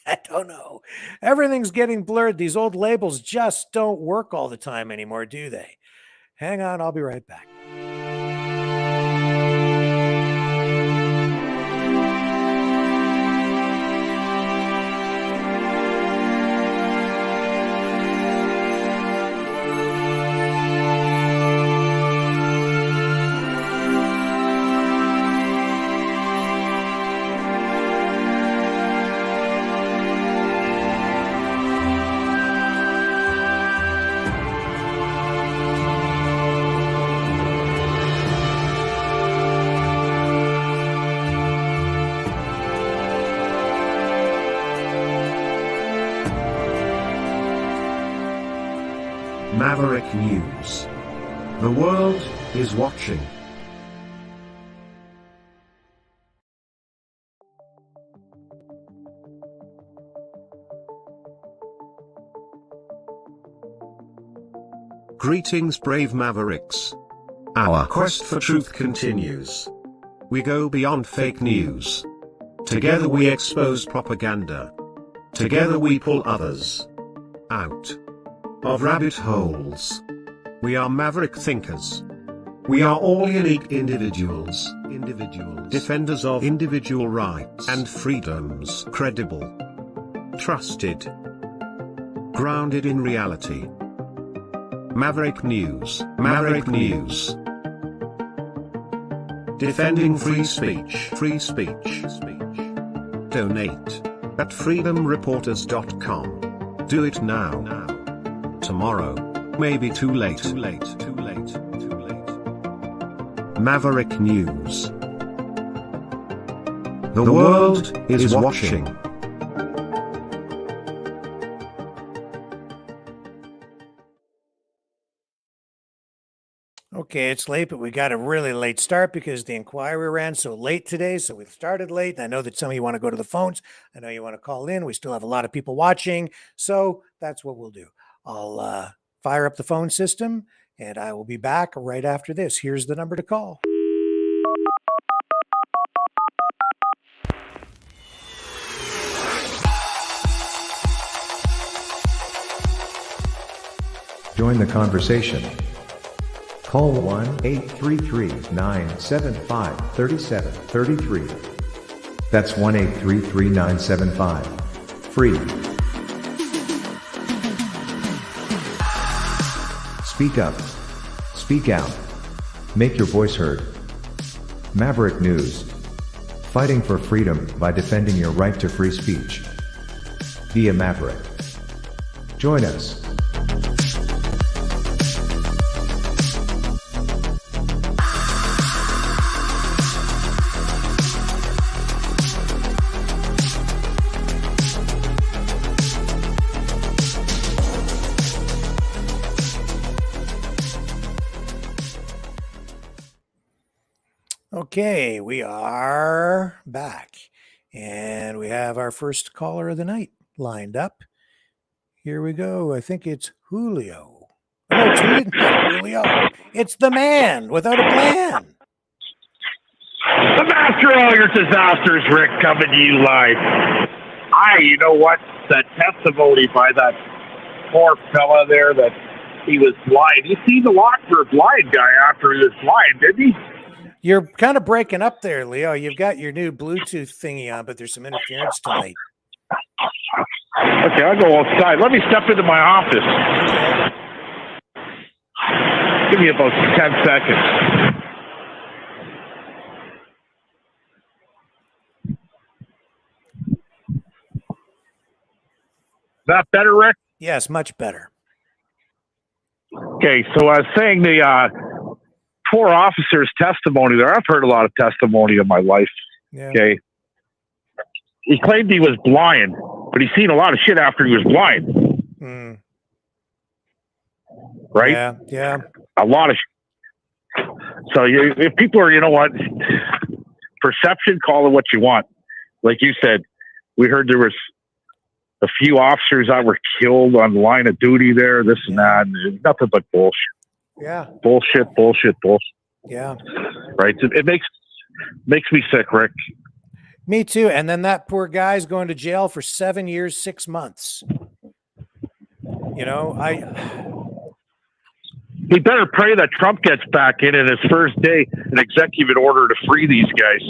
I don't know. Everything's getting blurred. These old labels just don't work all the time anymore, do they? Hang on, I'll be right back. Maverick News. The world is watching. Greetings, brave Mavericks. Our quest for truth continues. We go beyond fake news. Together we expose propaganda. Together we pull others out of rabbit holes. We are maverick thinkers. We are all unique individuals, defenders of individual rights and freedoms, credible, trusted, grounded in reality. Maverick News, Maverick News. Defending free speech, free speech. Donate at freedomreporters.com. Do it now. Tomorrow, maybe too late. Maverick News. The world is watching. Okay, it's late, but we got a really late start because the inquiry ran so late today. So we started late. I know that some of you want to go to the phones. I know you want to call in. We still have a lot of people watching. So that's what we'll do. I'll fire up the phone system and I will be back right after this. Here's the number to call. Join the conversation. Call 1-833-975-3733. That's 1-833-975-FREE. Speak up. Speak out. Make your voice heard. Maverick News. Fighting for freedom by defending your right to free speech. Be a Maverick. Join us. Okay, we are back and we have our first caller of the night lined up. Here we go. I think it's Julio. No, it's Julio. It's the man without a plan. After all your disasters, Rick, coming to you live. You know what? That testimony by that poor fella there that he was blind. You see the Lockford blind guy after he was blind, didn't he? You're kind of breaking up there, Leo. You've got your new Bluetooth thingy on, but there's some interference tonight. Okay, I'll go outside. Let me step into my office. Give me about 10 seconds. Is that better, Rick? Yes, much better. Okay, so I was saying the 4 officers' testimony there. I've heard a lot of testimony in my life. Yeah. Okay. He claimed he was blind, but he's seen a lot of shit after he was blind. Mm. Right? Yeah, yeah. A lot of shit. So if people are, you know what, perception, call it what you want. Like you said, we heard there was a few officers that were killed on the line of duty there, this and that. And nothing but bullshit. Yeah. Bullshit. Yeah. Right. It makes me sick, Rick. Me too. And then that poor guy's going to jail for 7 years, 6 months. You know, he better pray that Trump gets back in his first day, an executive order to free these guys.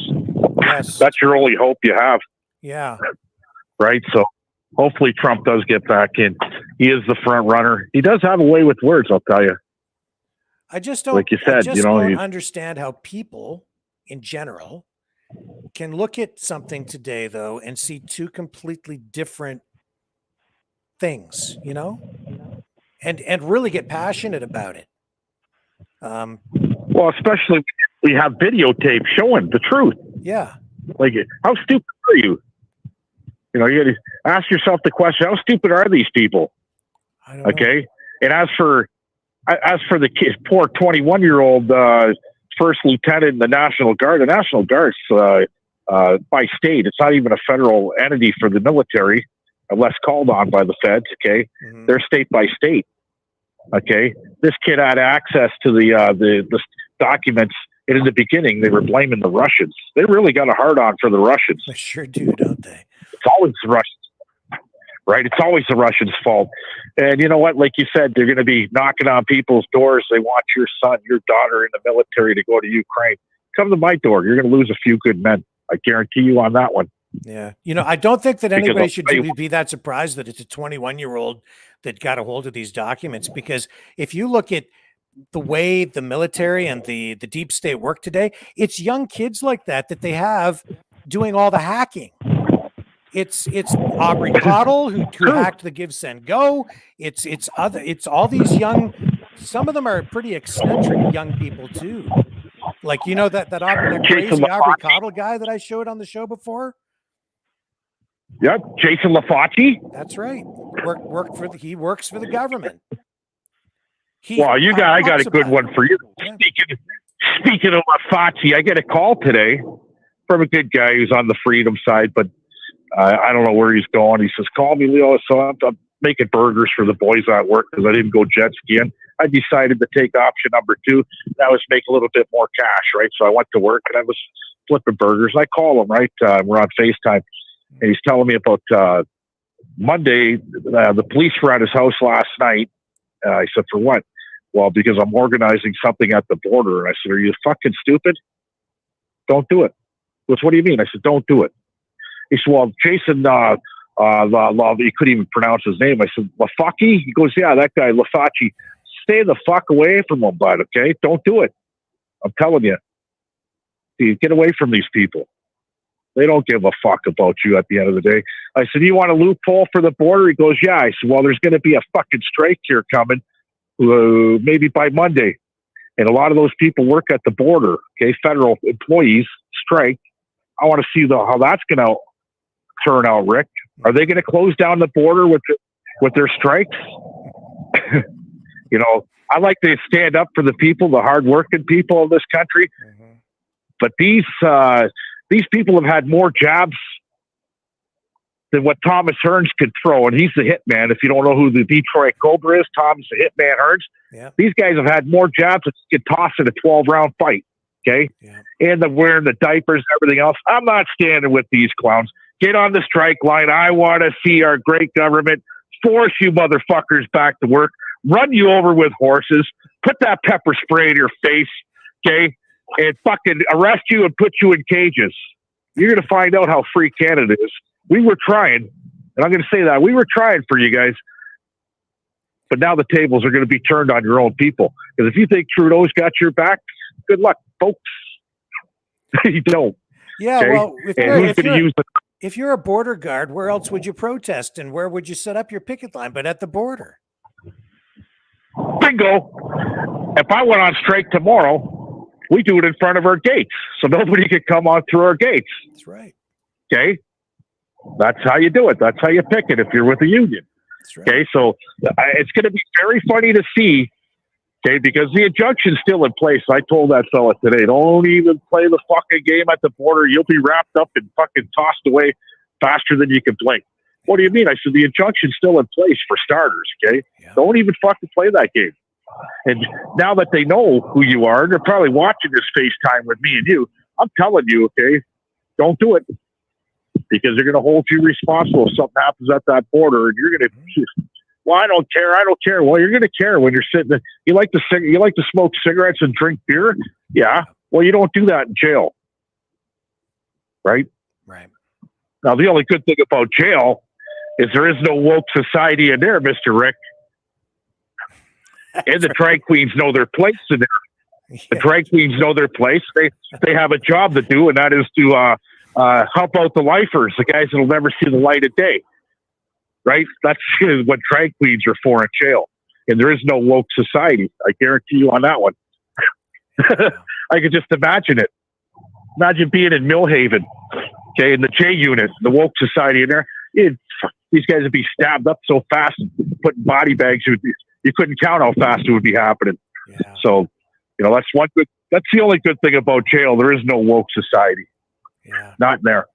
Yes. That's your only hope you have. Yeah. Right. So hopefully Trump does get back in. He is the front runner. He does have a way with words, I'll tell you. I just don't, like you said, don't understand how people in general can look at something today, though, and see 2 completely different things, you know, and really get passionate about it. Well, especially we have videotape showing the truth. Yeah. Like, how stupid are you? You know, you got to ask yourself the question: how stupid are these people? I don't know. Okay. And as for the kid, poor 21-year-old first lieutenant in the National Guard, the National Guard's by state. It's not even a federal entity for the military, unless called on by the feds. Okay. Mm-hmm. They're state by state. Okay. This kid had access to the documents. And in the beginning, they were blaming the Russians. They really got a hard on for the Russians. They sure do, don't they? It's always the Russians, right? It's always the Russians' fault. And you know what? Like you said, they're going to be knocking on people's doors. They want your son, your daughter in the military to go to Ukraine. Come to my door. You're going to lose a few good men. I guarantee you on that one. Yeah. You know, I don't think that anybody should be that surprised that it's a 21-year-old that got a hold of these documents, because if you look at the way the military and the deep state work today, it's young kids like that they have doing all the hacking. It's Aubrey Cottle who hacked the Give Send Go. It's all these young, some of them are pretty eccentric young people too. Like, you know, that crazy Aubrey Cottle guy that I showed on the show before. Yep, Jason LaFauci. That's right. He works for the government. I got a good one for you. Yeah. Speaking of Lafazi, I get a call today from a good guy who's on the freedom side, but I don't know where he's going. He says, call me, Leo. So I'm making burgers for the boys at work because I didn't go jet skiing. I decided to take option number 2. That was make a little bit more cash, right? So I went to work and I was flipping burgers. I call him, right? We're on FaceTime. And he's telling me about Monday, the police were at his house last night. I said, for what? Well, because I'm organizing something at the border. And I said, are you fucking stupid? Don't do it. He goes, what do you mean? I said, don't do it. He said, well, Jason, he couldn't even pronounce his name. I said, Lafaki? He goes, yeah, that guy, Lafachi. Stay the fuck away from him, bud, okay? Don't do it. I'm telling you. Get away from these people. They don't give a fuck about you at the end of the day. I said, do you want a loophole for the border? He goes, yeah. I said, well, there's going to be a fucking strike here coming maybe by Monday. And a lot of those people work at the border, okay? Federal employees strike. I want to see how that's going to turn out, Rick. Are they going to close down the border with their strikes? You know, I like to stand up for the people, the hardworking people of this country. Mm-hmm. But these people have had more jabs than what Thomas Hearns could throw, and he's the hitman. If you don't know who the Detroit Cobra is, Tom's the hitman Hearns. Yeah. These guys have had more jabs that get tossed in a 12-round fight. Okay, yeah. And they're wearing the diapers and everything else. I'm not standing with these clowns. Get on the strike line. I want to see our great government force you motherfuckers back to work, run you over with horses, put that pepper spray in your face, okay, and fucking arrest you and put you in cages. You're going to find out how free Canada is. We were trying, and I'm going to say that. We were trying for you guys, but now the tables are going to be turned on your own people. Because if you think Trudeau's got your back, good luck, folks. You don't. Yeah, okay? Well, if you're a border guard, where else would you protest, and where would you set up your picket line but at the border? Bingo. If I went on strike tomorrow, we do it in front of our gates, so nobody could come on through our gates. That's right. Okay? That's how you do it. That's how you pick it if you're with a union. That's right. Okay, so it's going to be very funny to see, okay, because the injunction's still in place. I told that fella today, don't even play the fucking game at the border. You'll be wrapped up and fucking tossed away faster than you can blink. What do you mean? I said, the injunction's still in place for starters, okay? Yeah. Don't even fucking play that game. And now that they know who you are, they're probably watching this FaceTime with me and you. I'm telling you, okay, don't do it. Because they're going to hold you responsible if something happens at that border, and you're going to. Well, I don't care. I don't care. Well, you're going to care when you're sitting there. You like to smoke cigarettes and drink beer? Yeah. Well, you don't do that in jail, right? Right. Now, the only good thing about jail is there is no woke society in there, Mr. Rick. And the drag queens know their place in there. Yeah. The drag queens know their place. They have a job to do, and that is to help out the lifers, the guys that'll never see the light of day. Right? That's what drag queens are for in jail. And there is no woke society. I guarantee you on that one. I could just imagine it. Imagine being in Millhaven, okay, in the J unit, the woke society in there. These guys would be stabbed up so fast and put in body bags. You couldn't count how fast it would be happening. Yeah. So, that's the only good thing about jail. There is no woke society. Yeah. Not in there.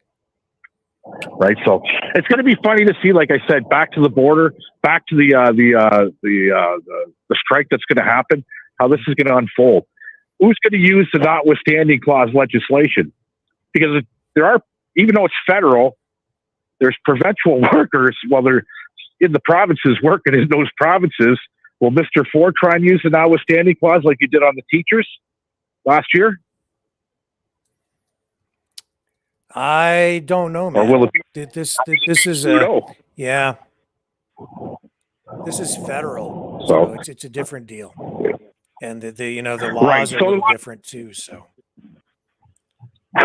Right. So it's going to be funny to see, like I said, back to the border, back to the strike that's going to happen, how this is going to unfold. Who's going to use the notwithstanding clause legislation? Because there are, even though it's federal, there's provincial workers, while they're in the provinces working in those provinces. Will Mr. Ford try and use the notwithstanding clause like you did on the teachers last year? I don't know, man. Or will it be this is Trudeau? Yeah. This is federal, so it's a different deal, and the laws are a little different too. So,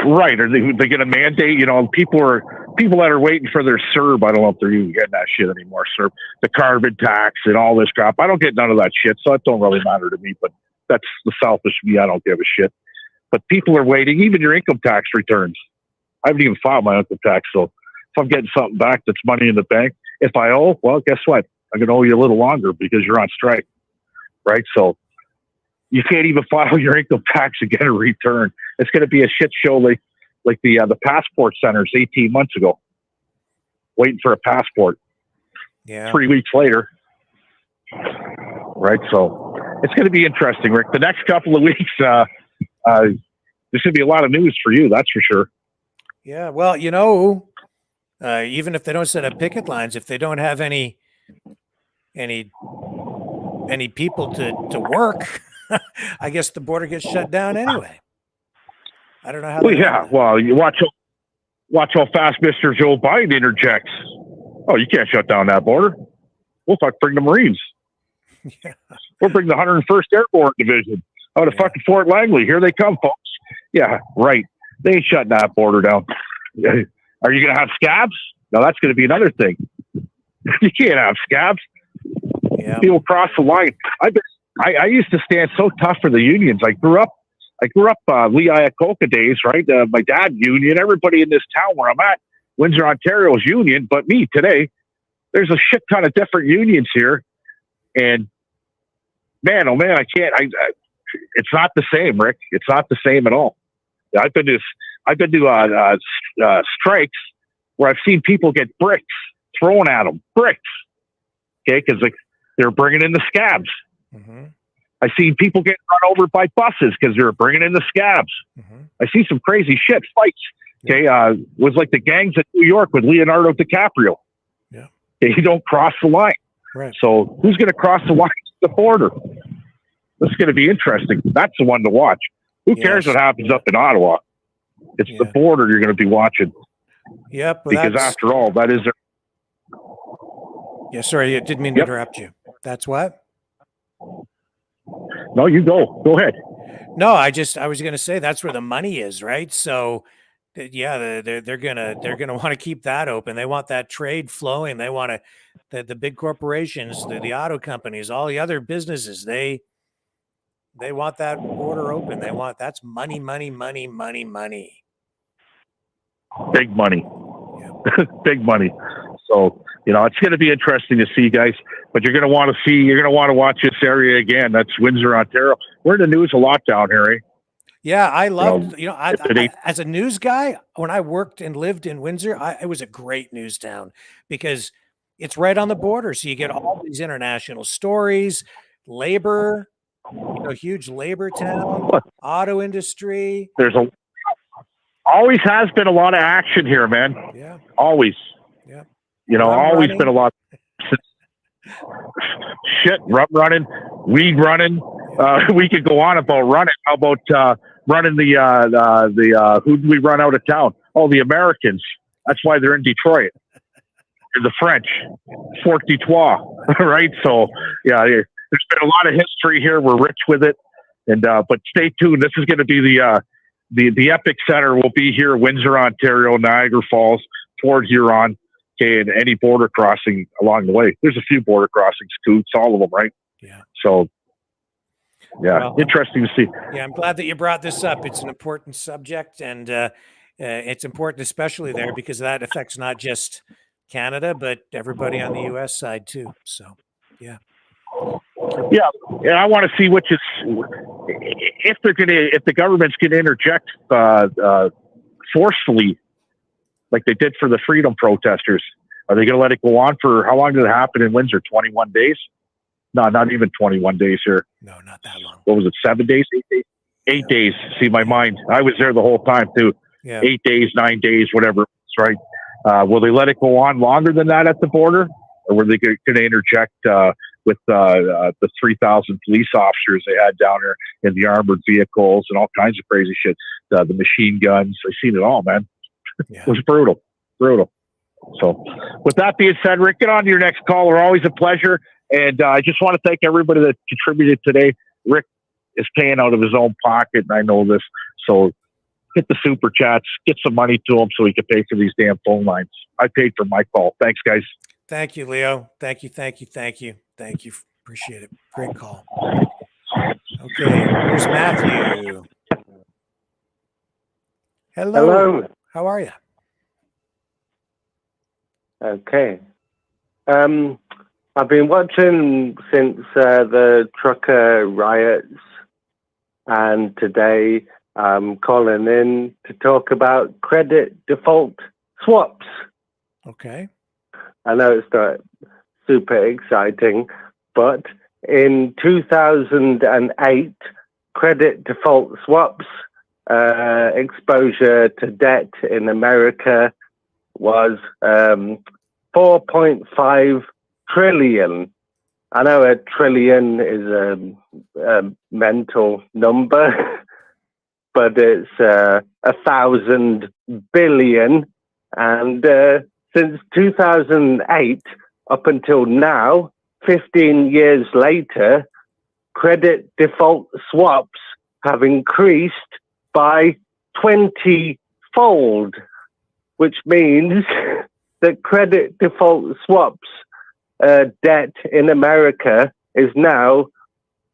right? Are they going to mandate? People that are waiting for their CERB. I don't know if they're even getting that shit anymore. CERB, the carbon tax, and all this crap. I don't get none of that shit, so that don't really matter to me. But that's the selfish me. I don't give a shit. But people are waiting. Even your income tax returns. I haven't even filed my income tax, so if I'm getting something back that's money in the bank, if I owe, well, guess what? I'm going to owe you a little longer because you're on strike, right? So you can't even file your income tax and get a return. It's going to be a shit show like the passport centers 18 months ago, waiting for a passport. Yeah. 3 weeks later. Right. So it's going to be interesting, Rick. The next couple of weeks, there's going to be a lot of news for you. That's for sure. Yeah. Well, even if they don't set up picket lines, if they don't have any people to work, I guess the border gets shut down anyway. I don't know how. Well, yeah. Well, you watch how fast Mr. Joe Biden interjects. Oh, you can't shut down that border. We'll bring the Marines. Yeah. We'll bring the 101st Airborne Division out of fucking Fort Langley. Here they come, folks. Yeah, right. They ain't shutting that border down. Are you going to have scabs? No, that's going to be another thing. You can't have scabs. Yeah. People cross the line. I used to stand so tough for the unions. I grew up Lee Iacocca days, right? My dad union. Everybody in this town where I'm at, Windsor, Ontario's union. But me today, there's a shit ton of different unions here, and man, oh man, I can't. It's not the same, Rick. It's not the same at all. I've been to strikes where I've seen people get bricks thrown at them, bricks. Okay, because they're bringing in the scabs. Mm-hmm. I've seen people get run over by buses because they're bringing in the scabs. Mm-hmm. I see some crazy shit fights. Okay, was like the gangs in New York with Leonardo DiCaprio. Yeah, okay, you don't cross the line. Right. So who's going to cross the line to the border? This is going to be interesting. That's the one to watch. Who cares what happens up in Ottawa? It's the border you're going to be watching. Yep. Well, because after all, that is. Yeah. Sorry, I didn't mean to interrupt you. That's what. No, you go. Go ahead. No, I was going to say that's where the money is, right? So, yeah, they're gonna want to keep that open. They want that trade flowing. They want the big corporations, the auto companies, all the other businesses. They want that border open. That's money, money, money, money, money. Big money. Yeah. Big money. So, it's going to be interesting to see, guys, but you're going to want to watch this area again. That's Windsor, Ontario. We're in the news a lot down here, eh? Yeah, I loved, I as a news guy, when I worked and lived in Windsor, it was a great news town because it's right on the border. So you get all these international stories, labor, huge labor town, auto industry. There's always has been a lot of action here, man. Yeah. Always. Yeah. Always been a lot. Shit, rum running, weed running. We could go on about running. How about running the who do we run out of town? Oh, the Americans. That's why they're in Detroit. They're the French. Fort Detroit, right? So, yeah, there's been a lot of history here. We're rich with it. And but stay tuned. This is going to be the epic center will be here, Windsor, Ontario, Niagara Falls, Port Huron. Okay, and any border crossing along the way. There's a few border crossings, Coots, all of them, right? Yeah. So, yeah, interesting to see. Yeah, I'm glad that you brought this up. It's an important subject, and it's important especially there because that affects not just Canada, but everybody on the U.S. side too. So, yeah. Yeah, and I want to see if the government's going to interject forcefully, like they did for the freedom protesters. Are they going to let it go on for how long did it happen in Windsor? 21 days? No, not even 21 days here. No, not that long. What was it? 7 days? 8 days? 8 days. See, my mind. I was there the whole time too. Yeah. 8 days, 9 days, whatever. That's right. Will they let it go on longer than that at the border, or were they going to interject with the 3,000 police officers they had down there in the armored vehicles and all kinds of crazy shit? The machine guns. I've seen it all, man. Yeah. It was brutal. So with that being said, Rick, get on to your next caller. Always a pleasure. And I just want to thank everybody that contributed today. Rick is paying out of his own pocket, and I know this. So hit the super chats, get some money to him so he can pay for these damn phone lines. I paid for my call. Thanks, guys. Thank you, Leo. Thank you. Appreciate it. Great call. Okay, here's Matthew. Hello. How are you? Okay. I've been watching since the trucker riots and today I'm calling in to talk about credit default swaps. Okay. I know it's not super exciting, but in 2008, credit default swaps exposure to debt in America was 4.5 trillion. I know a trillion is a mental number, but it's 1,000 billion. And since 2008 up until now, 15 years later, credit default swaps have increased by 20-fold, which means that credit default swaps debt in America is now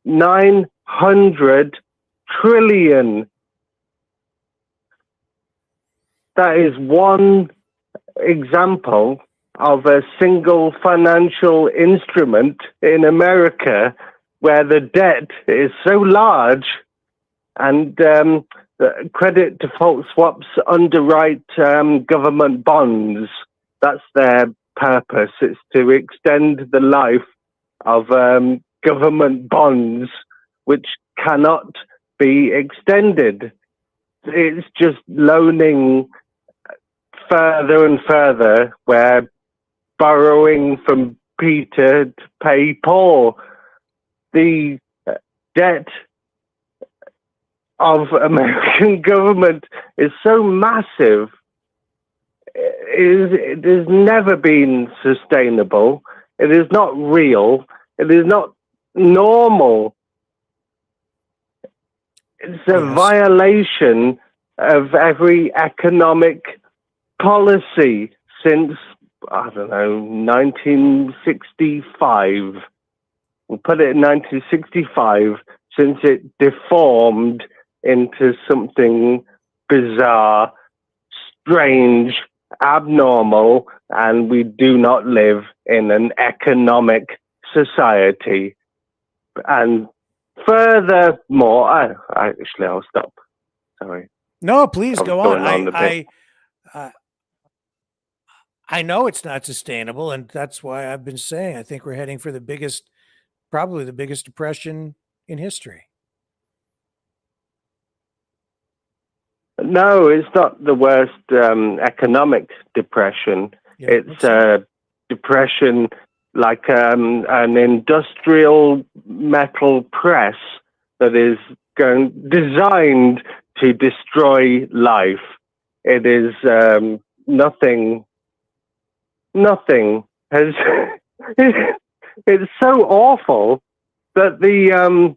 900 trillion. That is one example of a single financial instrument in America where the debt is so large, and credit default swaps underwrite government bonds. That's their purpose. It's to extend the life of government bonds, which cannot be extended. It's just loaning further and further, where borrowing from Peter to pay Paul. The debt of American government is so massive. It has never been sustainable. It is not real. It is not normal. It's a violation of every economic policy since, I don't know, 1965. We'll put it in 1965, since it deformed into something bizarre, strange, abnormal, and we do not live in an economic society. And furthermore, actually, I'll stop. Sorry. No, please go on. I know it's not sustainable, and that's why I've been saying I think we're heading for probably the biggest depression in history. No, it's not the worst economic depression. Yeah, it's a depression like an industrial metal press that is designed to destroy life. It is nothing has. It's so awful that the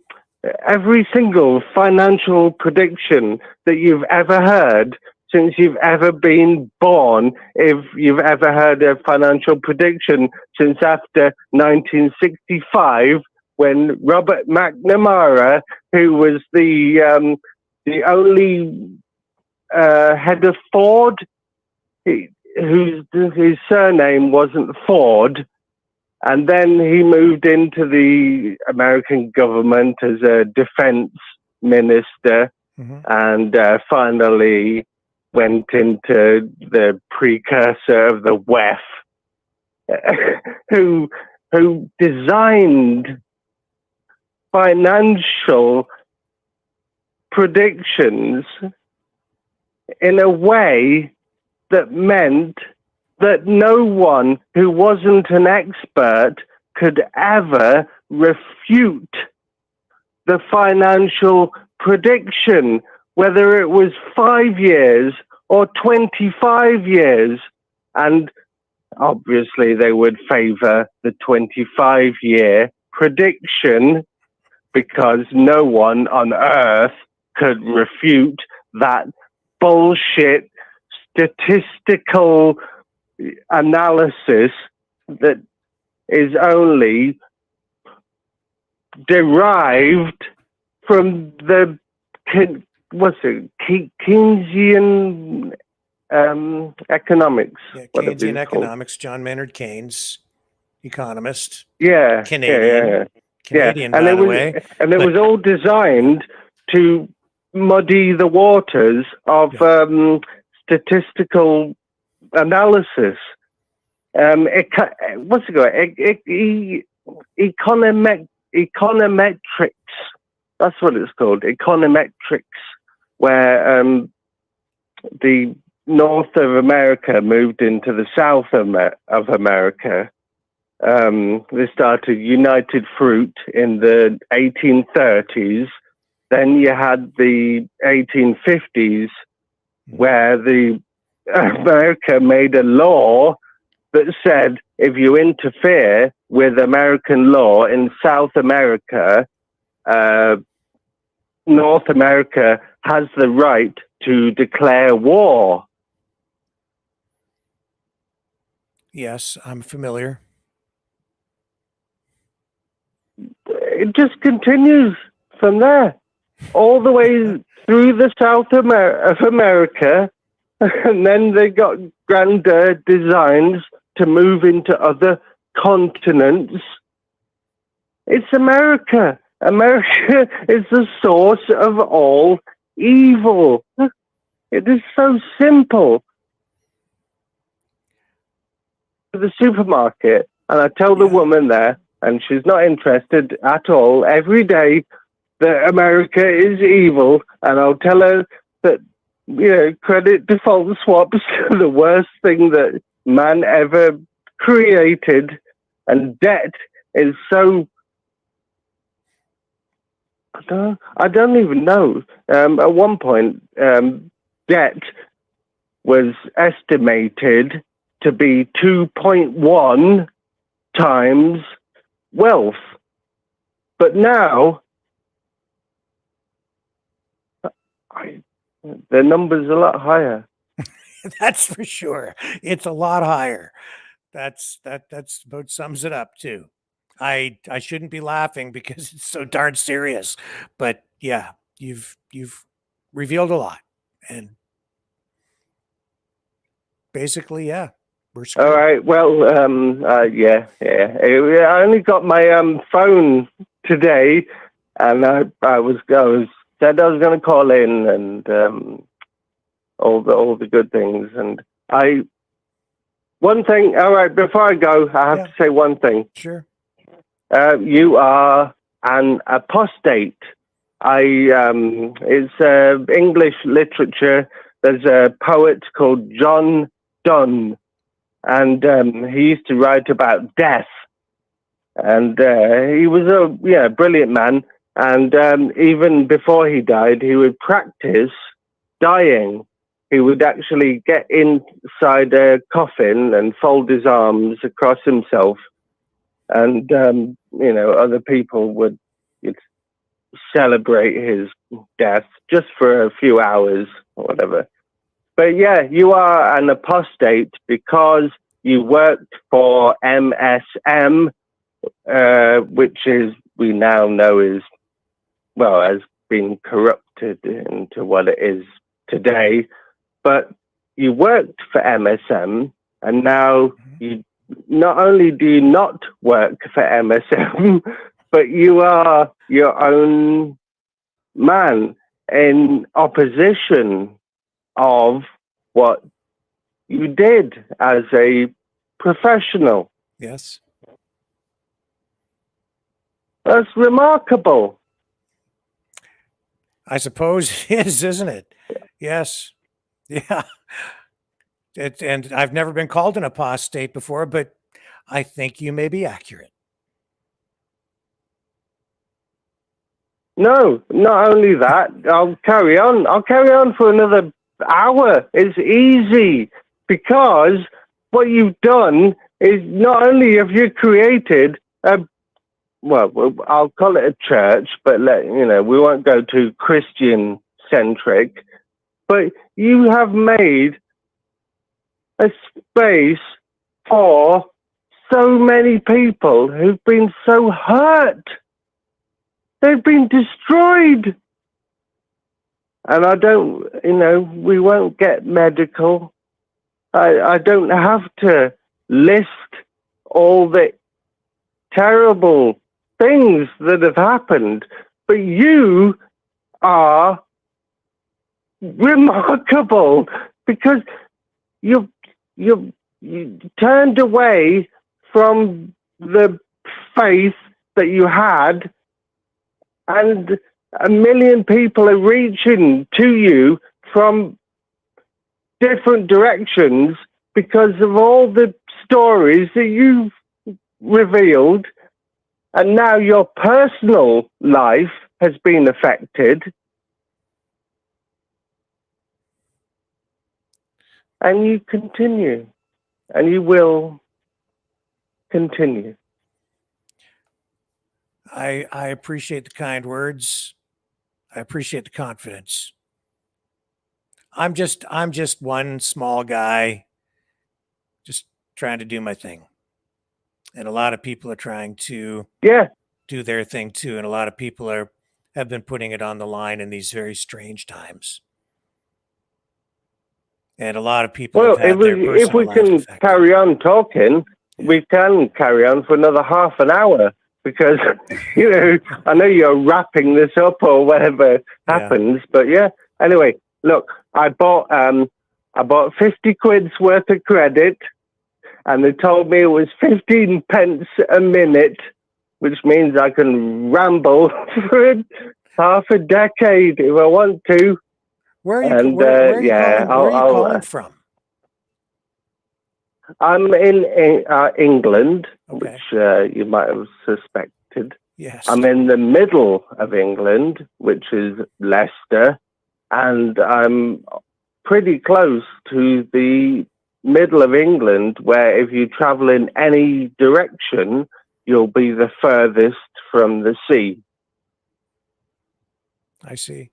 every single financial prediction that you've ever heard since you've ever been born, if you've ever heard a financial prediction since after 1965, when Robert McNamara, who was the only head of Ford, his surname wasn't Ford, and then he moved into the American government as a defense minister, and finally went into the precursor of the WEF, who designed financial predictions in a way that meant that no one who wasn't an expert could ever refute the financial prediction, whether it was 5 years or 25 years. And obviously they would favor the 25-year prediction because no one on earth could refute that bullshit statistical analysis that is only derived from the Keynesian economics. Yeah, Keynesian economics. John Maynard Keynes, economist. Yeah, Canadian, yeah. by the way. And it was all designed to muddy the waters of statistical analysis. What's it called? Econometrics. That's what it's called. Econometrics, where the North of America moved into the South of America. They started United Fruit in the 1830s. Then you had the 1850s, where the America made a law that said if you interfere with American law in South America, North America has the right to declare war. Yes, I'm familiar. It just continues from there, all the way through the South of America, and then they got grander designs to move into other continents. It's America. America is the source of all evil. It is so simple. To the supermarket, and I tell the woman there, and she's not interested at all, every day that America is evil, and I'll tell her that, credit default swaps are the worst thing that man ever created, and debt is so... I don't even know. At one point, debt was estimated to be 2.1 times wealth. But now, the number's a lot higher. That's for sure. It's a lot higher. That's about sums it up too. I shouldn't be laughing because it's so darn serious, but yeah, you've revealed a lot, and basically, yeah, we're screwed. All right. Well, yeah. I only got my phone today, and I said I was going to call in, and all the good things, and one thing. All right. Before I go, I have to say one thing. Sure. You are an apostate. It's English literature. There's a poet called John Donne, and he used to write about death. And he was a brilliant man. And even before he died, he would practice dying. He would actually get inside a coffin and fold his arms across himself. And, other people would celebrate his death just for a few hours or whatever. But yeah, you are an apostate because you worked for MSM, which we now know has been corrupted into what it is today. But you worked for MSM, and now you not only do you not work for MSM, but you are your own man in opposition of what you did as a professional. Yes. That's remarkable. I suppose it is, isn't it? Yes. Yeah. And I've never been called an apostate before, but I think you may be accurate. No, not only that, I'll carry on. I'll carry on for another hour. It's easy because what you've done is not only have you created I'll call it a church, but we won't go too Christian centric, but you have made a space for so many people who've been so hurt. They've been destroyed. And we won't get medical. I don't have to list all the terrible things that have happened, but you are remarkable because you turned away from the faith that you had, and 1 million people are reaching to you from different directions because of all the stories that you've revealed, and now your personal life has been affected. And you continue, and you will continue. I appreciate the kind words. I appreciate the confidence. I'm just one small guy, just trying to do my thing. And a lot of people are trying to do their thing too. And a lot of people have been putting it on the line in these very strange times. And a lot of people have had their personal if we can carry on talking, we can carry on for another half an hour because, you know, I know you're wrapping this up or whatever happens, but yeah. Anyway, look, I bought 50 quid's worth of credit, and they told me it was 15 pence a minute, which means I can ramble for half a decade if I want to. Where are you calling from? I'm in England, which you might have suspected. Yes. I'm in the middle of England, which is Leicester, and I'm pretty close to the middle of England, where if you travel in any direction, you'll be the furthest from the sea. I see.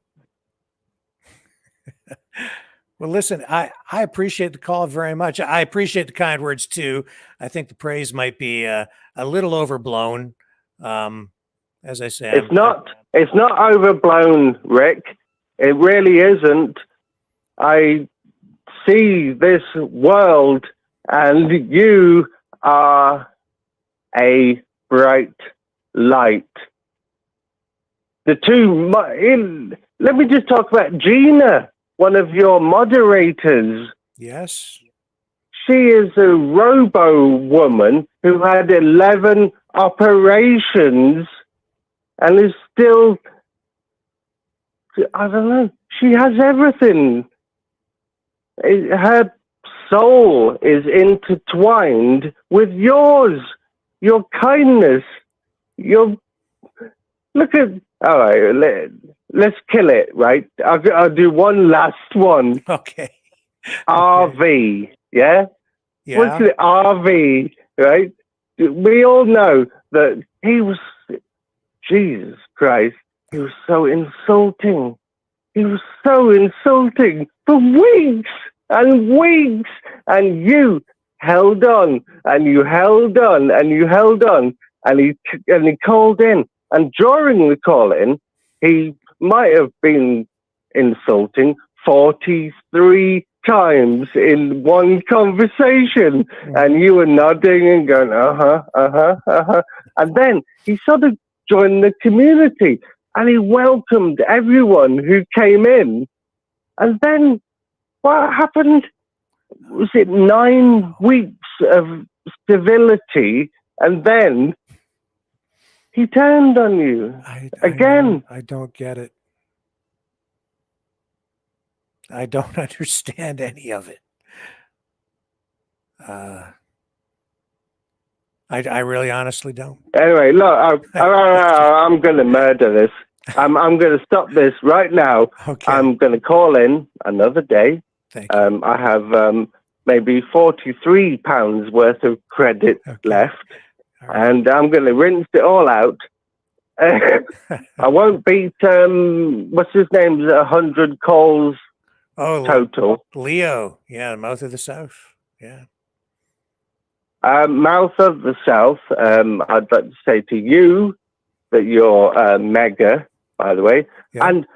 Well, listen, I appreciate the call very much. I appreciate the kind words too. I think the praise might be a little overblown. As I say, it's not overblown, Rick. It really isn't. I see this world, and you are a bright light. Let me just talk about Gina, one of your moderators. Yes. She is a robo woman who had 11 operations and is still, I don't know, she has everything. Her soul is intertwined with yours, your kindness, look at, all right, let's kill it, right? I'll do one last one. Okay. RV, yeah? Yeah. What's the RV, right? We all know that he was, Jesus Christ, he was so insulting. He was so insulting for weeks and weeks. And you held on, and you held on, and you held on, and he called in. And during the call-in, he might have been insulting 43 times in one conversation. And you were nodding and going, And then he sort of joined the community, and he welcomed everyone who came in. And then what happened? Was it 9 weeks of civility? And then he turned on you again. I don't get it. I don't understand any of it. I really honestly don't. Anyway, look, I'm going to murder this. I'm going to stop this right now. Okay. I'm going to call in another day. Thank you. I have maybe £43 worth of credit left. And I'm going to rinse it all out. I won't beat, what's his name, 100 calls total. Leo. Yeah, Mouth of the South. Yeah. Mouth of the South, I'd like to say to you that you're mega, by the way. Yeah. And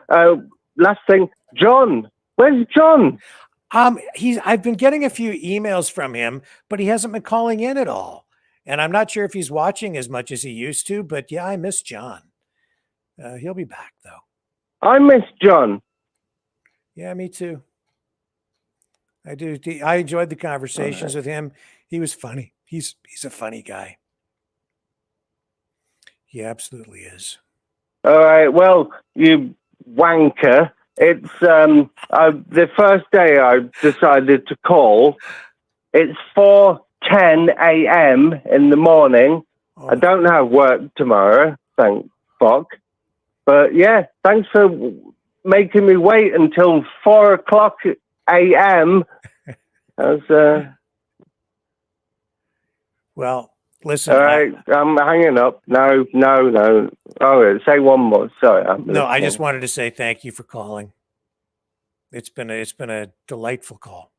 last thing, John. Where's John? I've been getting a few emails from him, but he hasn't been calling in at all. And I'm not sure if he's watching as much as he used to, but yeah, I miss John. He'll be back though. I miss John. Yeah, me too. I do. I enjoyed the conversations with him. He was funny. He's a funny guy. He absolutely is. All right. Well, you wanker. It's the first day I decided to call. It's 4:10 a.m. in the morning. Oh. I don't have work tomorrow, thank fuck. But yeah, thanks for making me wait until 4:00 a.m. Well, listen. All right, I'm hanging up. No. Oh, say one more. Sorry. I just wanted to say thank you for calling. It's been a delightful call.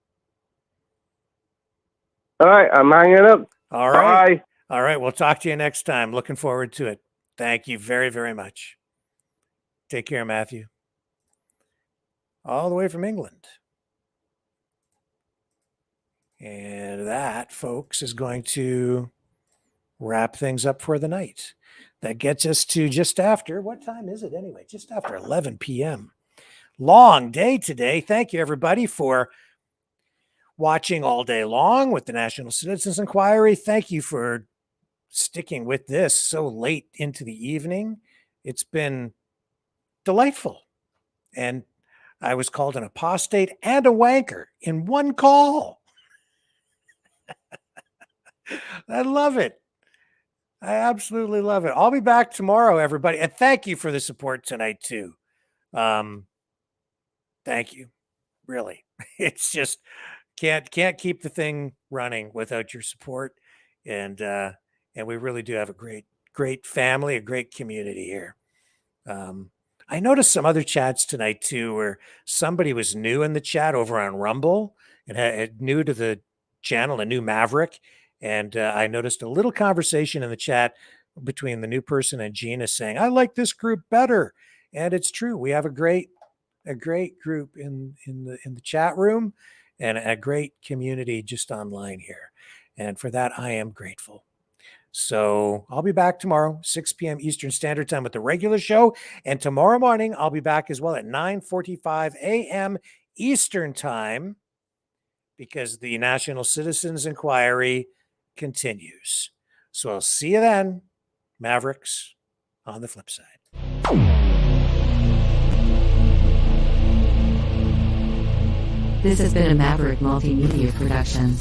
All right, I'm hanging up. All right. Bye. All right. We'll talk to you next time. Looking forward to it. Thank you very, very much. Take care, Matthew. All the way from England. And that, folks, is going to wrap things up for the night. That gets us to just after, what time is it anyway? Just after 11 p.m. Long day today. Thank you, everybody, for watching all day long with the National Citizens Inquiry. Thank you for sticking with this so late into the evening. It's been delightful. And I was called an apostate and a wanker in one call. I love it. I absolutely love it. I'll be back tomorrow, everybody. And thank you for the support tonight, too. Thank you. Really. It's just can't keep the thing running without your support. And we really do have a great family, a great community here. I noticed some other chats tonight, too, where somebody was new in the chat over on Rumble and had new to the channel, a new Maverick. And I noticed a little conversation in the chat between the new person and Gina saying, I like this group better. And it's true. We have a great group in the chat room and a great community just online here. And for that, I am grateful. So I'll be back tomorrow, 6 p.m. Eastern Standard Time with the regular show. And tomorrow morning, I'll be back as well at 9:45 a.m. Eastern Time because the National Citizens Inquiry continues. So I'll see you then, Mavericks, on the flip side. This has been a Maverick Multimedia production.